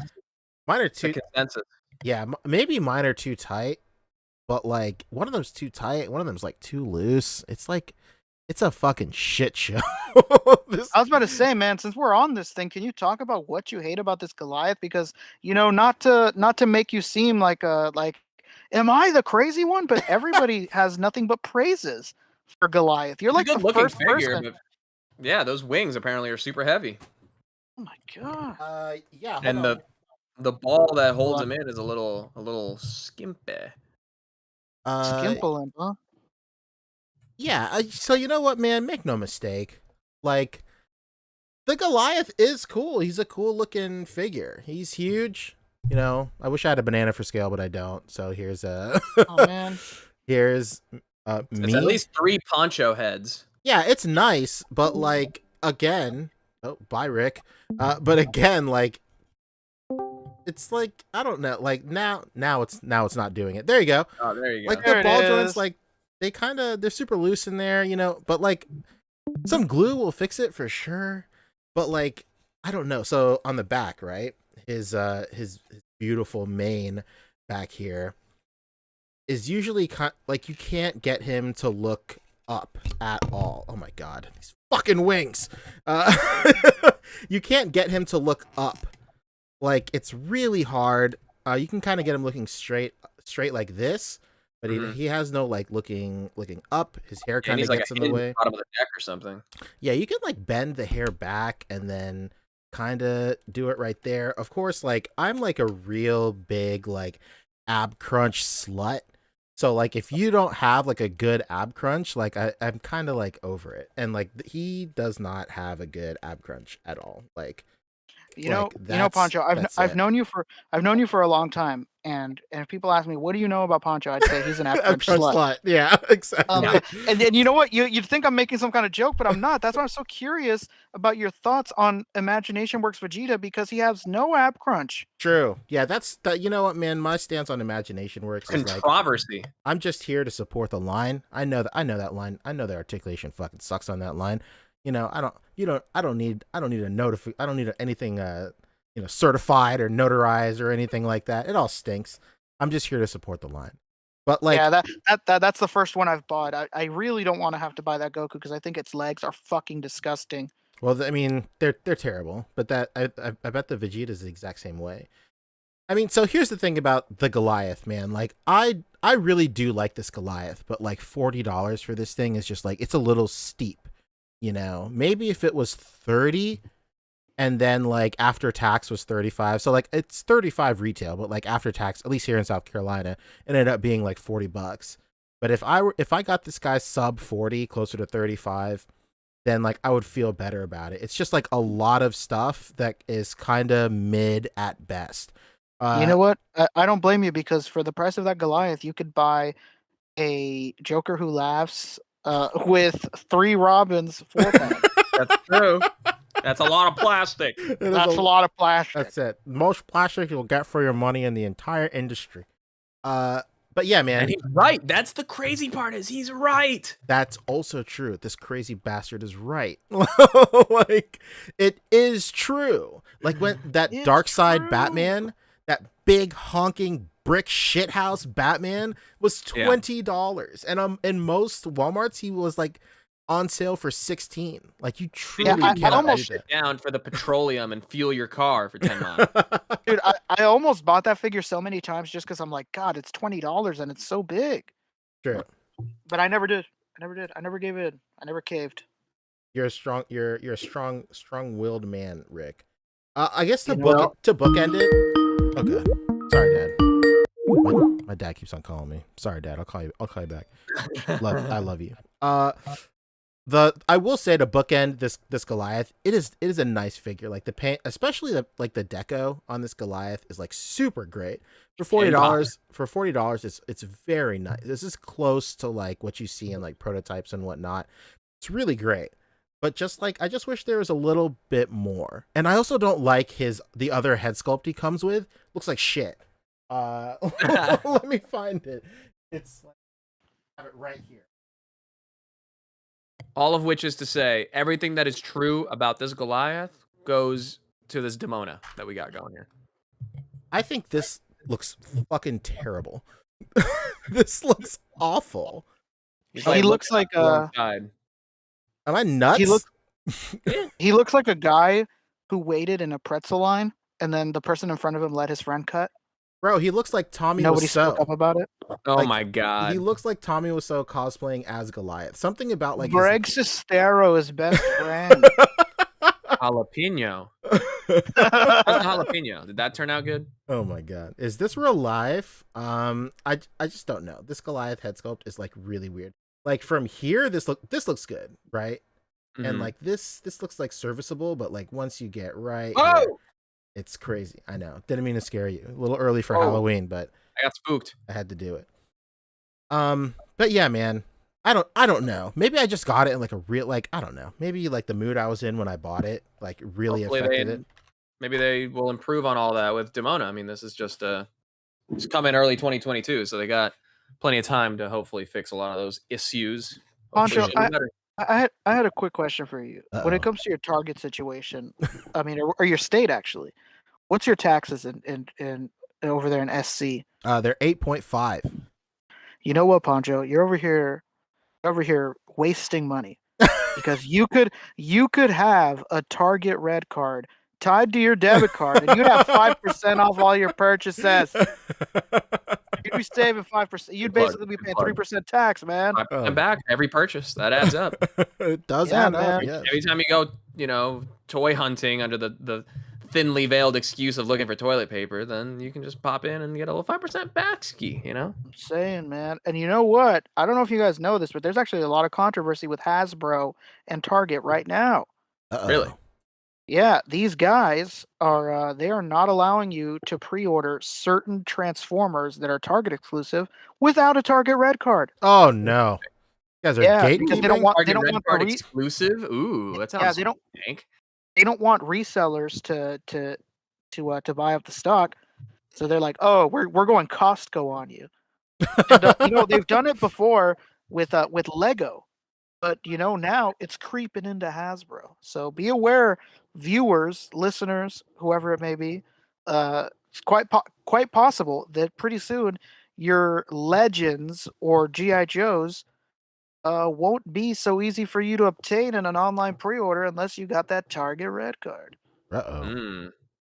mine are the too. consensus. Yeah, maybe mine are too tight. But like one of them's too tight, one of them's like too loose. It's like it's a fucking shit show. I was about to say, man, since we're on this thing, can you talk about what you hate about this Goliath? Because not to make you seem like am I the crazy one? But everybody has nothing but praises for Goliath. You're like the Good-looking first figure, person. but yeah, those wings apparently are super heavy. Oh my god. Yeah, hold And on. the ball that holds him in is a little skimpy. Skimple him, huh? Yeah, so you know what, man? Make no mistake. Like, the Goliath is cool. He's a cool looking figure. He's huge. I wish I had a banana for scale, but I don't. So here's Oh man. here's It's me. at least 3 poncho heads. Yeah, it's nice, but like again, oh, bye Rick. But again, like it's like I don't know, like now it's not doing it. There you go. Oh, there you go. Like There the it ball joints, is. like they're super loose in there, but like some glue will fix it for sure. But like I don't know. So on the back, right, his beautiful mane back here is usually like you can't get him to look up at all. Oh my god, these fucking wings! You can't get him to look up. Like it's really hard. You can kind of get him looking straight like this, but he has no like looking up. His hair kind of like gets in the way. Bottom of the deck or something. Yeah, you can like bend the hair back and then kind of do it right there. Of course, like I'm like a real big like ab crunch slut. So like if you don't have like a good ab crunch, like I'm kind of like over it. And like he does not have a good ab crunch at all. Like Poncho, I've known you for a long time, and if people ask me what do you know about Poncho, I'd say he's an ab crunch slut. Yeah, exactly. And you know what? You'd think I'm making some kind of joke, but I'm not. That's why I'm so curious about your thoughts on Imagination Works Vegeta, because he has no ab crunch. True. Yeah, that's that. You know what, man? My stance on Imagination Works is like Controversy. I'm just here to support the line. I know that line. I know the articulation fucking sucks on that line. I don't need anything certified or notarized or anything like that. It all stinks. I'm just here to support the line. But like, yeah, that's the first one I've bought. I really don't want to have to buy that Goku because I think its legs are fucking disgusting. Well, I mean, they're terrible. But that I bet the Vegeta is the exact same way. I mean, so here's the thing about the Goliath, man. Like, I really do like this Goliath, but like $40 for this thing is just like it's a little steep. Maybe if it was 30 and then like after tax was 35. So like it's 35 retail, but like after tax, at least here in South Carolina, it ended up being like $40. But if I got this guy sub 40, closer to 35, then like I would feel better about it. It's just like a lot of stuff that is kind of mid at best. You know what? I don't blame you, because for the price of that Goliath, you could buy a Joker Who Laughs with 3 Robins 4-pack. That's true. That's a lot of plastic. That's a lot of plastic. That's it. Most plastic you'll get for your money in the entire industry. But yeah, man. And he's right. That's the crazy part, is he's right. That's also true. This crazy bastard is right. Like, it is true. Like when that Dark Side Batman, that big honking brick shithouse Batman was $20. And in most Walmarts he was like on sale for $16. Like, you truly I cannot almost beat that. Down for the petroleum and fuel your car for 10 miles. Dude, I almost bought that figure so many times just because I'm like, God, it's $20 and it's so big. Sure. But I never did. I never gave in. I never caved. You're a strong-willed man, Rick. I guess to bookend it. Okay. Sorry, Dad. My My dad keeps on calling me. Sorry, Dad. I'll call you back. I love you. I will say to bookend this Goliath, it is a nice figure. Like the paint, especially the deco on this Goliath is like super great. For $40, it's very nice. This is close to like what you see in like prototypes and whatnot. It's really great. But just like I just wish there was a little bit more. And I also don't like the other head sculpt he comes with. Looks like shit. Let me find it. It's like I have it right here. All of which is to say, everything that is true about this Goliath goes to this Demona that we got going here. I think this looks fucking terrible. This looks awful. He looks like Am I nuts? He looks like a guy who waited in a pretzel line, and then the person in front of him let his friend cut. Bro, he looks like Tommy Nobody Wiseau. spoke up about it. Oh Like, my god. He looks like Tommy Wiseau cosplaying as Goliath. Something about like Greg Sestero, his best friend. Jalapeno. How's the jalapeno? Did that turn out good? Oh my god. Is this real life? I just don't know. This Goliath head sculpt is like really weird. Like from here, this looks good, right? Mm-hmm. And like this looks like serviceable, but like once you get right Oh! here, it's crazy. I know. Didn't mean to scare you. A little early for Halloween, but I got spooked. I had to do it. But yeah, man. I don't know. Maybe I just got it in like a real like I don't know. Maybe like the mood I was in when I bought it like really affected it. Maybe they will improve on all that with Demona. I mean, this is just it's coming early 2022, so they got plenty of time to hopefully fix a lot of those issues. Poncho, I had a quick question for you. Uh-oh. When it comes to your Target situation, I mean, or your state actually, what's your taxes in over there in SC? They're 8.5. You know what, Poncho? You're over here wasting money because you could have a Target red card tied to your debit card, and you'd have 5% off all your purchases. You'd be saving 5%. You'd basically be paying 3% tax, man. I'm back every purchase that adds up. It does Yeah, add up. man. Yes. Every time you go, toy hunting under the thinly veiled excuse of looking for toilet paper, then you can just pop in and get a little 5% back ski, I'm saying, man. And you know what? I don't know if you guys know this, but there's actually a lot of controversy with Hasbro and Target right now. Uh-oh. Really? Yeah, these guys are they are not allowing you to pre-order certain Transformers that are Target exclusive without a Target red card. Oh no. You guys are Yeah, because gatekeeping? they don't want Target they don't Red want Card the exclusive. Ooh, that sounds they don't want resellers to buy up the stock. So they're like, "Oh, we're going Costco on you." And, they've done it before with Lego. But now it's creeping into Hasbro. So be aware, viewers, listeners, whoever it may be. It's quite possible that pretty soon your Legends or GI Joes won't be so easy for you to obtain in an online pre-order unless you got that Target red card. Uh-oh.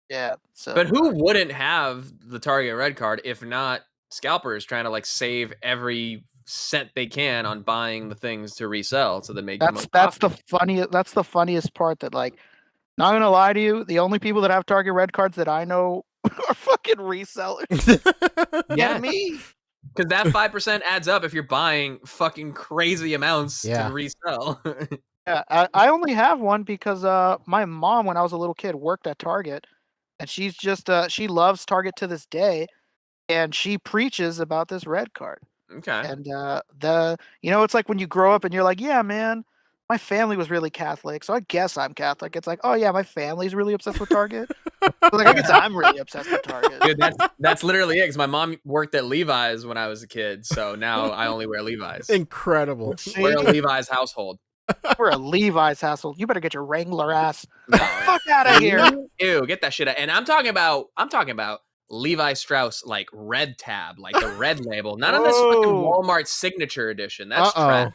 Yeah. So, But who wouldn't have the Target red card if not scalpers trying to like save every cent they can on buying the things to resell so they make that's the funniest part. That, like, not gonna lie to you, the only people that have Target red cards that I know are fucking resellers. Yeah, me. because that 5% adds up if you're buying fucking crazy amounts Yeah. to resell. Yeah, I only have one because my mom, when I was a little kid, worked at Target, and she's just she loves Target to this day, and she preaches about this red card. Okay. And it's like when you grow up and you're like, yeah, man, my family was really Catholic, so I guess I'm Catholic. It's like, oh yeah, my family's really obsessed with Target. Like, I guess I'm really obsessed with Target. Dude, that's literally it. Because my mom worked at Levi's when I was a kid, so now I only wear Levi's. Incredible. We're a Levi's household. We're a Levi's household. You better get your Wrangler ass the fuck out of here. Ew, get that shit out. And I'm talking about Levi Strauss, like red tab, like the red label, not on this fucking Walmart signature edition. That's trash.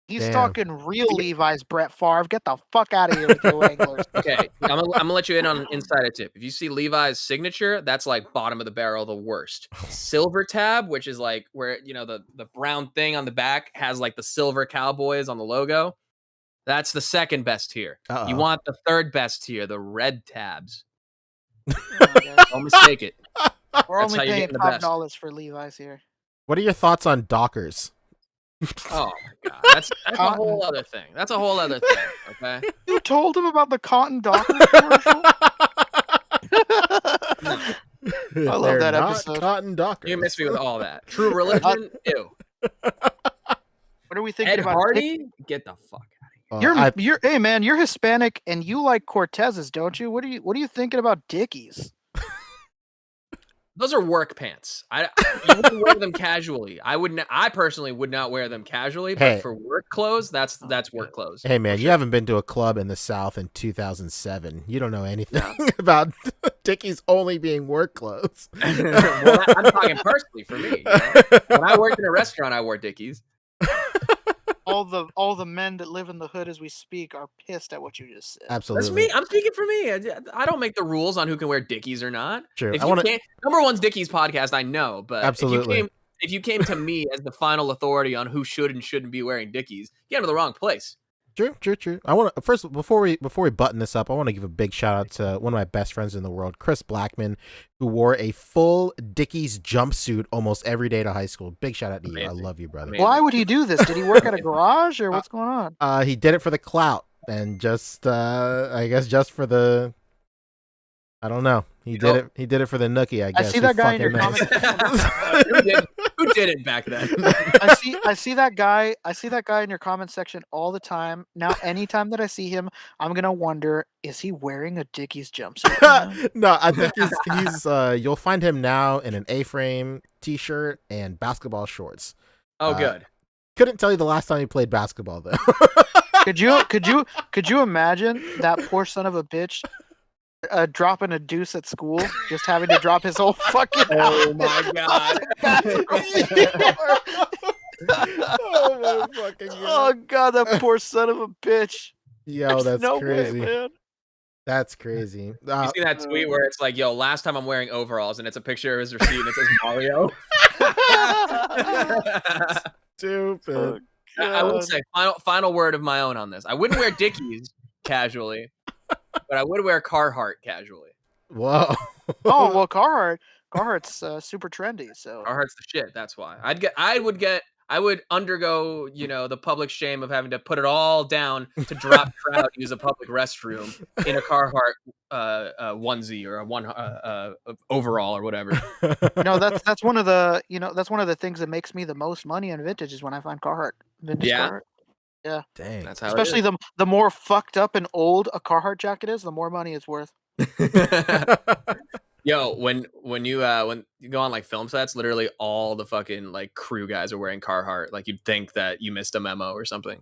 He's Damn. talking real Levi's, Brett Favre. Get the fuck out of here with your Wranglers. Okay, I'm gonna let you in on an insider tip. If you see Levi's signature, that's like bottom of the barrel, the worst. Silver tab, which is like where the brown thing on the back has like the silver cowboys on the logo. That's the second best tier. Uh-oh. You want the third best tier, the red tabs. Don't mistake it. We're That's only how you're paying getting the best. $5 for Levi's here. What are your thoughts on Dockers? Oh my god, that's a whole other thing. That's a whole other thing. Okay. You told him about the Cotton Dockers commercial? I love that episode. Cotton Dockers. You miss me with all that. True Religion. Ew. What are we thinking Ed about? Hardy. Get the fuck out of here. You're hey man, you're Hispanic and you like Cortezes, don't you? What are you thinking about Dickies? Those are work pants. You wouldn't wear them casually. I personally would not wear them casually, but Hey. for work clothes, that's work clothes. Hey man, for you sure. haven't been to a club in the South in 2007. You don't know anything about Dickies only being work clothes. Well, I'm talking personally for me. You know? When I worked in a restaurant, I wore Dickies. All the men that live in the hood as we speak are pissed at what you just said. Absolutely. That's me. I'm speaking for me. I don't make the rules on who can wear Dickies or not. True. If you can't, number one's Dickies podcast, I know, but Absolutely. if you came to me as the final authority on who should and shouldn't be wearing Dickies, you came to the wrong place. True. I want to first before we button this up, I want to give a big shout out to one of my best friends in the world, Chris Blackman, who wore a full Dickies jumpsuit almost every day to high school. Big shout out to you. I love you, brother. Amazing. Why would he do this? Did he work at a garage or what's going on? He did it for the clout and just I guess just for the I don't know. He did it for the nookie, I guess. I see that guy in your fucking comments. Who did it back then? I see that guy in your comment section all the time. Now anytime that I see him, I'm gonna wonder, is he wearing a Dickies jumpsuit? No, I think he's you'll find him now in an A-frame t-shirt and basketball shorts. Oh, good. Couldn't tell you the last time he played basketball though. Could you imagine that poor son of a bitch dropping a deuce at school, just having to drop his whole fucking Oh my god. Oh my fucking god. Oh god, that poor son of a bitch. Yo, that's no crazy. way, man. That's crazy. You see that tweet where it's like, yo, last time I'm wearing overalls, and it's a picture of his receipt and it says Mario? Stupid. I would say final word of my own on this. I wouldn't wear Dickies casually, but I would wear Carhartt casually. Whoa. Oh well, Carhartt's super trendy. So Carhartt's the shit. That's why I would undergo, the public shame of having to put it all down to drop trout, use a public restroom in a Carhartt onesie or a overall or whatever. no, that's one of the things that makes me the most money on vintage is when I find Carhartt vintage. Yeah? Carhartt. Yeah, Dang. That's how especially it the more fucked up and old a Carhartt jacket is, the more money it's worth. is. Yo, when you go on like film sets, literally all the fucking like crew guys are wearing Carhartt. Like you'd think that you missed a memo or something.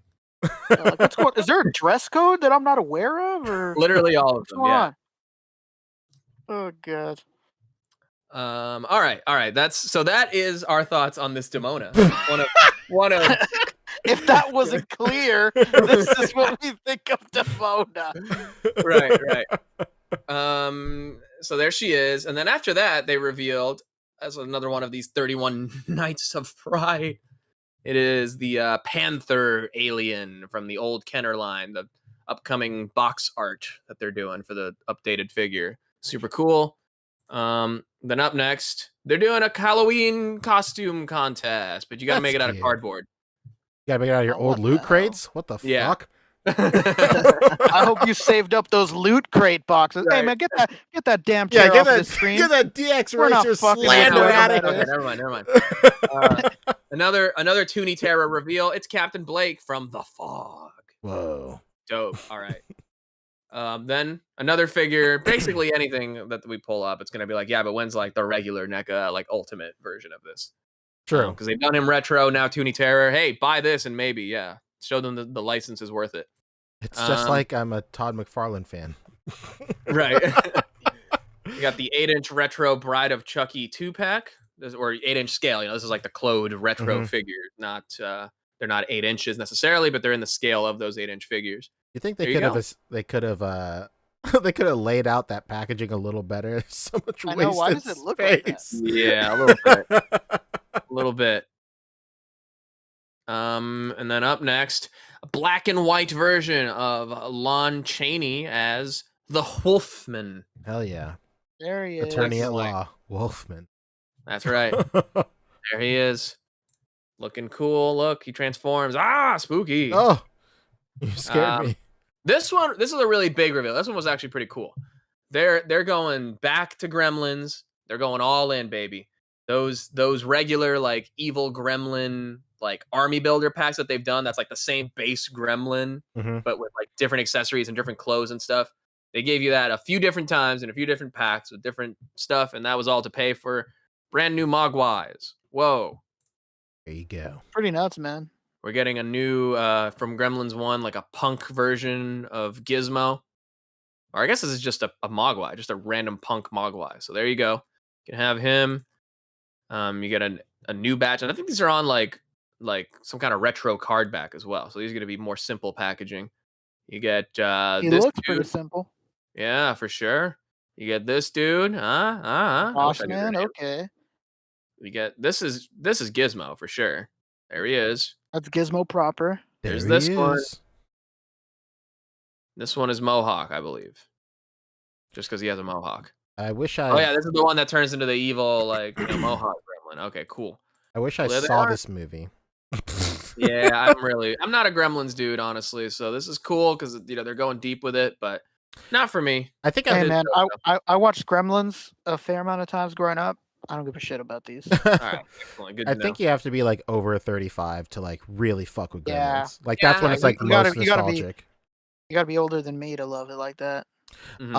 Like, what's going? Is there a dress code that I'm not aware of? Or Literally all of what's them. going Yeah. on? Oh god. All right. That is our thoughts on this Demona. One of If that wasn't clear, this is what we think of Demona. right. So there she is, and then after that, they revealed as another one of these 31 Nights of Pride. It is the Panther alien from the old Kenner line, the upcoming box art that they're doing for the updated figure. Super cool. Then up next, they're doing a Halloween costume contest, but you got to make it out of cute. cardboard. You gotta make it out of your Oh, old what loot the crates? What the Yeah. fuck? I hope you saved up those loot crate boxes. Hey Right. man, get that damn chair Yeah, off the screen. get that DX We're not Racer fucking slander with out that. of Okay, here. never mind. Another Toonie Terra reveal. It's Captain Blake from The Fog. Whoa. Dope. All right. Then another figure. Basically anything that we pull up, it's gonna be like, yeah, but when's like the regular NECA like ultimate version of this? True. Because they've done him retro, now Toonie Terror. Hey, buy this and maybe, yeah. Show them the license is worth it. It's just like I'm a Todd McFarlane fan. Right. You got the 8-inch retro Bride of Chucky 2-pack, or 8-inch scale. This is like the cloned retro figure. Not they're not 8 inches necessarily, but they're in the scale of those 8-inch figures. You think There they you could have they could have laid out that packaging a little better? So much I wasted know, why does it look like that? space. Yeah, a little bit. A little bit. And then up next, a black and white version of Lon Chaney as the Wolfman. Hell yeah. There he is. Attorney at Black and law. Wolfman. That's right. There he is. Looking cool. Look, he transforms. Ah, spooky. Oh, you scared me. This is a really big reveal. This one was actually pretty cool. They're going back to Gremlins. They're going all in, baby. Those regular like evil gremlin like army builder packs that they've done. That's like the same base gremlin, but with like different accessories and different clothes and stuff. They gave you that a few different times in a few different packs with different stuff, and that was all to pay for brand new Mogwais. Whoa. There you go. Pretty nuts, man. We're getting a new from Gremlins 1, like a punk version of Gizmo. Or I guess this is just a Mogwai, just a random punk Mogwai. So there you go. You can have him. You get a new batch. And I think these are on like some kind of retro card back as well. So these are going to be more simple packaging. You get He this looks dude. pretty simple. Yeah, for sure. You get this dude. Boss man, okay. You get this is Gizmo for sure. There he is. That's Gizmo proper. There's There this he one. is. This one is Mohawk, I believe. Just because he has a Mohawk. I wish I. Oh yeah, this is the one that turns into the evil like Mohawk gremlin. Okay, cool. I wish I Well, there they saw are. this movie. Yeah, I'm not a Gremlins dude, honestly. So this is cool because they're going deep with it, but not for me. I think I Hey did. man, I watched Gremlins a fair amount of times growing up. I don't give a shit about these. All right, excellent. Good to I know. think you have to be like over 35 to like really fuck with Gremlins. Yeah. Like Yeah, that's when it's like you gotta- most you gotta be- nostalgic. You gotta be older than me to love it like that. Mhm.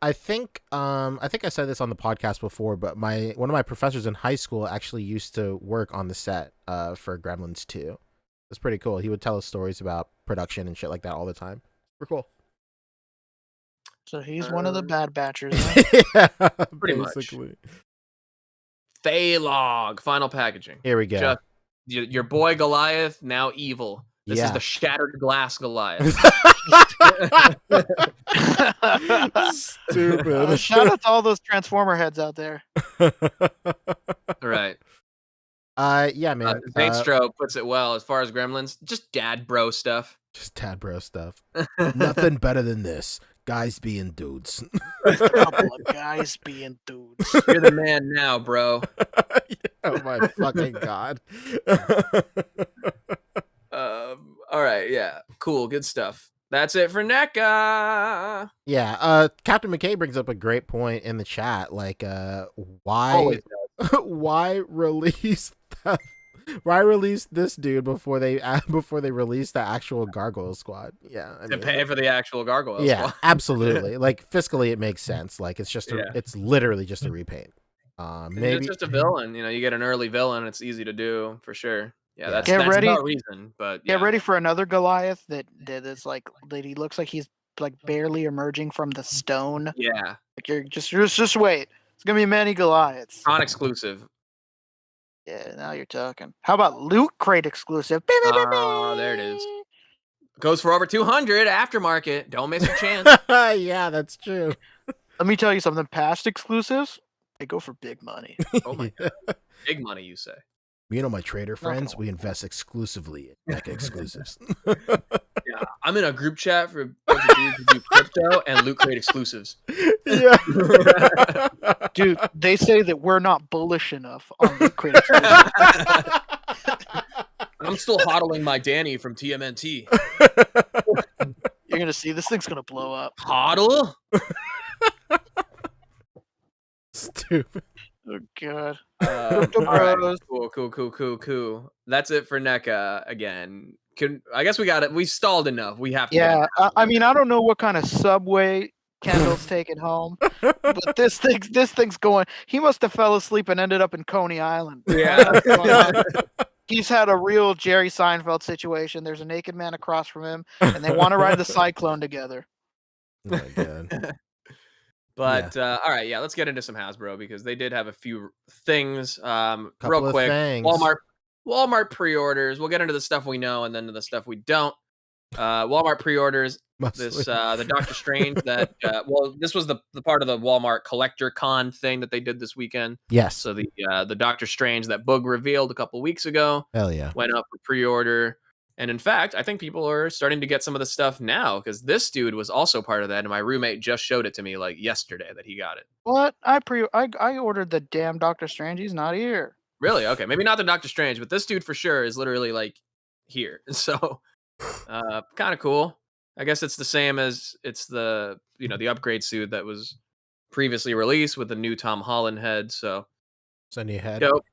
I think I said this on the podcast before, but one of my professors in high school actually used to work on the set for Gremlins 2. It's pretty cool. He would tell us stories about production and shit like that all the time. Super cool. So he's one of the bad batchers. Huh? Yeah, Pretty much. basically. Thaylog, final packaging. Here we go. Just your boy Goliath, now evil. This is Yeah. the shattered glass Goliath. Stupid. Shout out to all those Transformer heads out there. Right. Yeah, man. Zainstro puts it well as far as Gremlins. Just dad bro stuff. Just tad bro stuff. Nothing better than this. Guys being dudes. Couple of guys being dudes. You're the man now, bro. Oh my fucking god. All right, yeah, cool, good stuff. That's it for NECA. Yeah, Captain McKay brings up a great point in the chat. Like, why Always why release this dude before they release the actual Gargoyle Squad? Yeah, I To mean, pay for the actual gargoyle. yeah, absolutely. Like fiscally, it makes sense. Like it's just it's literally just a repaint. Maybe It's just a villain. You get an early villain. It's easy to do for sure. Yeah, that's Get ready- about reason. But Get ready for another Goliath that is like that. He looks like he's like barely emerging from the stone. Yeah, Like you're just wait. It's gonna be many Goliaths. non exclusive. Yeah, now you're talking. How about Loot Crate exclusive? Oh, there it is. Goes for over 200 aftermarket. Don't miss your chance. yeah, that's true. Let me tell you something. Past exclusives, they go for big money. Oh my god, big money, you say? You know, my trader friends, we invest exclusively in Neca exclusives. Yeah, I'm in a group chat for a bunch of dudes who do crypto and Loot Crate exclusives. Yeah. Dude, they say that we're not bullish enough on Loot Crate exclusives. I'm still hodling my Danny from TMNT. You're gonna see this thing's gonna blow up. Hodl? Stupid. Oh god. All right. Cool. That's it for NECA again. I guess we got it. We stalled enough. We have to. Yeah, I mean, I don't know what kind of subway Kendall's taking home, but this thing's going. He must have fell asleep and ended up in Coney Island. Yeah. He's had a real Jerry Seinfeld situation. There's a naked man across from him, and they want to ride the cyclone together. Oh my god. But all right, yeah, let's get into some Hasbro because they did have a few things. Couple Real of quick, things. Walmart pre-orders. We'll get into the stuff we know and then to the stuff we don't. Walmart pre-orders. Mostly. The Doctor Strange that this was the part of the Walmart Collector Con thing that they did this weekend. Yes. So the Doctor Strange that Boog revealed a couple weeks ago Hell yeah. went up for pre-order. And in fact, I think people are starting to get some of the stuff now because this dude was also part of that, and my roommate just showed it to me like yesterday that he got it. What? I ordered the damn Doctor Strange. He's not here. Really? Okay, maybe not the Doctor Strange, but this dude for sure is literally like here. So, kind of cool. I guess it's the same as it's the the upgrade suit that was previously released with the new Tom Holland head. So, It's a new head. dope.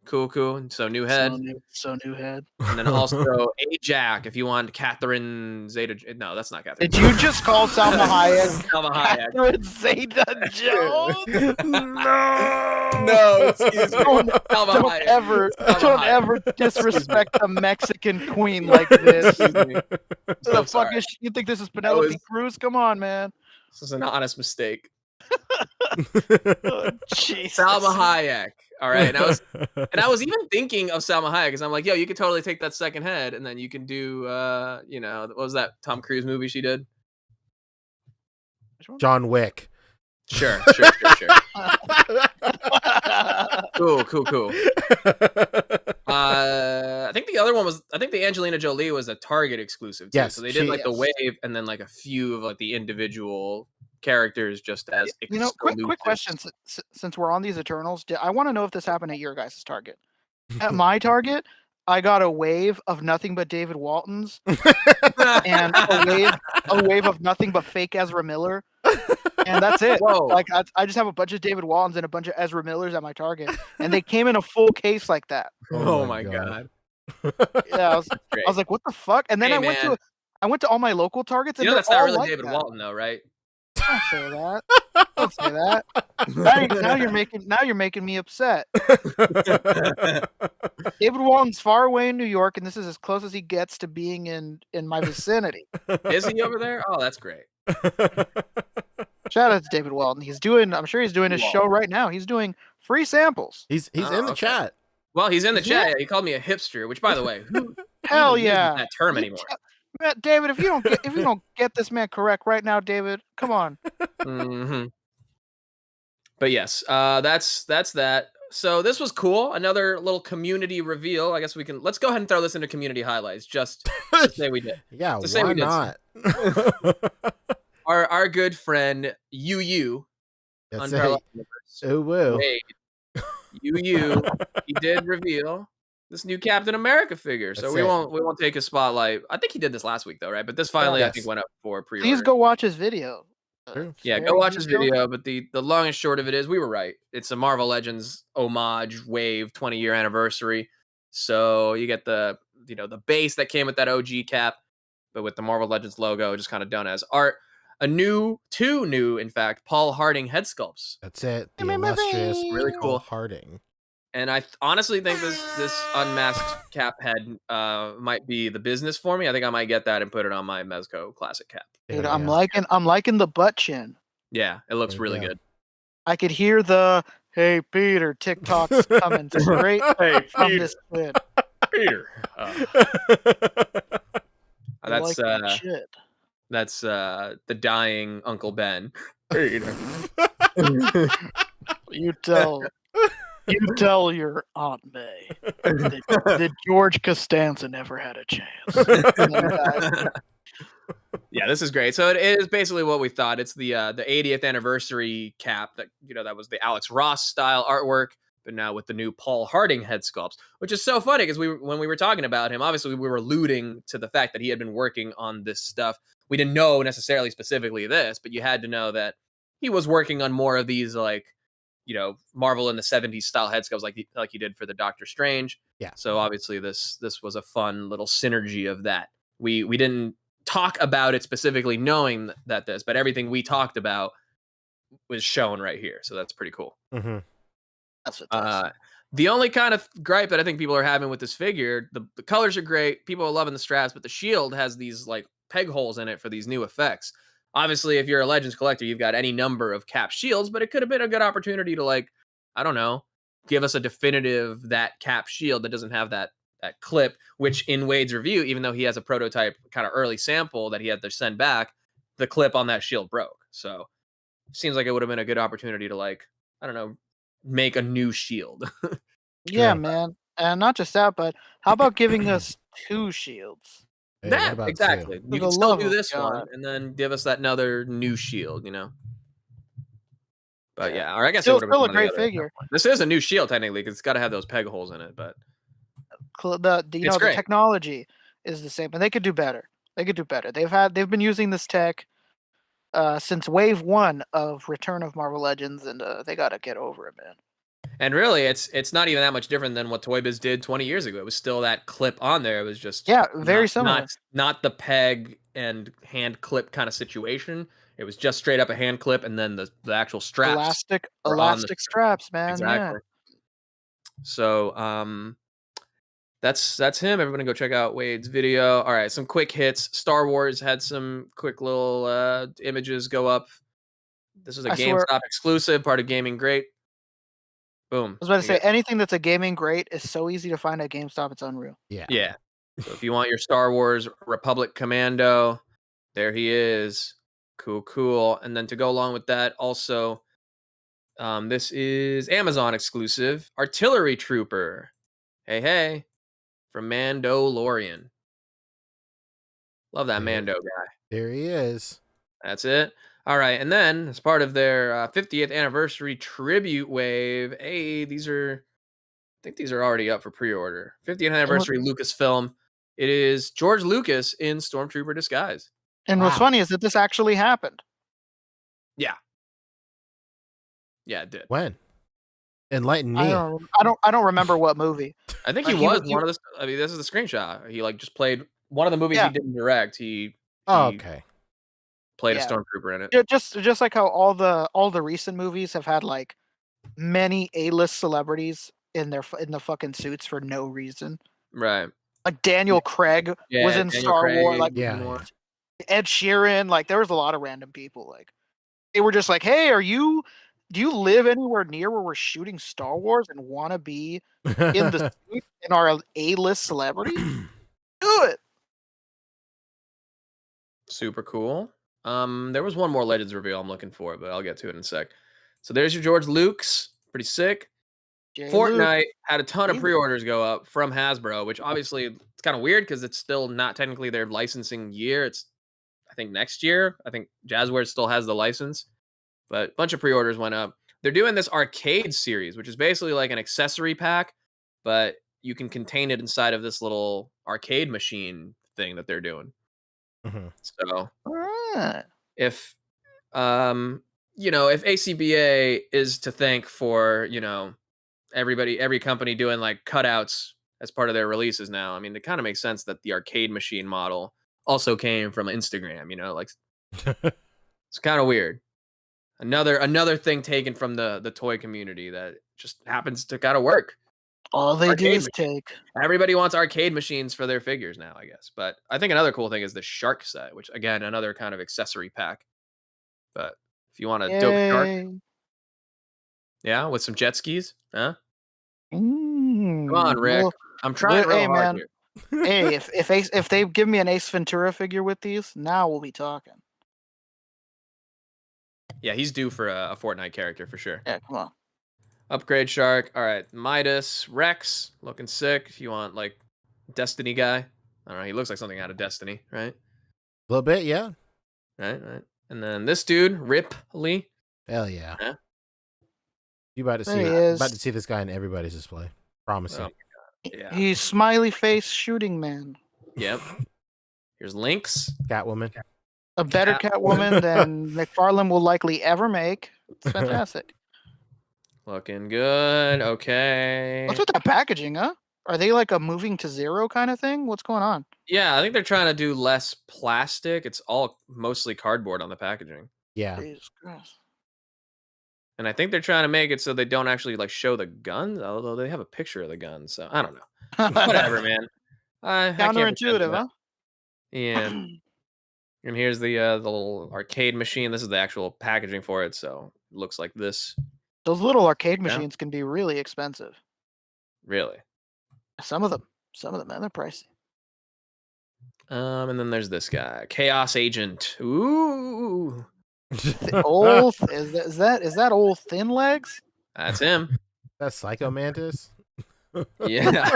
Cool. So new head. So new head. And then also a Jack if you want Catherine Zeta. No, that's not Catherine. Did you just call Salma Hayek Salma Hayek. Catherine Zeta-Jones? No, excuse me. Salma Hayek. Salma Don't Hayek. ever disrespect a Mexican queen like this. Excuse me. Who So the fuck sorry. is she? You think this is Penelope was- Cruz? Come on, man. This is an honest mistake. Oh, Jesus. Salma Hayek. All right, and I was even thinking of Salma Hayek because I'm like, yo, you could totally take that second head, and then you can do, what was that Tom Cruise movie she did? John Wick. Sure. Cool. I think the other one was. I think the Angelina Jolie was a Target exclusive too. Yes, So they did like the yes. wave, and then like a few of like the individual characters just as Quick exclusives. question. Since we're on these Eternals, I want to know if this happened at your guys' Target. At my Target, I got a wave of nothing but David Waltons and a wave of nothing but fake Ezra Miller. And that's it. Whoa. Like I just have a bunch of David Waltons and a bunch of Ezra Millers at my Target, and they came in a full case like that. Oh my god. Yeah, I was Great. like, what the fuck? And then Hey, I went to all my local Targets, and You know they're that's not all really like David that. Walton though, right? Don't say that. Don't say that. Now you're making me upset. David Walton's far away in New York, and this is as close as he gets to being in my vicinity. Is he over there? Oh, that's great. Shout out to David Walton. I'm sure he's doing his show right now. He's doing free samples. He's Oh, in the okay. chat. Well, he's in the Is he? chat. He called me a hipster, which, by the way, who Hell even uses yeah. that term anymore? David, if you don't get this man correct right now, David, come on. hmm But yes, that's that. So this was cool. Another little community reveal. I guess let's go ahead and throw this into community highlights. Just to say we did. Yeah, To say why we did not? Our good friend Yu That's Unparalleled it. Universe. Oh, woo. Wade. Yu he did reveal this new Captain America figure. So That's we it. won't take a spotlight. I think he did this last week though, right? But this finally I Yes. think went up for pre-order. Please go watch his video. True. Yeah, Very go watch his detailed. video. But the long and short of it is we were right. It's a Marvel Legends homage wave 20-year anniversary. So you get the the base that came with that OG cap, but with the Marvel Legends logo just kind of done as art. Two new, in fact, Paul Harding head sculpts. That's it. The illustrious Really Paul cool. Harding. And I honestly think this unmasked cap head might be the business for me. I think I might get that and put it on my Mezco classic cap. Dude, Hell I'm yeah. liking the butt chin. Yeah, it looks There you really go. good. I could hear the "Hey Peter" TikToks coming straight from this kid. Peter. I That's like that shit. that's the dying Uncle Ben. You tell your Aunt May that George Costanza never had a chance. Yeah, this is great. So it is basically what we thought. It's the 80th anniversary cap that that was the Alex Ross style artwork, but now with the new Paul Harding head sculpts, which is so funny because when we were talking about him, obviously we were alluding to the fact that he had been working on this stuff. We didn't know necessarily specifically this, but you had to know that he was working on more of these Marvel in the 70s style head sculpts like he did for the Doctor Strange. Yeah. So obviously this was a fun little synergy of that. We didn't talk about it specifically knowing that but everything we talked about was shown right here. So that's pretty cool. Mm-hmm. That's what The only kind of gripe that I think people are having with this figure, the colors are great. People are loving the straps, but the shield has these like peg holes in it for these new effects. Obviously, if you're a Legends collector, you've got any number of cap shields, but it could have been a good opportunity to I don't know, give us a definitive that cap shield that doesn't have that clip, which in Wade's review, even though he has a prototype kind of early sample that he had to send back, the clip on that shield broke. So seems like it would have been a good opportunity to I don't know, make a new shield. Yeah, man. And not just that, but how about giving us 2 shields. Hey, what That about exactly. two? You For can the still love do of this one God. and then give us that another new shield, you know. But Yeah. yeah, or I guess it Still would have been still a one or the great other at that figure. point. This is a new shield technically because it's got to have those peg holes in it, but You it's know, the great. technology is the same, but they could do better. They could do better. They've been using this tech since wave 1 of Return of Marvel Legends, and they gotta get over it, man. And really, it's not even that much different than what Toy Biz did 20 years ago. It was still that clip on there. It was just Yeah, very similar. not the peg and hand clip kind of situation. It was just straight up a hand clip, and then the actual straps were on the Elastic straps, man. Yeah. exactly. So that's him. Everyone go check out Wade's video. All right, some quick hits. Star Wars had some quick little images go up. This is a I swear, GameStop exclusive, part of Gaming Great. Boom. I was about to You say get- anything that's a gaming great is so easy to find at GameStop. It's unreal. Yeah. yeah. So if you want your Star Wars Republic Commando, there he is. Cool, cool. And then to go along with that, also, this is Amazon exclusive Artillery Trooper. Hey, hey, from Mandalorian. Love that Yeah. Mando guy. There he is. That's it. All right, and then as part of their 50th anniversary tribute wave, hey, I think these are already up for pre-order. 50th anniversary Lucasfilm. It is George Lucas in Stormtrooper disguise. And what's Wow. funny is that this actually happened. Yeah. Yeah, it did. When? Enlighten me. I don't remember what movie. I think he was one of the. I mean, this is the screenshot. He like just played one of the movies he didn't direct. He okay. played a Yeah. Stormtrooper in it. Just like how all the recent movies have had like many A-list celebrities in the fucking suits for no reason. Right. Like Daniel Craig was in Daniel Star Craig, Wars. Like Yeah. Ed Sheeran. Like there was a lot of random people. Like they were just like, hey, do you live anywhere near where we're shooting Star Wars and want to be in the suit in our A-list celebrity? Do it. Super cool. There was one more Legends reveal I'm looking for, but I'll get to it in a sec. So there's your George Lucas. Pretty sick. Fortnite had a ton of pre-orders go up from Hasbro, which obviously it's kind of weird because it's still not technically their licensing year. It's I think next year. I think Jazzware still has the license, but a bunch of pre-orders went up. They're doing this arcade series, which is basically like an accessory pack, but you can contain it inside of this little arcade machine thing that they're doing. Mhm. So Ah. if if A.C.B.A is to thank for every company doing like cutouts as part of their releases now, I mean it kind of makes sense that the arcade machine model also came from Instagram. Like it's kind of weird. Another thing taken from the toy community that just happens to kind of work. All they do Arcade is take. Everybody wants arcade machines for their figures now, I guess. But I think another cool thing is the shark set, which again, another kind of accessory pack. But if you want a dope shark, Yay. yeah, with some jet skis, huh? Mm, Come on, Rick. well, I'm trying real hey, hard man. here. Hey, if they give me an Ace Ventura figure with these, now we'll be talking. Yeah, he's due for a Fortnite character for sure. Yeah, come on. Upgrade shark. All right, Midas, Rex, looking sick. If you want like Destiny guy, I don't know. He looks like something out of Destiny, right? A little bit, yeah. Right. And then this dude, Ripley. Hell yeah. Yeah. You about to There see he is. about to see this guy in everybody's display. Promise Oh you. my god. Yeah. He's smiley face shooting man. Yep. Here's Lynx. Catwoman. A better Catwoman than McFarlane will likely ever make. It's fantastic. Looking good. Okay. What's with that packaging, huh? Are they like a moving to zero kind of thing? What's going on? Yeah, I think they're trying to do less plastic. It's all mostly cardboard on the packaging. Yeah. Jesus Christ. And I think they're trying to make it so they don't actually like show the guns, although they have a picture of the gun. So I don't know. Whatever, man. I can't pretend to Counterintuitive, know. huh? Yeah. And here's the little arcade machine. This is the actual packaging for it. So it looks like this. Those little arcade Yeah. machines can be really expensive. Really. Some of them, man, they're pricey. And then there's this guy, Chaos Agent. Ooh. Old is that old thin legs? That's him. That's Psycho Mantis. Yeah.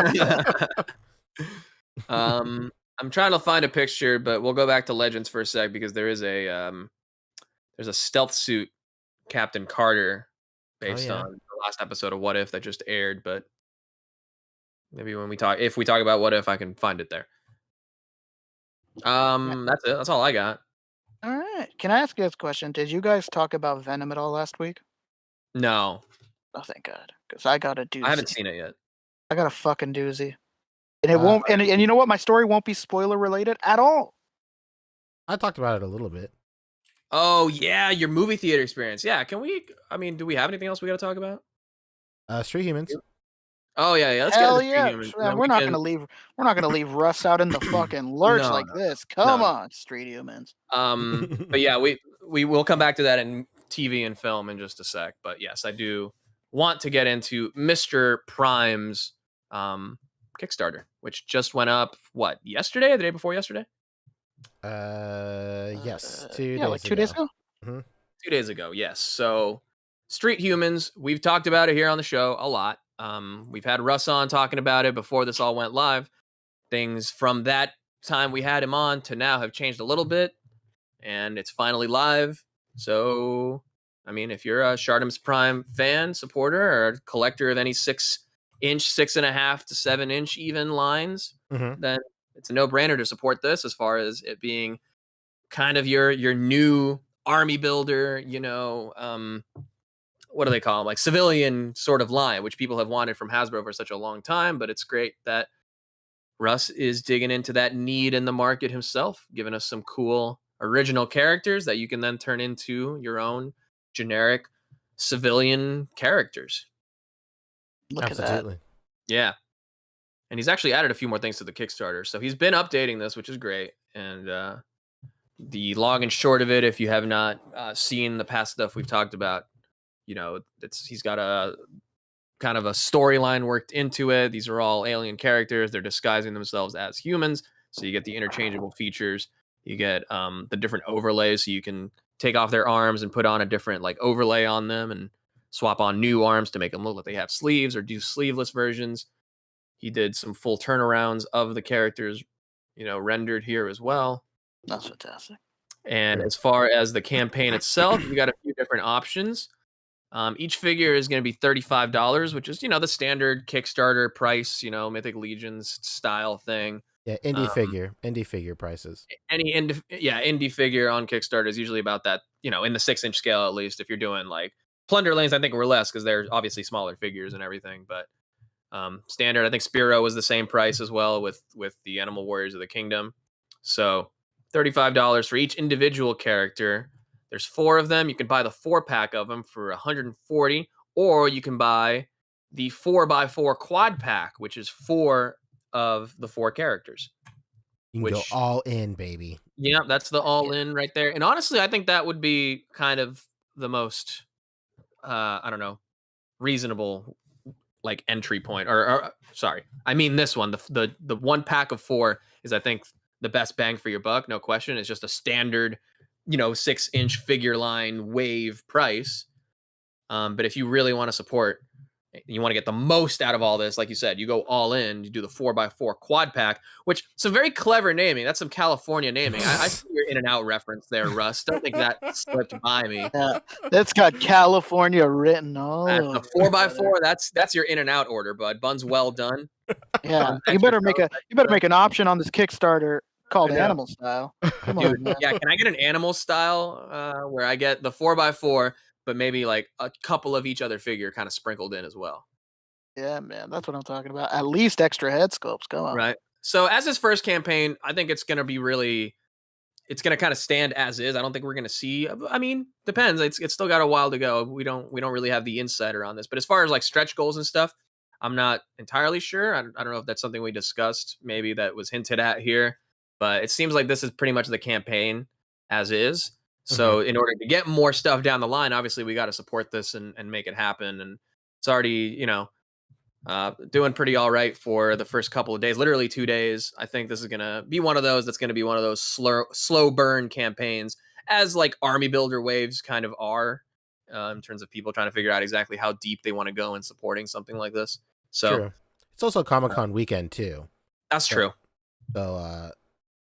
I'm trying to find a picture, but we'll go back to Legends for a sec because there's a stealth suit Captain Carter based yeah. on the last episode of What If that just aired, but maybe if we talk about What If, I can find it there. That's it. That's all I got. All right. Can I ask you this question? Did you guys talk about Venom at all last week? No, Oh, thank God, because I got a doozy. I haven't seen it yet. I got a fucking doozy, and it won't. And you know what? My story won't be spoiler related at all. I talked about it a little bit. Oh yeah, your movie theater experience. Yeah, can we? I mean, do we have anything else we got to talk about? Street Humans. Oh yeah. Let's Hell get into yeah! Street Humans. Man, we're not gonna leave. We're not gonna leave Russ out in the fucking lurch No, like no, this. Come no. on, Street Humans. But yeah, we will come back to that in TV and film in just a sec. But yes, I do want to get into Mr. Prime's Kickstarter, which just went up yesterday or the day before yesterday? Yes, 2 days like 2 days ago. 2 days ago, yes. So Street Humans, we've talked about it here on the show a lot. We've had Russ on talking about it before this all went live. Things from that time we had him on to now have changed a little bit, and it's finally live. So, I mean, if you're a Shardom's Prime fan, supporter, or a collector of any 6-inch, 6.5 to 7-inch even lines, then it's a no-brainer to support this as far as it being kind of your new army builder, what do they call them? Like civilian sort of line, which people have wanted from Hasbro for such a long time. But it's great that Russ is digging into that need in the market himself, giving us some cool original characters that you can then turn into your own generic civilian characters. Look Absolutely. at that. Yeah. And he's actually added a few more things to the Kickstarter. So he's been updating this, which is great. And the long and short of it, if you have not seen the past stuff we've talked about, he's got a kind of a storyline worked into it. These are all alien characters. They're disguising themselves as humans. So you get the interchangeable features. You get the different overlays. So you can take off their arms and put on a different overlay on them and swap on new arms to make them look like they have sleeves or do sleeveless versions. He did some full turnarounds of the characters, rendered here as well. That's fantastic. And as far as the campaign itself, we got a few different options. Each figure is going to be $35, which is, the standard Kickstarter price, Mythic Legions style thing. Yeah, indie figure prices. Any indie figure on Kickstarter is usually about that, in the 6-inch scale at least. If you're doing like Plunderlings, I think we're less because they're obviously smaller figures and everything. But standard, I think Spiro was the same price as well with the Animal Warriors of the Kingdom. So $35 for each individual character. There's 4 of them. You can buy the 4-pack of them for $140, or you can buy the 4x4 quad pack, which is 4 of the 4 characters. You can go all in, baby. Yeah, that's the all in right there. And honestly, I think that would be kind of the most, reasonable entry point. Or sorry, I mean this one. The 1 pack of 4 is, I think, the best bang for your buck. No question. It's just a standard 6-inch figure line wave price. But if you really want to support, you want to get the most out of all this, like you said, you go all in, you do the 4x4 quad pack, which some very clever naming. That's some California naming. I see your In-N-Out reference there, Russ. Don't think that slipped by me. Yeah, that's got California written all over. The 4x4, that's your In-N-Out order, bud. Buns well done. Yeah, you better make an option on this Kickstarter called Animal Style. Come on, man. Yeah, can I get an Animal Style where I get the 4x4, but maybe like a couple of each other figure kind of sprinkled in as well? Yeah, man, that's what I'm talking about. At least extra head sculpts. Come on. Right. So as his first campaign, I think it's going to be it's going to kind of stand as is. I don't think we're going to see. I mean, depends. It's still got a while to go. We don't really have the insider on this. But as far as like stretch goals and stuff, I'm not entirely sure. I don't know if that's something we discussed. Maybe that was hinted at here. But it seems like this is pretty much the campaign as is. So in order to get more stuff down the line, obviously we got to support this and make it happen. And it's already, doing pretty all right for the first couple of days, literally 2 days. I think this is going to be one of those slow burn campaigns, as like army builder waves kind of are, in terms of people trying to figure out exactly how deep they want to go in supporting something like this. So True. It's also Comic-Con weekend too. That's true. So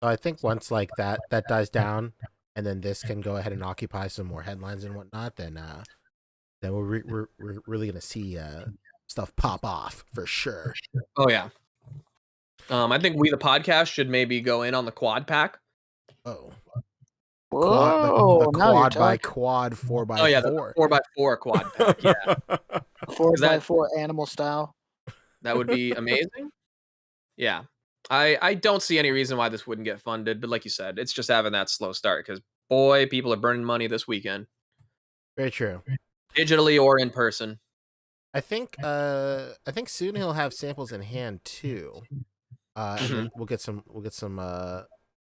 I think once like that dies down, and then this can go ahead and occupy some more headlines and whatnot, then we're really gonna see stuff pop off for sure. Oh yeah. I think we the podcast should maybe go in on the quad pack. Oh, Whoa! the Now you're quad by talking. quad 4x4. Oh yeah, the 4x4 quad pack. Yeah, 4x4 animal style. that would be amazing. Yeah, I don't see any reason why this wouldn't get funded, but like you said, it's just having that slow start because boy, people are burning money this weekend, Very true. digitally or in person. I think soon he'll have samples in hand too. And then we'll get some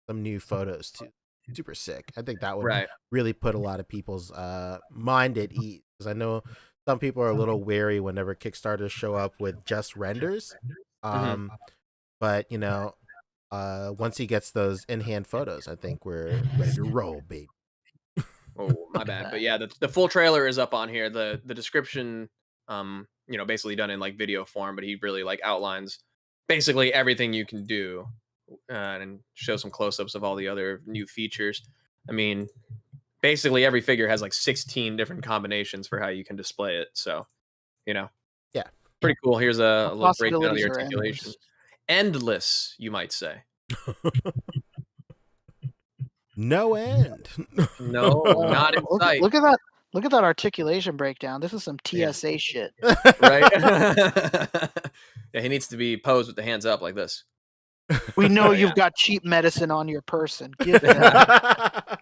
new photos too. Super sick. I think that would Right. really put a lot of people's mind at ease, because I know some people are a little wary whenever Kickstarters show up with just renders. But you know, once he gets those in hand photos, I think we're ready to roll, baby. Oh, my bad. But yeah, the full trailer is up on here. The description, basically done in like video form, but he really like outlines basically everything you can do, and show some close-ups of all the other new features. I mean, basically every figure has like 16 different combinations for how you can display it. So, Yeah. pretty cool. Here's a little breakdown of the Possibilities are articulation. Endless, you might say. No end. No, not in Look, sight. look at that! Look at that articulation breakdown. This is some TSA shit. Right? Yeah, he needs to be posed with the hands up like this. We know you've got cheap medicine on your person. Give it up.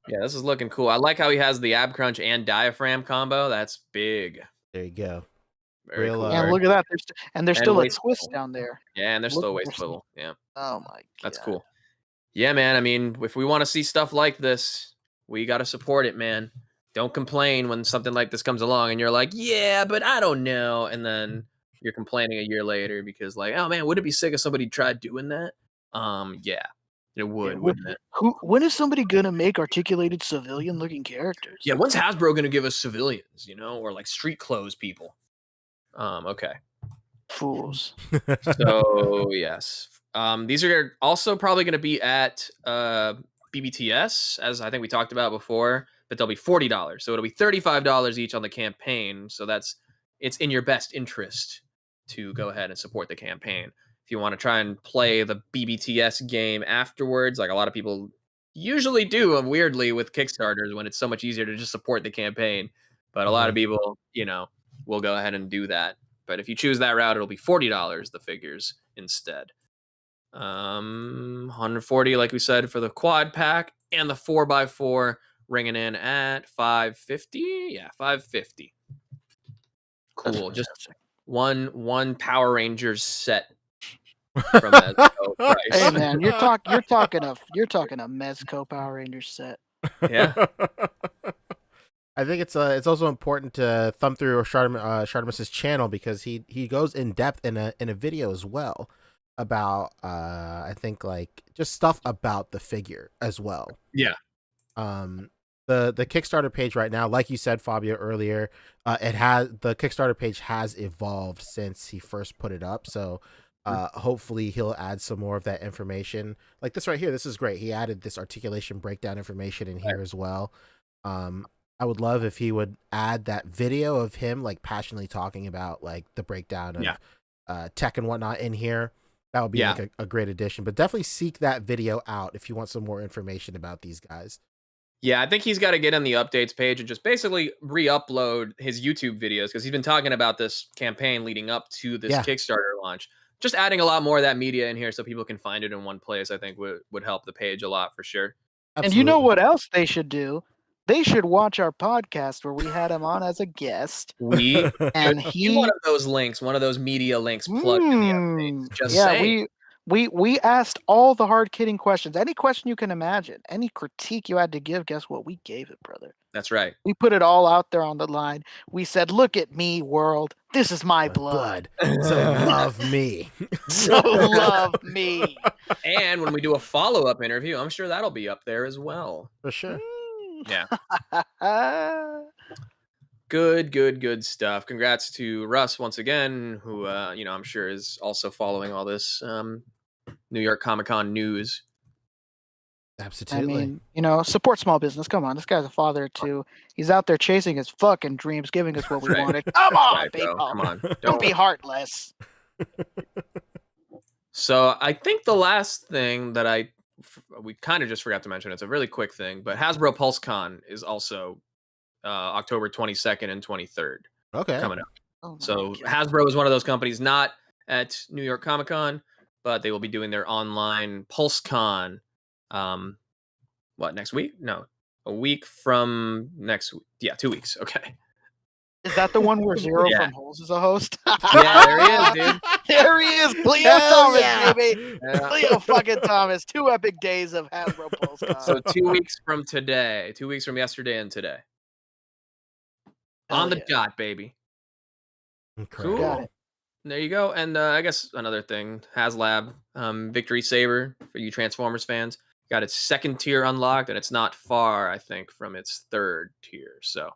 Yeah, this is looking cool. I like how he has the ab crunch and diaphragm combo. That's big. There you go. Very Real, cool. And look at that. There's still a waist twist swivel. down there. Yeah, and there's Look still a at waist this. swivel. Yeah, Oh my god. that's cool. Yeah, man. I mean, if we want to see stuff like this, we got to support it, man. Don't complain when something like this comes along and you're like, yeah, but I don't know. And then you're complaining a year later because like, oh man, would it be sick if somebody tried doing that? Yeah, it would, wouldn't it? When is somebody gonna make articulated civilian-looking characters? Yeah, when's Hasbro going to give us civilians, or like street clothes people? Okay. Fools. So yes, these are also probably going to be at BBTS, as I think we talked about before, but they'll be $40, so it'll be $35 each on the campaign. So it's in your best interest to go ahead and support the campaign. If you want to try and play the BBTS game afterwards, like a lot of people usually do, weirdly with Kickstarters when it's so much easier to just support the campaign, but a lot of people, will go ahead and do that. But if you choose that route, it'll be $40 the figures instead. 140, like we said, for the quad pack, and the 4x4 ringing in at $550. Yeah, $550. Cool. Just one Power Rangers set from that price. Hey man, you're talking a Mezco Power Rangers set. Yeah. I think it's also important to thumb through Shardamus's channel, because he goes in depth in a video as well about I think like just stuff about the figure as well. Yeah. The Kickstarter page right now, like you said, Fabio, earlier, the Kickstarter page has evolved since he first put it up. So hopefully he'll add some more of that information. Like this right here, this is great. He added this articulation breakdown information in here as well. I would love if he would add that video of him like passionately talking about like the breakdown of tech and whatnot in here. That would be like a great addition. But definitely seek that video out if you want some more information about these guys. Yeah, I think he's got to get on the updates page and just basically re-upload his YouTube videos, because he's been talking about this campaign leading up to this Kickstarter launch. Just adding a lot more of that media in here so people can find it in one place, I think would help the page a lot for sure. Absolutely. And you know what else they should do? They should watch our podcast where we had him on as a guest. And he one of those links, one of those media links plugged in the updates. Just saying. We asked all the hard-hitting questions. Any question you can imagine, any critique you had to give, guess what? We gave it, brother. That's right. We put it all out there on the line. We said, "Look at me, world. This is my blood. So love me. So love me." And when we do a follow-up interview, I'm sure that'll be up there as well. For sure. Yeah. Good stuff. Congrats to Russ once again, who I'm sure is also following all this. New York Comic Con news. Absolutely. I mean, support small business. Come on, this guy's a father too. He's out there chasing his fucking dreams, giving us what we Right. wanted. Come on, Right, bro. people. Come on. Don't be heartless. So I think the last thing that we kind of just forgot to mention, it's a really quick thing, but Hasbro PulseCon is also October 22nd and 23rd Okay. coming up. Oh my So God. Hasbro is one of those companies not at New York Comic Con, but they will be doing their online PulseCon. What, next week? No, a week from next week. Yeah, 2 weeks. Okay. Is that the one where Zero Yeah. from Holes is a host? Yeah, there he is, dude. There he is, Cleo Hell Thomas, yeah. baby. Yeah. Cleo fucking Thomas. 2 epic days of Hasbro PulseCon. So 2 weeks from today, 2 weeks from yesterday and today. Hell On the yeah. dot, baby. Incredible. Got it. There you go. And I guess another thing, HasLab, Victory Saber for you Transformers fans, got its 2nd tier unlocked, and it's not far, I think, from its 3rd tier. So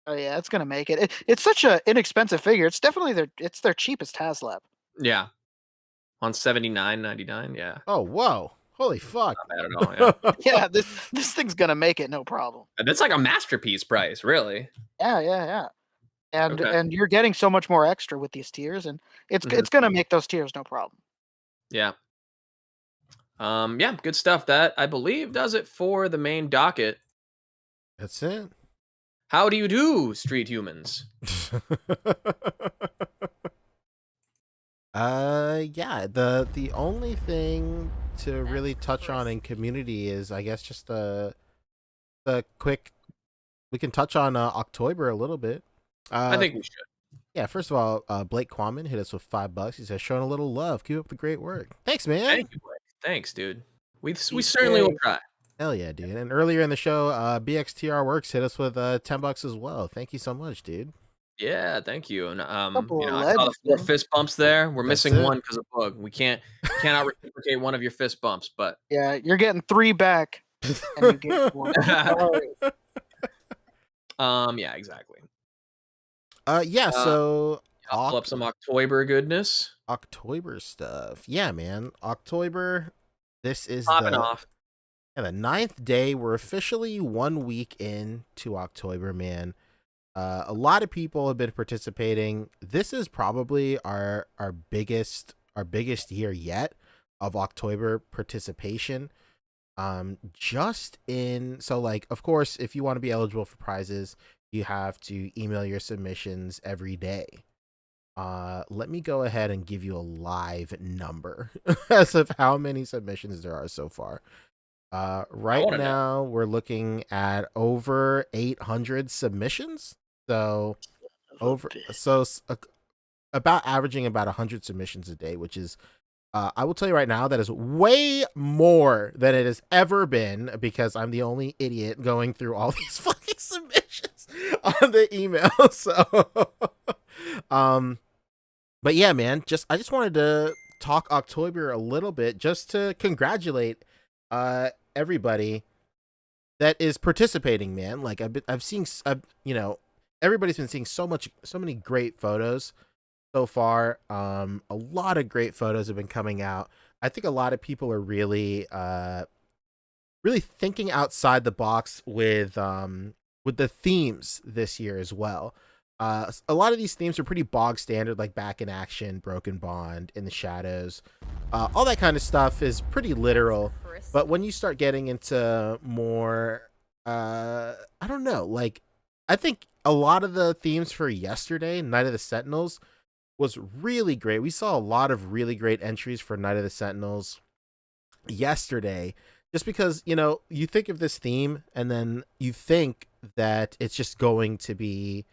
Oh yeah, it's gonna make it. It's such an inexpensive figure. It's definitely their cheapest HasLab. yeah, on $79.99. Yeah, Oh, whoa. Holy fuck. not bad at all. Yeah, Yeah, this thing's gonna make it, no problem. and that's like a masterpiece price, really. Yeah. And Okay. and you're getting so much more extra with these tiers, and it's Mhm. it's gonna make those tiers no problem. Yeah. Yeah, good stuff. That I believe does it for the main docket. That's it. How do you do, street humans? Yeah, the only thing to really touch on in community is, I guess, just the quick. We can touch on October a little bit. I think we should. Yeah, first of all, Blake Quammen hit us with $5. He says, "Showing a little love. Keep up the great work." Thanks, man. Thank you, Blake. Thanks, dude. We certainly will try. Hell yeah, dude. And earlier in the show, BXTR Works hit us with $10 as well. Thank you so much, dude. Yeah, thank you. And Couple of I saw the legends, 4 man. fist bumps there. We're That's missing it. one because of Boog. We cannot reciprocate one of your fist bumps, but Yeah, you're getting 3 back, and you get 1. Sorry. yeah, exactly. Yeah, so I'll pull up some October goodness. October stuff. Yeah, man. October. This is Popping off. the 9th day. We're officially 1 week into October, man. A lot of people have been participating. This is probably our biggest year yet of October participation. So like, of course, if you want to be eligible for prizes, you have to email your submissions every day. Let me go ahead and give you a live number as of how many submissions there are so far. Right wanna now we're looking at over 800 submissions. So about averaging about 100 submissions a day, which is I will tell you right now, that is way more than it has ever been, because I'm the only idiot going through all these fucking submissions on the email. So, but yeah, man, I just wanted to talk October a little bit, just to congratulate everybody that is participating, man. Like I've seen, everybody's been seeing so many great photos so far. A lot of great photos have been coming out. I think a lot of people are really thinking outside the box with the themes this year as well. A lot of these themes are pretty bog standard, like Back in Action, Broken Bond, In the Shadows. All that kind of stuff is pretty literal. But when you start getting into more, I don't know, like, I think a lot of the themes for yesterday, Night of the Sentinels, was really great. We saw a lot of really great entries for Night of the Sentinels yesterday, just because, you think of this theme and then you think that it's just going to be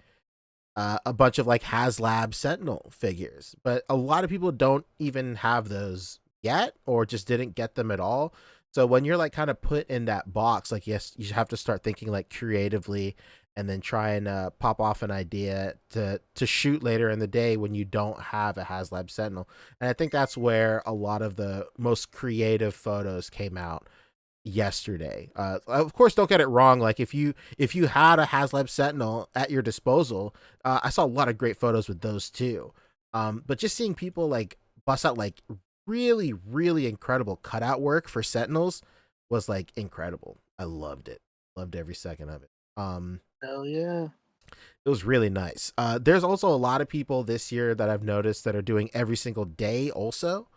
a bunch of like HasLab Sentinel figures, but a lot of people don't even have those yet, or just didn't get them at all. So when you're like kind of put in that box, like, yes, you have to start thinking like creatively, and then try and pop off an idea to shoot later in the day when you don't have a HasLab Sentinel. And I think that's where a lot of the most creative photos came out yesterday. Of course, don't get it wrong. Like, if you had a HasLab Sentinel at your disposal, I saw a lot of great photos with those too. But just seeing people like bust out like really, really incredible cutout work for Sentinels was like incredible. I loved it. Loved every second of it. Hell yeah. It was really nice. There's also a lot of people this year that I've noticed that are doing every single day also.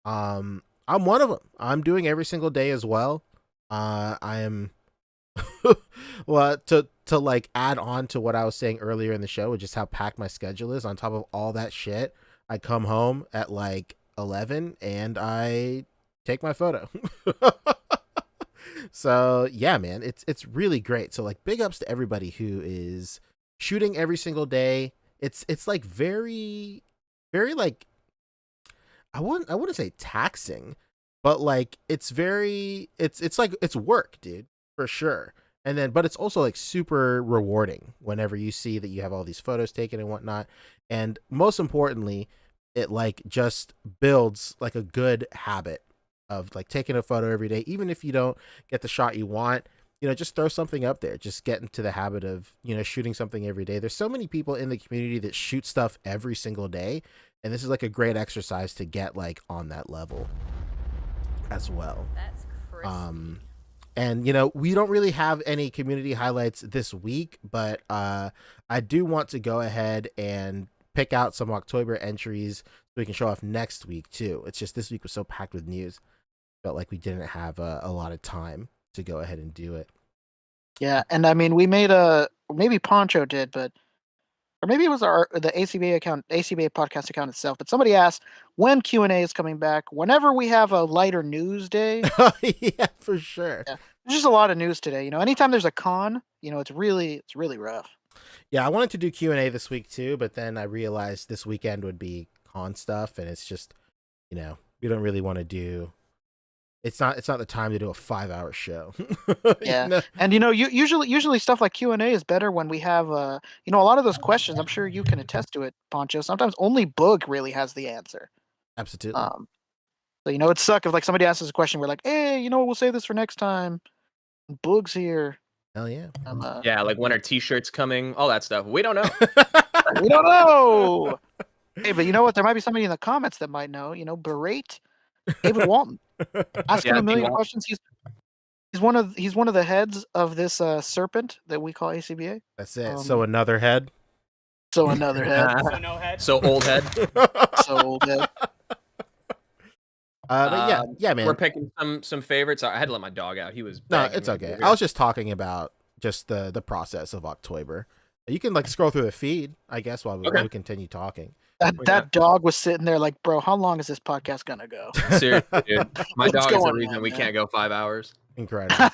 I'm one of them. I'm doing every single day as well. I am well, to like add on to what I was saying earlier in the show with just how packed my schedule is. On top of all that shit, I come home at like 11 and I take my photo. So yeah, man, it's really great. So like big ups to everybody who is shooting every single day. It's like very, very like I wouldn't say taxing, but like it's very it's like it's work, dude, for sure. And then but it's also like super rewarding whenever you see that you have all these photos taken and whatnot. And most importantly, it like just builds like a good habit of like taking a photo every day, even if you don't get the shot you want. Just throw something up there. Just get into the habit of, shooting something every day. There's so many people in the community that shoot stuff every single day. And this is like a great exercise to get like on that level as well. That's crispy. And we don't really have any community highlights this week, but I do want to go ahead and pick out some October entries so we can show off next week too. It's just this week was so packed with news. Felt like we didn't have a lot of time to go ahead and do it. Yeah, and I mean, we made maybe Poncho did, but or maybe it was the A.C.B.A account, A.C.B.A podcast account itself. But somebody asked when Q&A is coming back. Whenever we have a lighter news day. Yeah, for sure. Yeah, there's just a lot of news today. Anytime there's a con, it's really rough. Yeah, I wanted to do Q&A this week too, but then I realized this weekend would be con stuff, and it's just, we don't really want to do. It's not the time to do a 5-hour show. Yeah, and usually stuff like Q&A is better when we have a lot of those questions. I'm sure you can attest to it, Poncho. Sometimes only Boog really has the answer. Absolutely. So it'd suck if like somebody asks us a question, we're like, hey, we'll save this for next time. Boog's here. Hell yeah. Yeah, like when are t-shirts coming? All that stuff. We don't know. We don't know. Hey, but you know what? There might be somebody in the comments that might know. Berate David Walton. Ask him a million questions. He's one of the heads of this serpent that we call A.C.B.A. That's it. So another head. So another head. So no head. So old head. So old head. But yeah, man. We're picking some favorites. I had to let my dog out. He was No, begging it's me. okay. I was just talking about just the process of October. You can like scroll through the feed, I guess, while we continue talking. That dog was sitting there like, bro, how long is this podcast gonna go? Seriously, dude. My What's dog is the going reason on, we man? can't go 5 hours. Incredible.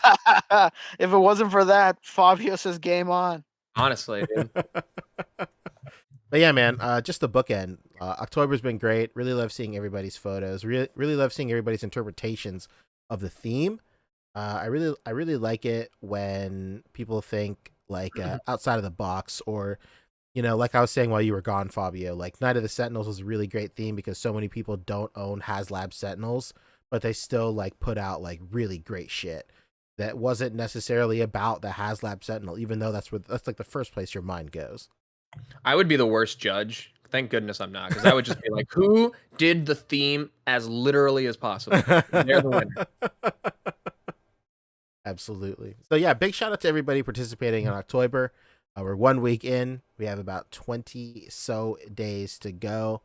If it wasn't for that, Fabio says game on. Honestly, dude. But yeah, man, just the bookend. October's been great. Really love seeing everybody's photos. Really love seeing everybody's interpretations of the theme. I really like it when people think like outside of the box, or like I was saying while you were gone, Fabio, like Night of the Sentinels was a really great theme because so many people don't own HasLab Sentinels, but they still like put out like really great shit that wasn't necessarily about the HasLab Sentinel, even though that's like the first place your mind goes. I would be the worst judge. Thank goodness I'm not, because I would just be like, who did the theme as literally as possible? They're the winner. Absolutely. So yeah, big shout out to everybody participating in October. We're 1 week in. We have about 20 so days to go.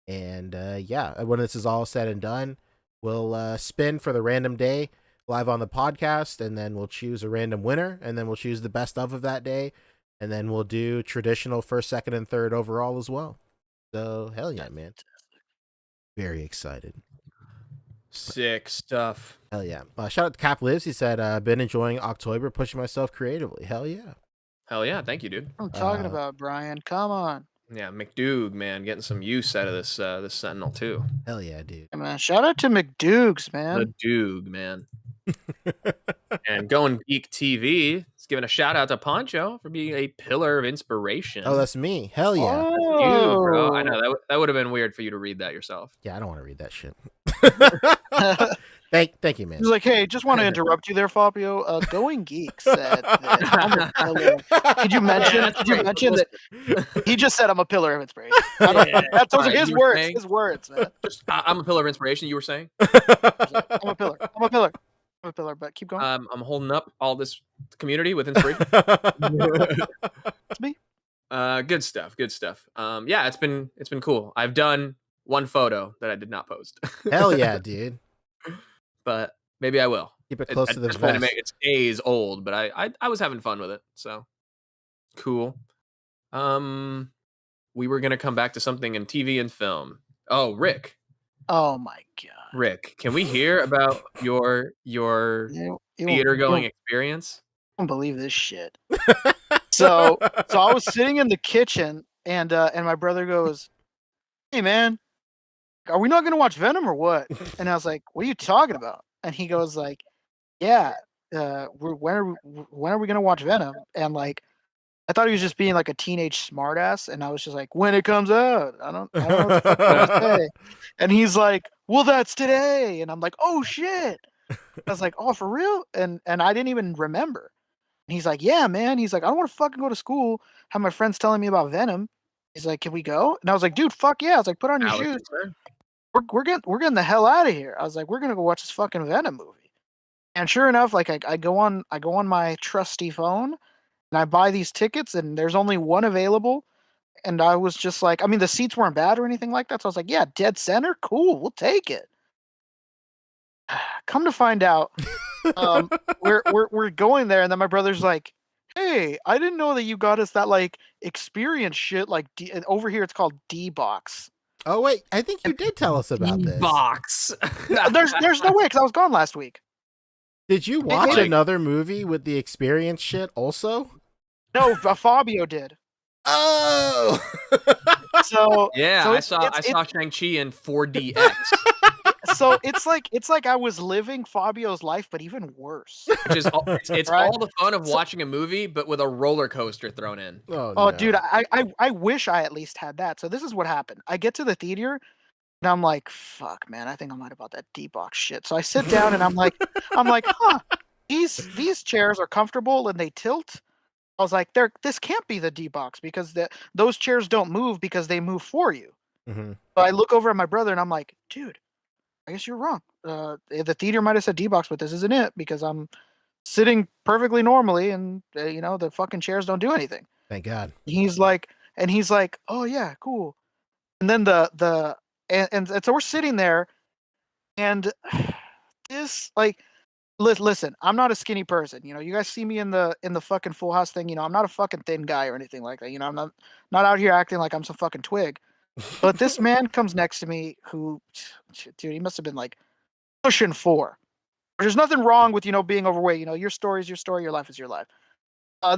And yeah, when this is all said and done, we'll spin for the random day live on the podcast, and then we'll choose a random winner, and then we'll choose the best of that day, and then we'll do traditional first, second, and third overall as well. So hell yeah, man. Very excited. Sick stuff. Hell yeah. Shout out to Cap Lives. He said, been enjoying October, pushing myself creatively. Hell yeah. Hell yeah. Thank you, dude. I'm talking about, Brian. Come on. Yeah, McDoog, man, getting some use out of this Sentinel too. Hell yeah, dude. Hey, man, shout out to McDoogs, man. The Doog, man. And going Geek TV, it's giving a shout out to Poncho for being a pillar of inspiration. Oh, that's me. Hell yeah. you, bro. I Oh. know that would have been weird for you to read that yourself. Yeah, I don't want to read that shit. Thank you, man. He's like, hey, just want to interrupt you there, Fabio. Going Geek said that I'm a pillar. Did you mention? that's Did you great. mention that he just said I'm a pillar of inspiration? I don't, Yeah. that's those are Alright, his you were words. saying- His words, man. I'm a pillar of inspiration. You were saying? I'm a pillar. I'm a pillar. I'm a pillar. But keep going. I'm holding up all this community with inspiration. It's me. Good stuff. Good stuff. Yeah, it's been cool. I've done one photo that I did not post. Hell yeah, dude. But maybe I will. Keep it close to the just wanted to vest. make it stays old, but I was having fun with it. So cool. We were gonna come back to something in TV and film. Oh, Rick. Oh my god. Rick, can we hear about your You theater going You experience? don't believe this shit. So I was sitting in the kitchen and my brother goes, "Hey man, are we not gonna watch Venom or what?" And I was like, "What are you talking about?" And he goes like, "Yeah, when are we gonna watch Venom?" And like, I thought he was just being like a teenage smartass, and I was just like, "When it comes out, I don't know what the fuck to say." And he's like, "Well, that's today," and I'm like, "Oh shit!" I was like, "Oh, for real?" And I didn't even remember. And he's like, "Yeah, man." He's like, "I don't want to fucking go to school. Have my friends telling me about Venom." He's like, "Can we go?" And I was like, "Dude, fuck yeah!" I was like, "Put on your Alex, shoes. sir? We're getting the hell out of here." I was like, "We're gonna go watch this fucking Venom movie." And sure enough, like I go on my trusty phone and I buy these tickets, and there's only one available. And I was just like, I mean, the seats weren't bad or anything like that. So I was like, yeah, dead center, cool, we'll take it. Come to find out, we're going there, and then my brother's like, "Hey, I didn't know that you got us that like experience shit. Like over here, it's called D box." Oh wait, I think you did tell us about this. Box. There's no way, because I was gone last week. Did you watch like- another movie with the experience shit also? No, Fabio did. Oh. So Yeah, so I it's- saw Shang-Chi in 4DX, so it's like I was living Fabio's life, but even worse. which is it's Right. all the fun of watching a movie, but with a roller coaster thrown in. Oh, Oh, no. dude, I wish I at least had that. So this is what happened. I get to the theater, and I'm like, "Fuck, man, I think I'm right about that D-box shit." So I sit down, and I'm like, "Huh, these chairs are comfortable and they tilt." I was like, this can't be the D-box because those chairs don't move because they move for you." Mhm. So I look over at my brother, and I'm like, "Dude, I guess you're wrong. The theater might have said D-box, but this isn't it because I'm sitting perfectly normally, and the fucking chairs don't do anything." Thank God. He's like, "Oh yeah, cool." And then and so we're sitting there, and this like, listen, I'm not a skinny person. You guys see me in the fucking Full House thing. I'm not a fucking thin guy or anything like that. I'm not out here acting like I'm some fucking twig. But this man comes next to me who, dude, he must have been like pushing 4. There's nothing wrong with being overweight. Your story is your story, your life is your life.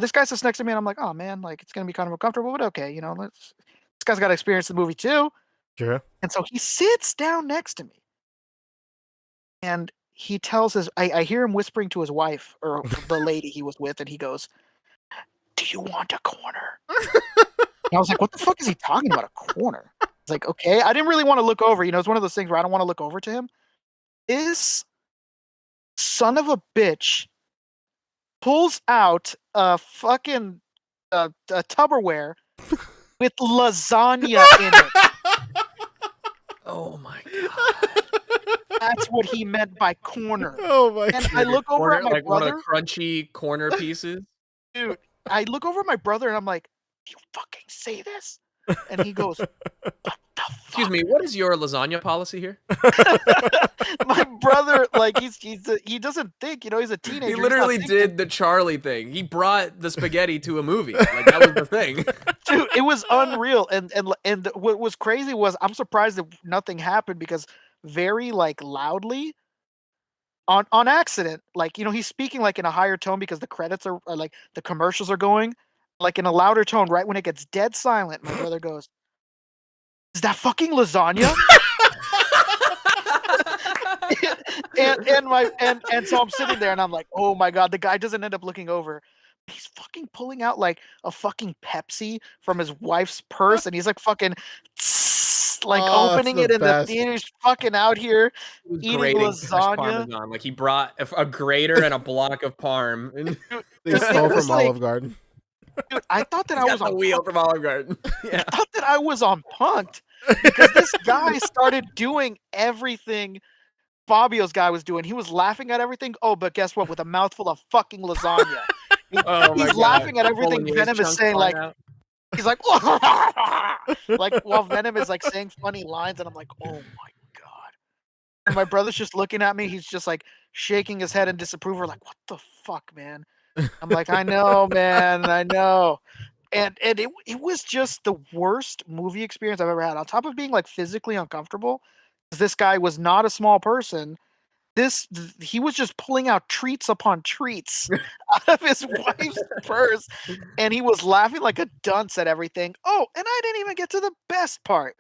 This guy sits next to me, and I'm like, "Oh man, like it's gonna be kind of uncomfortable, but okay, this guy's got to experience the movie too." Sure. And so he sits down next to me, and he tells I hear him whispering to his wife or the lady he was with, and he goes, "Do you want a corner?" And I was like, "What the fuck is he talking about, a corner?" It's like, okay, I didn't really want to look over. It's one of those things where I don't want to look over to him. This son of a bitch pulls out a fucking a Tupperware with lasagna in it. Oh my god! That's what he meant by corner. Oh my And God. I look over at my like one of brother, the crunchy corner pieces. dude. I look over at my brother, and I'm like, "You fucking say this?" And he goes, "What the fuck?" Excuse me, what is your lasagna policy here? My brother, like he doesn't think, he's a teenager. He he's not literally thinking. did the Charlie thing. He brought the spaghetti to a movie. Like that was the thing. Dude, it was unreal. And what was crazy was I'm surprised that nothing happened because very like loudly on accident, like he's speaking like in a higher tone because the credits are like the commercials are going like in a louder tone. Right when it gets dead silent, my brother goes, "Is that fucking lasagna?" and so I'm sitting there, and I'm like, "Oh my god!" The guy doesn't end up looking over he's fucking pulling out like a fucking Pepsi from his wife's purse, and he's like fucking like Oh, it's opening the it in the best. theater. He's fucking out here He was eating grating fresh lasagna. Parmesan. Like he brought a grater and a block of parm. And They It stole was from like, Olive Garden. dude, I thought that he's I got was the on wheel from Olive Garden. I Yeah. thought that I was on Punked because this guy started doing everything Fabio's guy was doing. He was laughing at everything. Oh, but guess what? With a mouthful of fucking lasagna. Oh my He's God. laughing at everything Bolognese Venom is chunks saying. flying Like out. he's like, like while Venom is like saying funny lines, and I'm like, oh my god. And my brother's just looking at me. He's just like shaking his head in disapproval, like, what the fuck, man? I'm like, I know, man, I know. And it was just the worst movie experience I've ever had. On top of being like physically uncomfortable, 'cause this guy was not a small person. He was just pulling out treats upon treats out of his wife's purse, and he was laughing like a dunce at everything. Oh, and I didn't even get to the best part.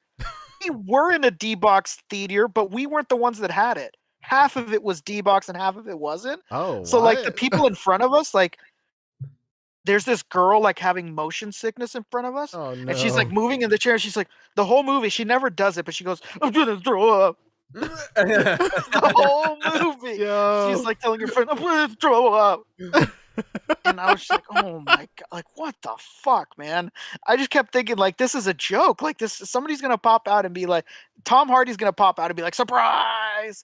We were in a D-box theater, but we weren't the ones that had it. Half of it was D-box and half of it wasn't. Oh, So like the what? people in front of us, like there's this girl like having motion sickness in front of us, Oh and she's like no. moving in the chair. She's like the whole movie. She never does it, but she goes, "I'm gonna throw up." The whole movie. Yo. She's like telling her friend, "I'm gonna throw up." And I was just like, "Oh my god! Like what the fuck, man?" I just kept thinking like this is a joke. Like this, somebody's gonna pop out and be like, Tom Hardy's gonna pop out and be like, "Surprise!"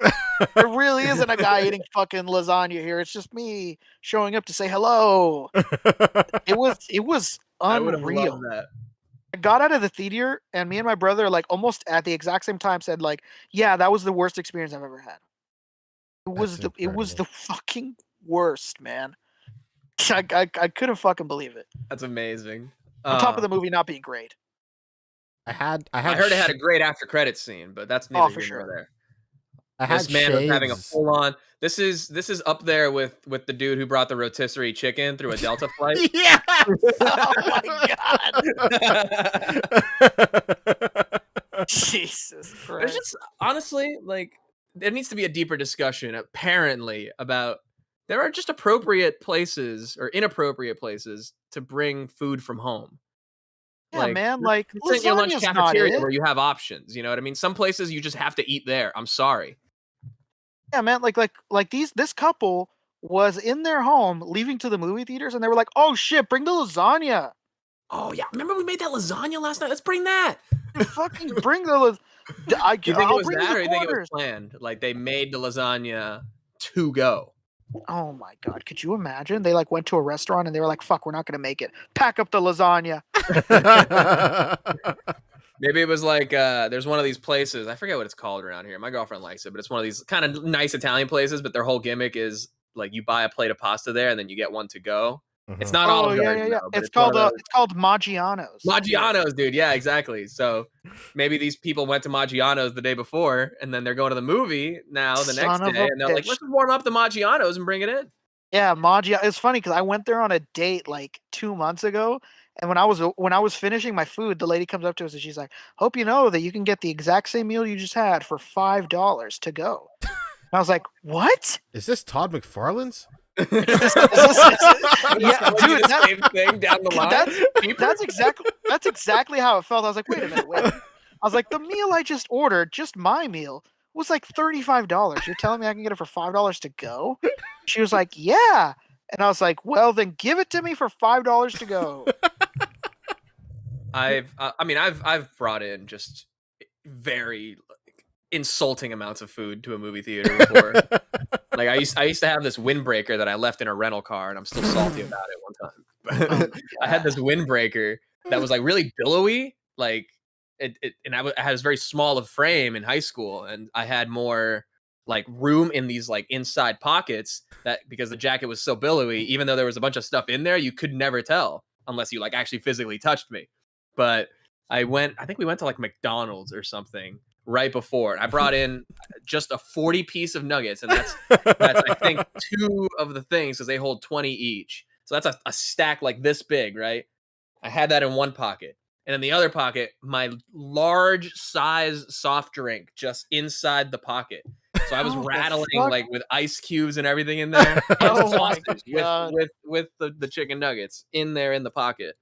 There really isn't a guy eating fucking lasagna here. It's just me showing up to say hello. It was I would have unreal. loved that. I got out of the theater, and me and my brother, like almost at the exact same time, said like, "Yeah, that was the worst experience I've ever had. It was the fucking worst, man." I couldn't fucking believe it. That's amazing. On top of the movie not being great. I heard it had a great after credits scene, but that's neither for here sure. nor there. I had This man was having a shades. full on. This is up there with the dude who brought the rotisserie chicken through a Delta flight. Yeah. Oh my god. Jesus There's Christ. just honestly like there needs to be a deeper discussion apparently about there are just appropriate places or inappropriate places to bring food from home. Yeah, man, like It's in your lunch lasagna's not cafeteria it. where you have options. You know what I mean? Some places you just have to eat there. I'm sorry. Yeah, man, like this couple was in their home leaving to the movie theaters, and they were like, "Oh shit, bring the lasagna." Oh yeah, remember we made that lasagna last night? Let's bring that. Fucking bring the lasagna. Do you think it I'll was bring that, you or the you think it was quarters. planned? Like they made the lasagna to go. Oh my god, could you imagine? They like went to a restaurant and they were like, "Fuck, we're not gonna make it. Pack up the lasagna." Maybe it was like there's one of these places. I forget what it's called around here. My girlfriend likes it, but it's one of these kind of nice Italian places. But their whole gimmick is like you buy a plate of pasta there, and then you get one to go. It's not Oh Olive yeah, Garden, yeah, yeah. though, but It's one called of those- it's called Maggiano's. Maggiano's, dude. Yeah, exactly. So maybe these people went to Maggiano's the day before, and then they're going to the movie now the next Son of day, a and they're like, bitch. "Let's warm up the Maggiano's and bring it in." Yeah, Maggia. It's funny because I went there on a date like 2 months ago, and when I was finishing my food, the lady comes up to us and she's like, "Hope you know that you can get the exact same meal you just had for $5 to go." And I was like, "What?" Is this Todd McFarlane's? Yeah, Selling you dude, the same thing down the line. that's exactly how it felt. I was like, "Wait a minute, wait." I was like, "The meal I just ordered, just my meal, was like $35. You're telling me I can get it for $5 to go?" She was like, "Yeah." And I was like, "Well, then give it to me for $5 to go." I've brought in just very like, insulting amounts of food to a movie theater before. Like I used to have this windbreaker that I left in a rental car, and I'm still salty about it one time. But I had this windbreaker that was like really billowy, like I had this very small of frame in high school, and I had more like room in these like inside pockets that because the jacket was so billowy, even though there was a bunch of stuff in there, you could never tell unless you like actually physically touched me. But I think we went to like McDonald's or something right before. And I brought in just a 40 piece of nuggets, and that's I think 2 of the things because they hold 20 each. So that's a stack like this big, right? I had that in one pocket. And in the other pocket, my large size soft drink just inside the pocket. So I was How the rattling fuck? like with ice cubes and everything in there. Oh my Sausage God. with the chicken nuggets in there in the pocket,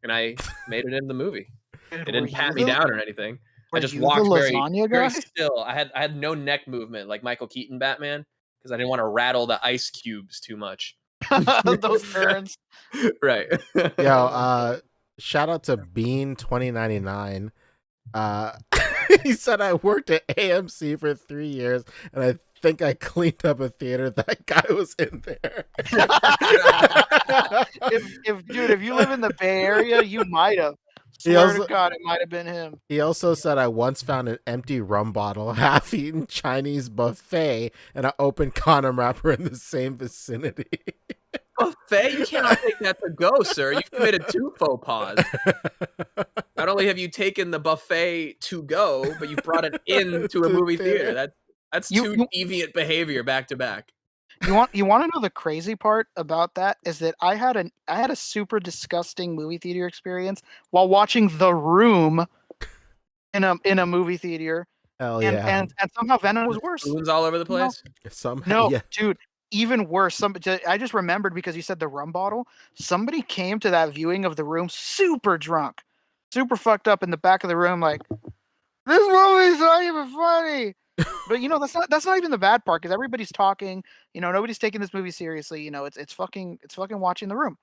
and I made it in the movie. Dude, It didn't pat me down or anything. I were just you the walked very lasagna very guy? still. I had no neck movement like Michael Keaton Batman because I didn't want to rattle the ice cubes too much. Those turns. Right. Yo, shout out to Bean2099. He said I worked at AMC for 3 years, and I think I cleaned up a theater. That guy was in there. If you live in the Bay Area, you might have. He Swear also- to God, it might have been him. He also said I once found an empty rum bottle, half-eaten Chinese buffet, and an open condom wrapper in the same vicinity. Buffet? You cannot take that to go, sir. You've committed 2 faux pas. Not only have you taken the buffet to go, but you brought it into a To movie theater. theater. That's You- 2 deviant behavior back to back. You want to know the crazy part about that is that I had a super disgusting movie theater experience while watching The Room in a movie theater, Hell and, yeah. and somehow Venom was worse. Spoons all over the place. Somehow, No, yeah. dude, even worse. I just remembered because you said the rum bottle. Somebody came to that viewing of The Room super drunk, super fucked up in the back of the room, like, this movie's not even funny. But that's not even the bad part because everybody's talking. Nobody's taking this movie seriously. It's fucking watching The Room,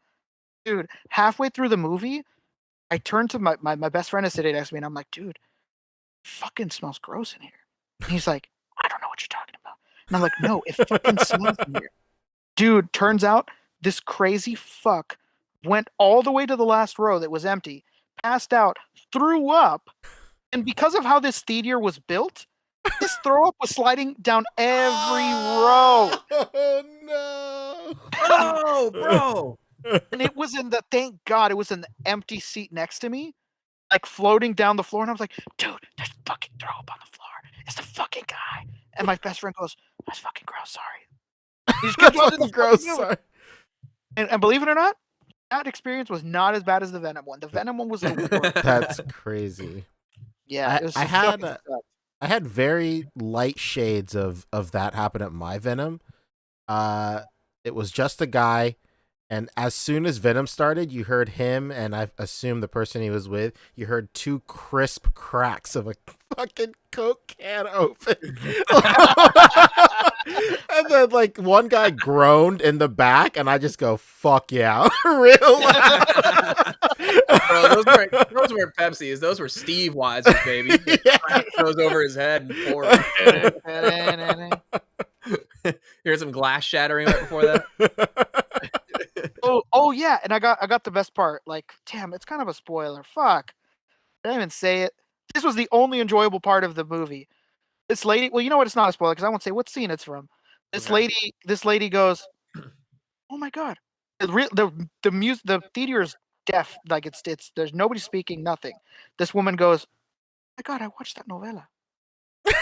dude. Halfway through the movie, I turned to my best friend is sitting next to me, and I'm like, dude, it fucking smells gross in here. And he's like, I don't know what you're talking about. And I'm like, no, it fucking smells in here. Dude, turns out this crazy fuck went all the way to the last row that was empty, passed out, threw up, and because of how this theater was built, this throw up was sliding down every row. Oh no! Oh, bro! And it was thank God, it was in the empty seat next to me, like floating down the floor. And I was like, dude, there's fucking throw up on the floor. It's the fucking guy. And my best friend goes, that's fucking gross, sorry. He just kept watching the Gross. fucking movie. Sorry. And believe it or not, that experience was not as bad as the Venom one. The Venom one was the worst. That's crazy. Yeah, it was I just had fucking sucked. I had very light shades of that happen at my Venom. It was just a guy, and as soon as Venom started, you heard him, and I assume the person he was with, you heard 2 crisp cracks of a fucking Coke can open. And then like one guy groaned in the back, and I just go, fuck yeah. Real loud. Bro, those weren't Pepsis. Those were Steve Weiser's, baby. He cracked those over his head and poured them. Here's some glass shattering right before that. Oh yeah, and I got the best part. Like, damn, it's kind of a spoiler. Fuck. I didn't even say it. This was the only enjoyable part of the movie. This lady, well, you know what? It's not a spoiler because I won't say what scene it's from. This lady goes, "Oh my god, the theater is deaf. Like it's there's nobody speaking, nothing." This woman goes, "Oh my god, I watched that novella," and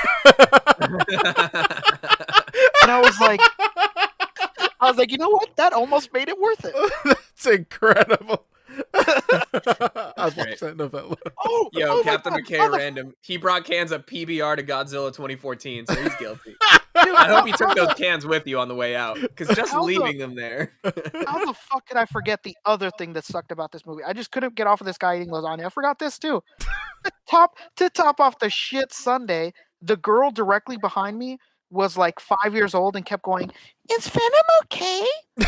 I was like, you know what? That almost made it worth it. That's incredible. I was Great. watching that novella. Oh, Yo, oh my Captain God, McKay how the random. He brought cans of PBR to Godzilla 2014, so he's guilty. Dude, I hope you how took the- those cans with you on the way out, because just How the- leaving them there. How the fuck could I forget the other thing that sucked about this movie? I just couldn't get off of this guy eating lasagna. I forgot this too. To top off the shit Sunday, the girl directly behind me was like 5 years old and kept going, "Is Venom okay? Which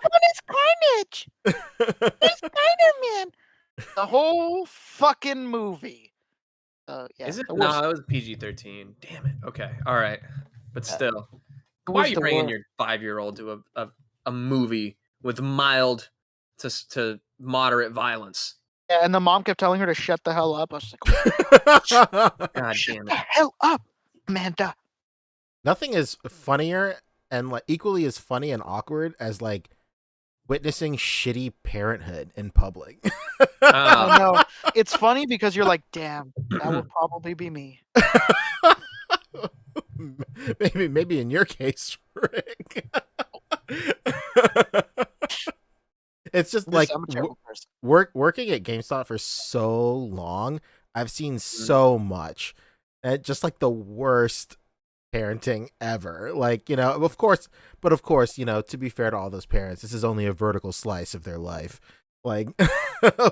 one is Carnage? It's Spider-Man." The whole fucking movie. Yeah, Is it? the No, worst. it was PG-13. Damn it. Okay, all right, but still, It why are was you the bringing worst. your 5-year-old to a movie with mild to moderate violence? Yeah, and the mom kept telling her to shut the hell up. I was like, God shut damn the it. hell up, Amanda. Nothing is funnier and like equally as funny and awkward as like witnessing shitty parenthood in public. I know. It's funny because you're like, damn, that would probably be me. maybe in your case, Rick. It's just like I'm a terrible person. working at GameStop for so long, I've seen so much, and just like the worst parenting ever. Like, you know, of course, you know, to be fair to all those parents, this is only a vertical slice of their life. Like,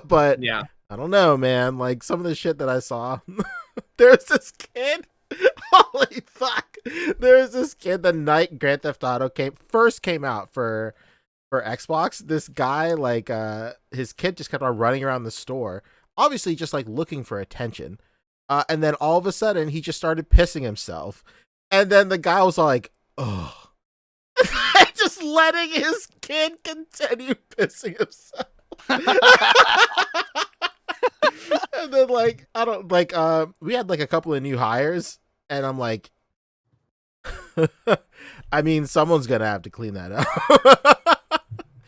but Yeah. I don't know, man. Like some of the shit that I saw, there's this kid. Holy fuck! There's this kid. The night Grand Theft Auto came out for Xbox. This guy, like, his kid just kept on running around the store, obviously just like looking for attention. And then all of a sudden, he just started pissing himself. And then the guy was like, "Oh," just letting his kid continue pissing himself. And then, like, I don't like. We had like a couple of new hires, and I'm like, I mean, someone's gonna have to clean that up.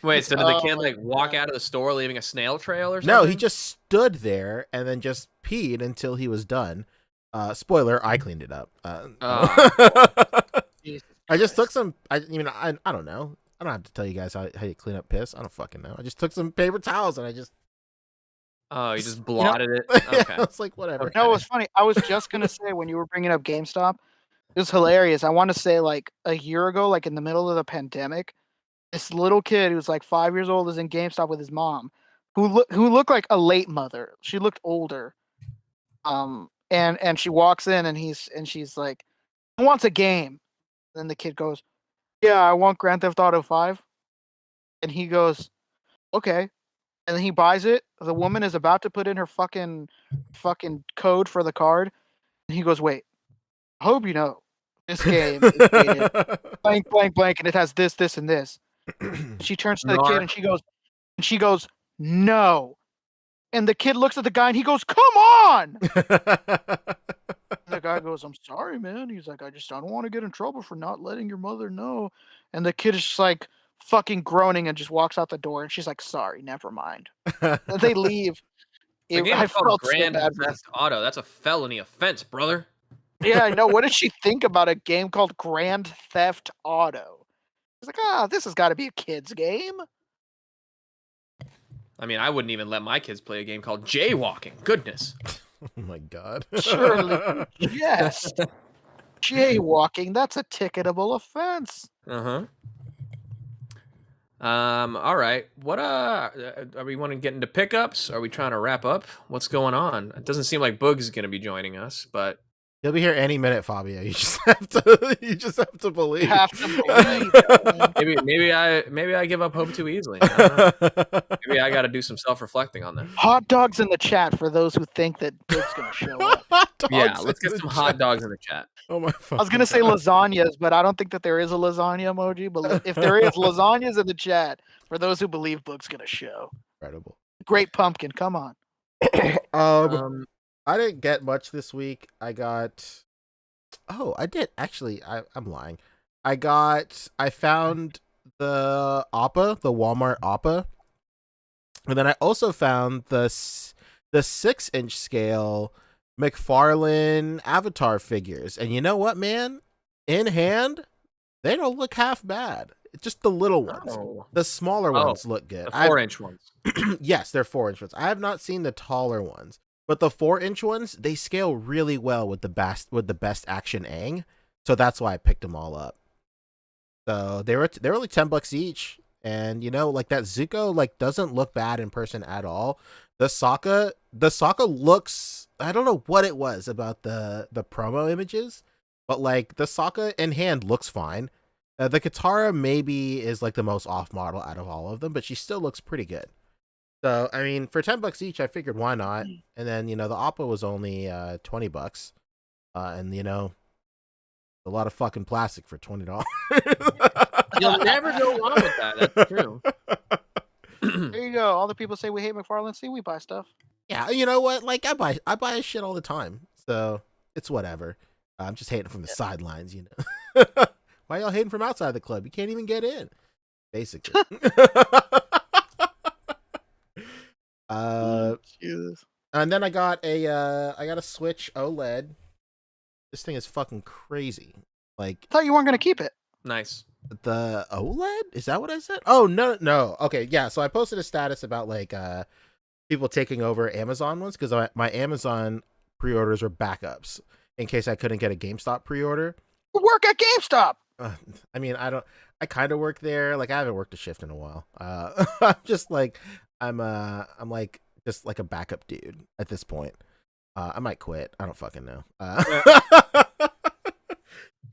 Wait, so did the kid like walk out of the store leaving a snail trail or something? No, he just stood there and then just peed until he was done. Spoiler, I cleaned it up. I just took some. I don't know. I don't have to tell you guys how you clean up piss. I don't fucking know. I just took some paper towels and I just. Oh, you just blotted it. Yeah, Okay. it's like whatever. No, it was funny. I was just gonna say when you were bringing up GameStop, it was hilarious. I want to say like a year ago, like in the middle of the pandemic, this little kid who was like 5 years old was in GameStop with his mom, who looked like a late mother. She looked older. And she walks in and she's like, "Who wants a game?" Then the kid goes, "Yeah, I want Grand Theft Auto 5." And he goes, "Okay." And then he buys it. The woman is about to put in her fucking code for the card. And he goes, "Wait, I hope you know this game is rated blank, blank, blank, and it has this, this, and this." She turns to the kid and she goes, "No." And the kid looks at the guy and he goes, "Come on!" And the guy goes, "I'm sorry, man." He's like, I don't want to get in trouble for not letting your mother know." And the kid is just like fucking groaning and just walks out the door. And she's like, "Sorry, never mind." And they leave. The game I is called felt so Grand bad for Theft Auto. That's a felony offense, brother. Yeah, I know. What did she think about a game called Grand Theft Auto? She's like, this has got to be a kid's game. I mean, I wouldn't even let my kids play a game called Jaywalking. Goodness. Oh my god. Surely, yes. Jaywalking, that's a ticketable offense. Uh-huh. All right. What are we want to get into pickups? Are we trying to wrap up? What's going on? It doesn't seem like Boog's going to be joining us, but He'll be here any minute, Fabio. You just have to believe. You have to believe. maybe I give up hope too easily. I don't know. Maybe I got to do some self-reflecting on that. Hot dogs in the chat for those who think that Boog's going to show up. Yeah, let's get some hot dogs in the chat. Oh my! I was going to say lasagnas, but I don't think that there is a lasagna emoji. But if there is, lasagnas in the chat for those who believe Boog's going to show. Incredible. Great pumpkin, come on. I didn't get much this week. I got. Oh, I did actually. I'm lying. I found the Appa, the Walmart Appa, and then I also found the 6-inch scale McFarlane Avatar figures. And you know what, man? In hand, they don't look half bad. Just the little ones. Oh. The smaller ones look good. The 4-inch ones. Yes, they're 4-inch ones. I have not seen the taller ones. But the 4-inch ones, they scale really well with the best action Aang, so that's why I picked them all up. So they were like $10 each, and you know, like that Zuko like doesn't look bad in person at all. The Sokka looks, I don't know what it was about the promo images, but like the Sokka in hand looks fine. The Katara maybe is like the most off model out of all of them, but she still looks pretty good. So, I mean, for $10 each, I figured why not? And then, you know, the Appa was only $20. And, you know, a lot of fucking plastic for $20. You'll never go wrong with that. That's true. There you go. All the people say we hate McFarlane. See, we buy stuff. Yeah, you know what? Like, I buy his shit all the time. So, it's whatever. I'm just hating from the sidelines, you know. Why y'all hating from outside the club? You can't even get in. Basically. And then I got a Switch OLED. This thing is fucking crazy. Like, I thought you weren't gonna keep it. Nice. The OLED? Is that what I said? Oh no. Okay, yeah. So I posted a status about like people taking over Amazon ones because my Amazon pre-orders were backups in case I couldn't get a GameStop pre-order. Work at GameStop. I mean, I kind of work there. Like, I haven't worked a shift in a while. I'm just like, I'm like just like a backup dude at this point. I might quit. I don't fucking know.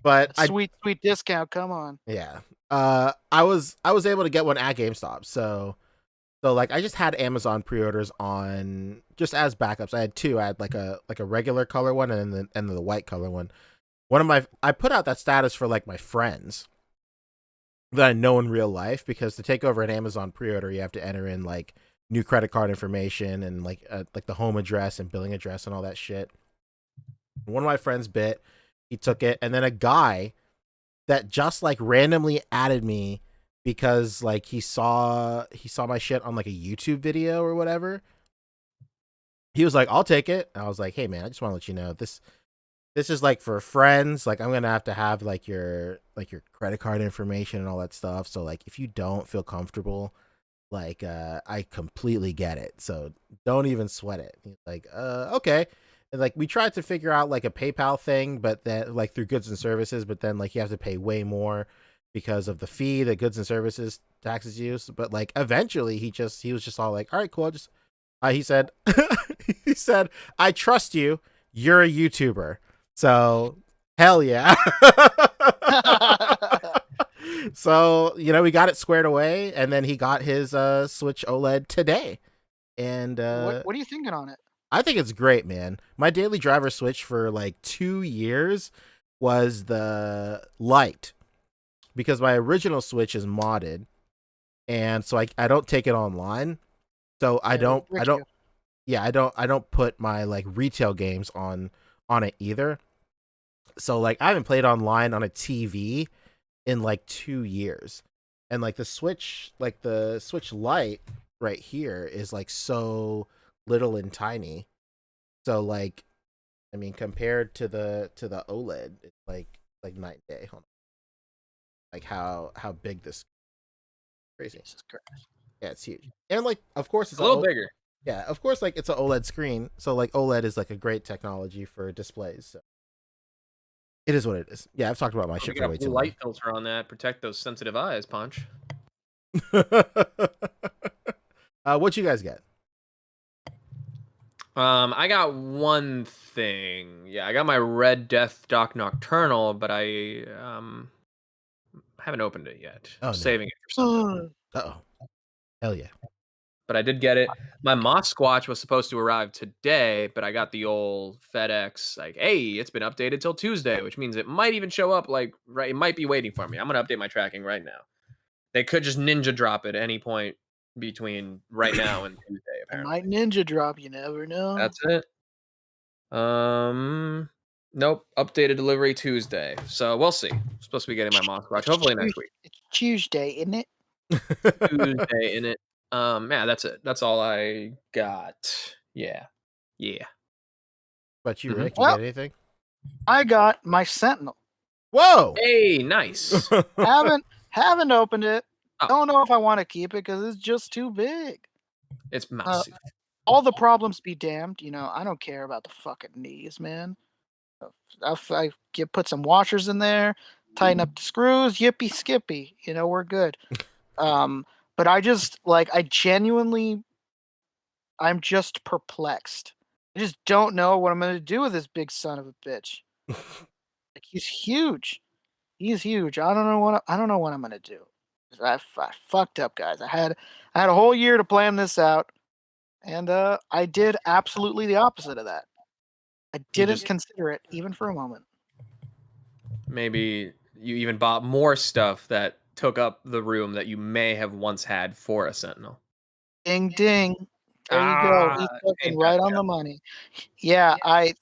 But Sweet discount. Come on. yeah. I was able to get one at GameStop. So like I just had Amazon pre-orders on just as backups. I had two. I had like a regular color one and then the white color one. I put out that status for like my friends that I know in real life, because to take over an Amazon pre-order, you have to enter in like new credit card information and like the home address and billing address and all that shit. One of my friends bit, he took it, and then a guy that just like randomly added me because like he saw my shit on like a YouTube video or whatever. He was like, "I'll take it." And I was like, "Hey man, I just want to let you know this is like for friends. Like I'm gonna have like your credit card information and all that stuff. So like if you don't feel comfortable, like I completely get it. So don't even sweat it." He's like, okay. And like we tried to figure out like a PayPal thing, but then like through goods and services, but then like you have to pay way more because of the fee that goods and services taxes you. But like eventually he was just all like, "All right, cool." He said, he said, "I trust you. You're a YouTuber. So hell yeah." So, we got it squared away, and then he got his Switch OLED today. And What are you thinking on it? I think it's great, man. My daily driver Switch for like 2 years was the Lite, because my original Switch is modded, and so I don't take it online. So I don't put my like retail games on it either. So like I haven't played online on a TV in like 2 years. And like the Switch Lite right here is like so little and tiny. So like, I mean, compared to the OLED, it's like night and day. Hold on. Like how big this crazy. Yeah, it's huge. And like, of course, it's a little bigger. Yeah, of course, like it's an OLED screen. So like OLED is like a great technology for displays. So it is what it is. Yeah, I've talked about my shit for way too long. Light filter on that, protect those sensitive eyes, Punch. What you guys get? I got one thing. Yeah, I got my Red Death Doc Nocturnal, but I haven't opened it yet. I'm saving it for something. Uh-oh. Hell yeah. But I did get it. My Mosquatch was supposed to arrive today, but I got the old FedEx, like, "Hey, it's been updated till Tuesday," which means it might even show up, like, right, it might be waiting for me. I'm going to update my tracking right now. They could just ninja drop it at any point between right now and Tuesday, apparently. Might ninja drop, you never know. That's it. Nope, updated delivery Tuesday. So we'll see. I'm supposed to be getting my Mosquatch hopefully next week. It's Tuesday, isn't it? Tuesday, in it. Yeah, that's it. That's all I got. Yeah. But you, Rick, you got anything? I got my Sentinel. Whoa! Hey, nice. haven't opened it. Oh. Don't know if I want to keep it because it's just too big. It's massive. All the problems be damned. I don't care about the fucking knees, man. I put some washers in there, tighten up the screws, yippee skippy. We're good. But I'm just perplexed. I just don't know what I'm going to do with this big son of a bitch. Like, he's huge. He's huge. I don't know what I'm going to do. I fucked up, guys. I had a whole year to plan this out, and I did absolutely the opposite of that. I didn't consider it even for a moment. Maybe you even bought more stuff that took up the room that you may have once had for a Sentinel. Ding ding. There you go. He's looking right on the money. Yeah,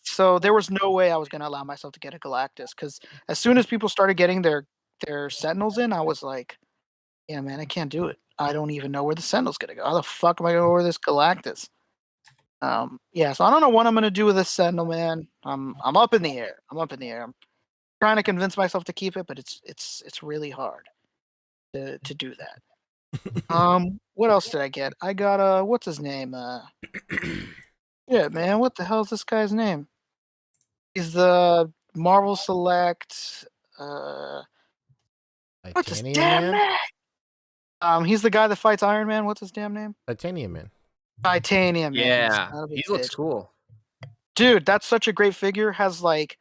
so there was no way I was going to allow myself to get a Galactus, because as soon as people started getting their Sentinels in, I was like, yeah, man, I can't do it. I don't even know where the Sentinel's going to go. How the fuck am I going to order this Galactus? Yeah, so I don't know what I'm going to do with this Sentinel, man. I'm up in the air. I'm trying to convince myself to keep it, but it's really hard to do that. What else did I get? I got what's his name? Yeah, man, what the hell is this guy's name? He's the Marvel Select What's his Titanium damn Man? name? He's the guy that fights Iron Man. What's his damn name? Titanium Man. Titanium Man. Yeah, Son of a he looks bitch. cool. Dude, that's such a great figure. Has like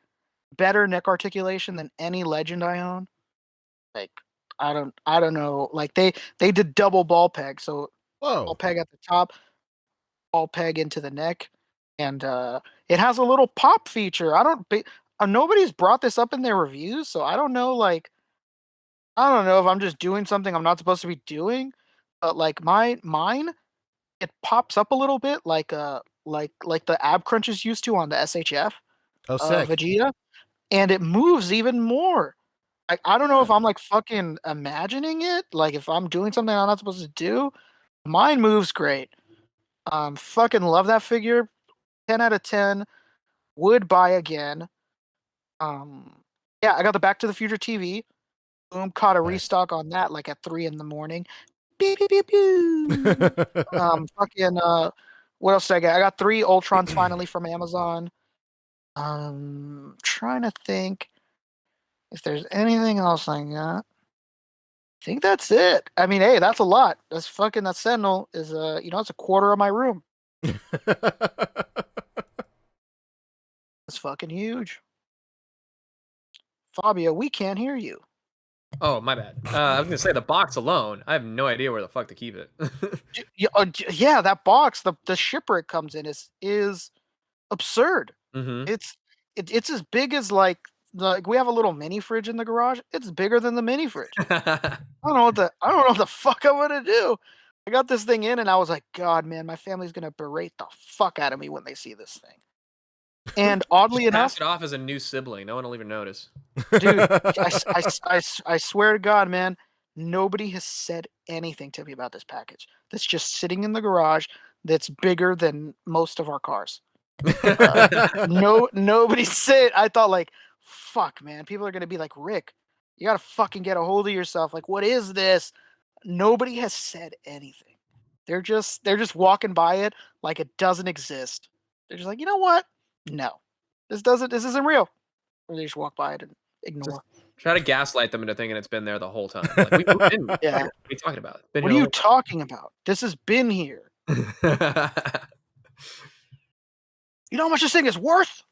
better neck articulation than any Legend I own. Like, I don't know. Like they did double ball peg, so ball Whoa. peg at the top, ball peg into the neck, and it has a little pop feature. Nobody's brought this up in their reviews, so I don't know. Like, I don't know if I'm just doing something I'm not supposed to be doing, but like mine, it pops up a little bit, like the ab crunches used to on the SHF Oh, sick. Vegeta, and it moves even more. I don't know if I'm like fucking imagining it, like if I'm doing something I'm not supposed to do. Mine moves great. Fucking love that figure. 10 out of 10. Would buy again. Yeah, I got the Back to the Future TV. Boom, caught a Nice. restock on that like at 3 a.m. Beep, beep, beep, beep. Fucking what else did I get? I got 3 Ultrons finally from Amazon. Trying to think if there's anything else I got. I think that's it. I mean, hey, that's a lot. That Sentinel is it's a quarter of my room. It's fucking huge. Fabio, we can't hear you. Oh, my bad. I was gonna say the box alone. I have no idea where the fuck to keep it. Yeah, that box, the shipper it comes in is absurd. Mm-hmm. It's as big as like we have a little mini fridge in the garage. It's bigger than the mini fridge. I don't know what the fuck I'm gonna do. I got this thing in and I was like, God, man, my family's gonna berate the fuck out of me when they see this thing. And oddly enough, pass it off as a new sibling. No one will even notice. dude, I swear to God, man, nobody has said anything to me about this package. That's just sitting in the garage. That's bigger than most of our cars. Nobody said. I thought like, fuck, man, people are gonna be like, Rick, you gotta fucking get a hold of yourself. Like, what is this? Nobody has said anything. They're just walking by it like it doesn't exist. They're just like, you know what? No, this isn't real. Or they just walk by it and ignore. Try to gaslight them into thinking it's been there the whole time. Like, we moved in. Yeah. What are you talking about? Been What are here you talking about? This has been here. the whole You know how much this thing is worth?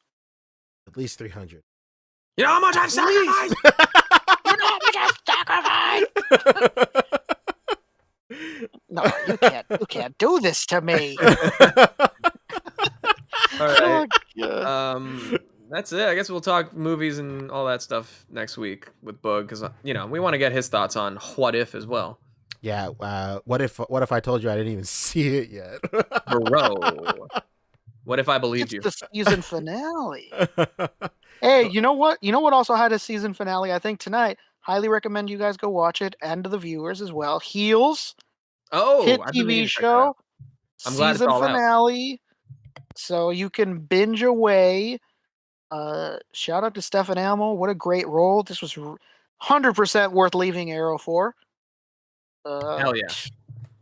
At least 300. You know how much I've sacrificed? You know how much I've sacrificed? No, you can't do this to me. All right. Oh, That's it. I guess we'll talk movies and all that stuff next week with Boog because we want to get his thoughts on What If as well. Yeah. What if I told you I didn't even see it yet? Bro. What if I believed you? It's the season finale. Hey, you know what? You know what also had a season finale? I think tonight. Highly recommend you guys go watch it, and to the viewers as well. Heels. Oh, hit I've been meaning TV to check that out. show. I'm glad it's Season all out. finale. So you can binge away. Shout out to Stefan Amell. What a great role. This was 100% worth leaving Arrow for. Hell yeah.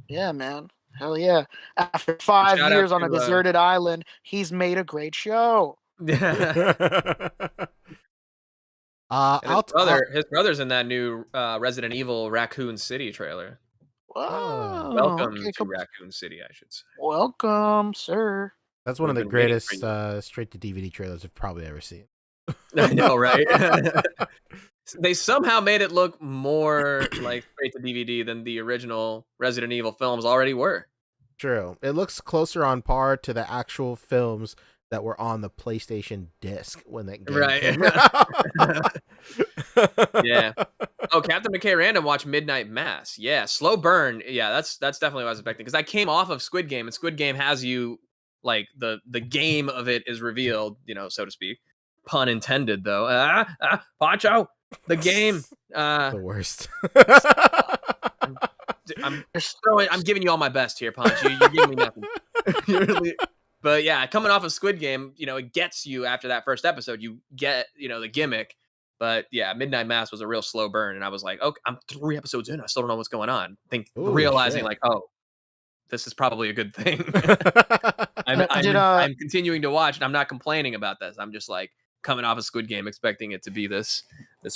Yeah, man. Hell yeah. After 5 Shout out years on a to, deserted island, he's made a great show. his brother's in that new Resident Evil Raccoon City trailer. Wow. Welcome Okay, to Raccoon City, I should say. welcome, sir. That's one of We've the been waiting greatest for straight to DVD trailers I've probably ever seen. I know, right? They somehow made it look more like straight to DVD than the original Resident Evil films already were. True. It looks closer on par to the actual films that were on the PlayStation disc when that game came out. Yeah. Oh, Captain McKay Random watched Midnight Mass. Yeah, slow burn. Yeah, that's definitely what I was expecting because I came off of Squid Game, and Squid Game has you like the game of it is revealed, so to speak. Pun intended, though. Pacho, the game. The worst. I'm giving you all my best here, Punch. You're giving me nothing. But yeah, coming off of Squid Game, it gets you after that first episode. You get, the gimmick. But yeah, Midnight Mass was a real slow burn, and I was like, okay, I'm 3 episodes in. I still don't know what's going on. Realizing shit. like, oh, this is probably a good thing. I'm continuing to watch, and I'm not complaining about this. I'm just like, coming off a Squid Game, expecting it to be this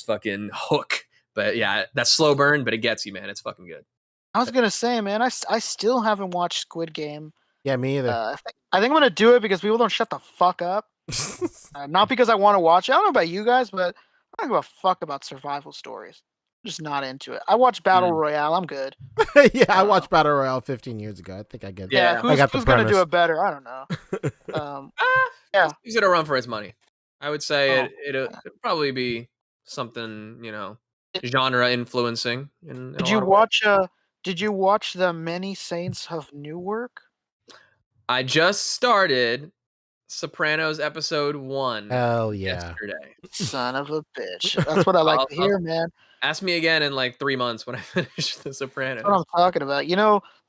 fucking hook. But yeah, that's slow burn, but it gets you, man. It's fucking good. I was gonna say, man, I still haven't watched Squid Game. Yeah, me either. I think I'm gonna do it because people don't shut the fuck up. Not because I want to watch it. I don't know about you guys, but I don't give a fuck about survival stories. I'm just not into it. I watch Battle Royale. I'm good. Yeah, I watched Battle Royale 15 years ago. I think I get. Yeah, I got the who's gonna do premise. it better? I don't know. Yeah, He's gonna run for his money. I would say Oh, it'll probably be something, genre influencing. Did you watch? Did you watch the Many Saints of Newark? I just started Sopranos episode 1 Hell yeah! yesterday. Son of a bitch. That's what I like to hear, man. Ask me again in like 3 months when I finish the Sopranos. That's what I'm talking about.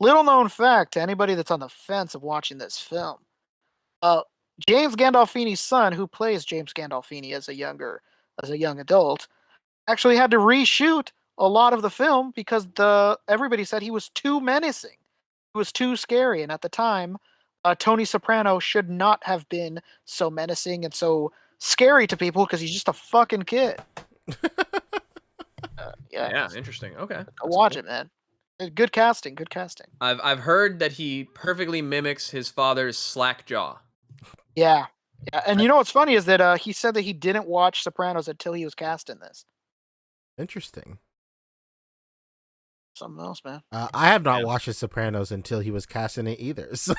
Little known fact to anybody that's on the fence of watching this film. James Gandolfini's son, who plays James Gandolfini as a young adult, actually had to reshoot a lot of the film because everybody said he was too menacing. He was too scary, and at the time, Tony Soprano should not have been so menacing and so scary to people because he's just a fucking kid. Yeah, interesting. Okay, Watch it, man. Good casting. Good casting. I've heard that he perfectly mimics his father's slack jaw. Yeah. And you know what's funny is that he said that he didn't watch Sopranos until he was cast in this. Interesting. Something else, man. I have not watched The Sopranos until he was cast in it either. So.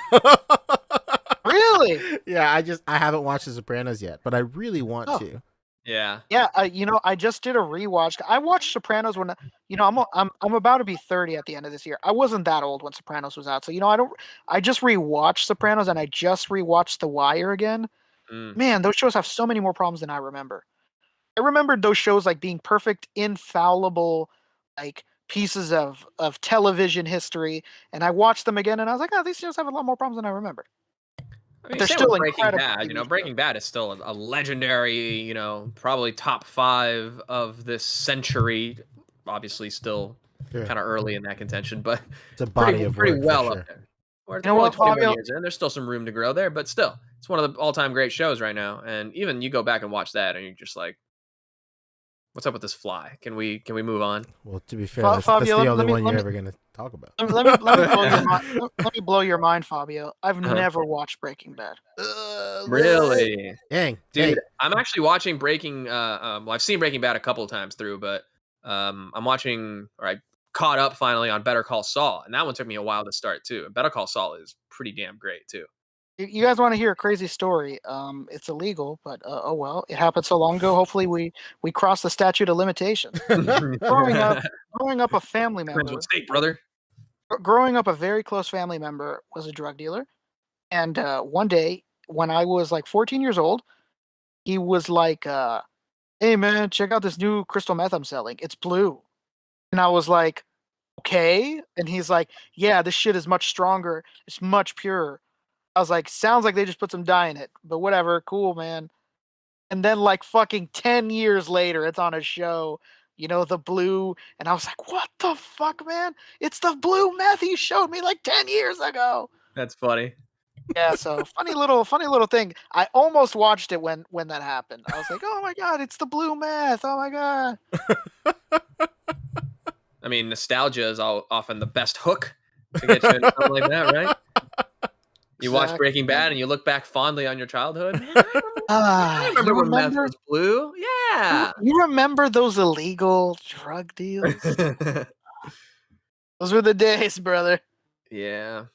Really? Yeah, I haven't watched The Sopranos yet, but I really want to. Yeah. Yeah. I just did a rewatch. I watched Sopranos when I'm about to be 30 at the end of this year. I wasn't that old when Sopranos was out, so I just rewatched Sopranos and I just rewatched The Wire again. Man, those shows have so many more problems than I remember. I remembered those shows like being perfect, infallible, like pieces of television history, and I watched them again and I was like, these shows have a lot more problems than I remember. I mean, They're same still with Breaking incredible. Bad. Breaking Bad is still a legendary, probably top 5 of this century. Obviously, still kind of early in that contention, but it's a body of pretty work, well for sure. up there. We're You know what, 21 Fabio? years in. There's still some room to grow there, but still, it's one of the all-time great shows right now. And even you go back and watch that, and you're just like, "What's up with this fly? Can we move on?" Well, to be fair, that's the only one you're ever going to talk about. Let me blow your mind, Fabio. I've never watched Breaking Bad. Really? Dang, dude! hey. I'm actually watching Breaking. I've seen Breaking Bad a couple of times through, but I'm watching, or I caught up finally on Better Call Saul, and that one took me a while to start too. Better Call Saul is pretty damn great too. You guys want to hear a crazy story? It's illegal, but oh well. It happened so long ago. Hopefully, we cross the statute of limitations. growing up, a family member. Depends what state, brother. Growing up, a very close family member was a drug dealer, and one day when I was like 14 years old, he was like, "Hey man, check out this new crystal meth I'm selling. It's blue," and I was like, "Okay," and he's like, "Yeah, this shit is much stronger. It's much purer." I was like, sounds like they just put some dye in it, but whatever, cool, man. And then like fucking 10 years later, it's on a show, the blue, and I was like, what the fuck, man? It's the blue meth you showed me like 10 years ago. That's funny. Yeah, so funny little thing. I almost watched it when that happened. I was like, oh my god, it's the blue meth. Oh my god. I mean, nostalgia is often the best hook to get you into something like that, right? You watch Breaking Bad and you look back fondly on your childhood. Man, I remember when meth was blue. Yeah. You remember those illegal drug deals? Those were the days, brother. Yeah.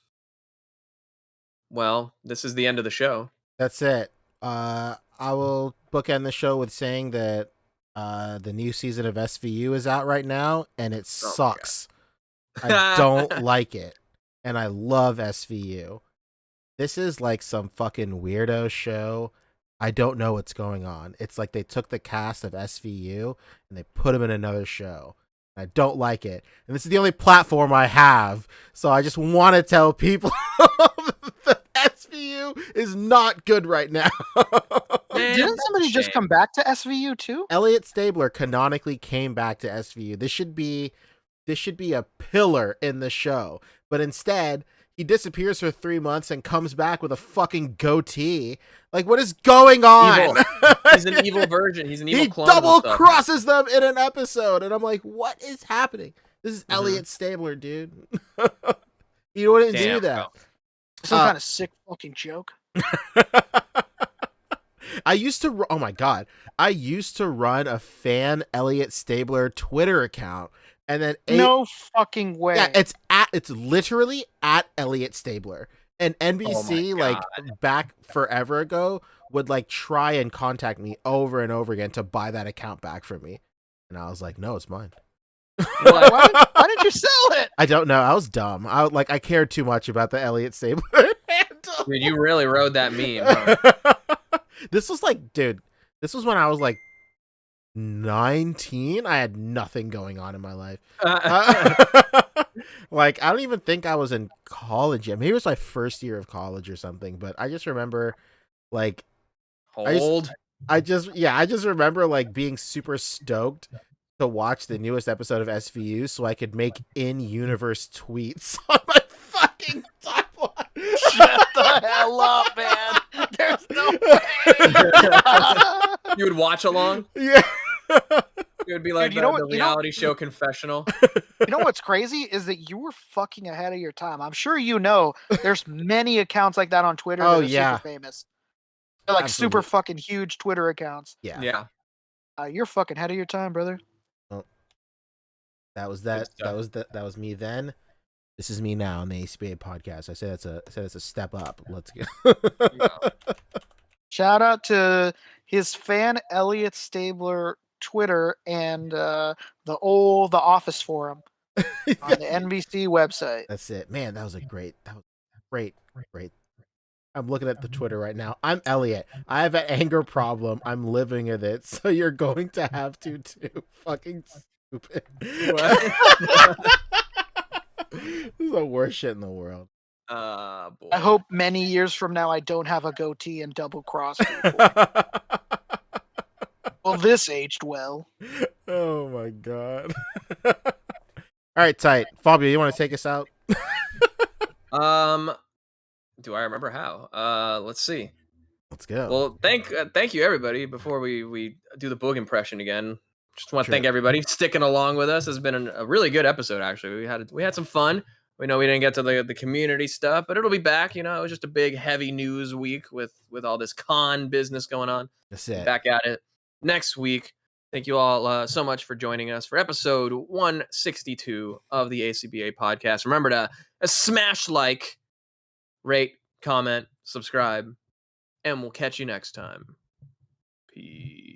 Well, this is the end of the show. That's it. I will bookend the show with saying that the new season of SVU is out right now, and it sucks. I don't like it, and I love SVU. This is like some fucking weirdo show. I don't know what's going on. It's like they took the cast of SVU and they put them in another show. I don't like it. And this is the only platform I have. So I just want to tell people that SVU is not good right now. Didn't somebody just come back to SVU too? Elliot Stabler canonically came back to SVU. This should be a pillar in the show. But instead, he disappears for 3 months and comes back with a fucking goatee. Like, what is going on? Evil. He's an evil version. He's an evil He clone. of double himself. crosses them in an episode, and I'm like, what is happening? This is Elliot Stabler, dude. You wouldn't do Damn, that. Some kind of sick fucking joke. I used to. Oh my god! I used to run a fan Elliot Stabler Twitter account, and then No fucking way. yeah, it's literally at Elliot Stabler. And NBC, like back forever ago, would like try and contact me over and over again to buy that account back from me, and I was like, no, it's mine. Why did you sell it? I don't know. I was dumb. I cared too much about the Elliot Stabler handle. Dude, you really rode that meme. Huh? This was like, dude, this was when I was like 19. I had nothing going on in my life. Like, I don't even think I was in college yet. Maybe it was my first year of college or something, but I just remember like Hold. I just remember like being super stoked to watch the newest episode of SVU so I could make in-universe tweets on my fucking timeline. Shut the hell up, man. There's no way. You would watch along? Yeah. It would be like Dude, you know the what- you know- reality show confessional. You know what's crazy is that you were fucking ahead of your time. I'm sure you know there's many accounts like that on Twitter Oh, that are yeah. super famous. They're like super Absolutely. fucking huge Twitter accounts. Yeah. Yeah. You're fucking ahead of your time, brother. That was Good that. stuff. That was me then. This is me now on the A.C.B.A. podcast. I said it's a step up. Let's go. Shout out to his fan Elliot Stabler Twitter and the Office forum on the NBC website. That's it, man. That was great. I'm looking at the Twitter right now. I'm Elliot. I have an anger problem. I'm living with it. So you're going to have to too. Fucking stupid. What? This is the worst shit in the world. Boy. I hope many years from now I don't have a goatee and double cross people. Well, this aged well. Oh my god. All right, tight. Fabio, you want to take us out? Do I remember how? Let's see. Let's go. Well, thank you everybody. Before we do the Boog impression again, just want to Sure. thank everybody sticking along with us. It's been a really good episode. Actually, we had some fun. We know we didn't get to the community stuff, but it'll be back. You know, it was just a big heavy news week with all this con business going on. That's it. Back at it next week. Thank you all so much for joining us for episode 162 of the A.C.B.A. podcast. Remember to smash like, rate, comment, subscribe, and we'll catch you next time. Peace.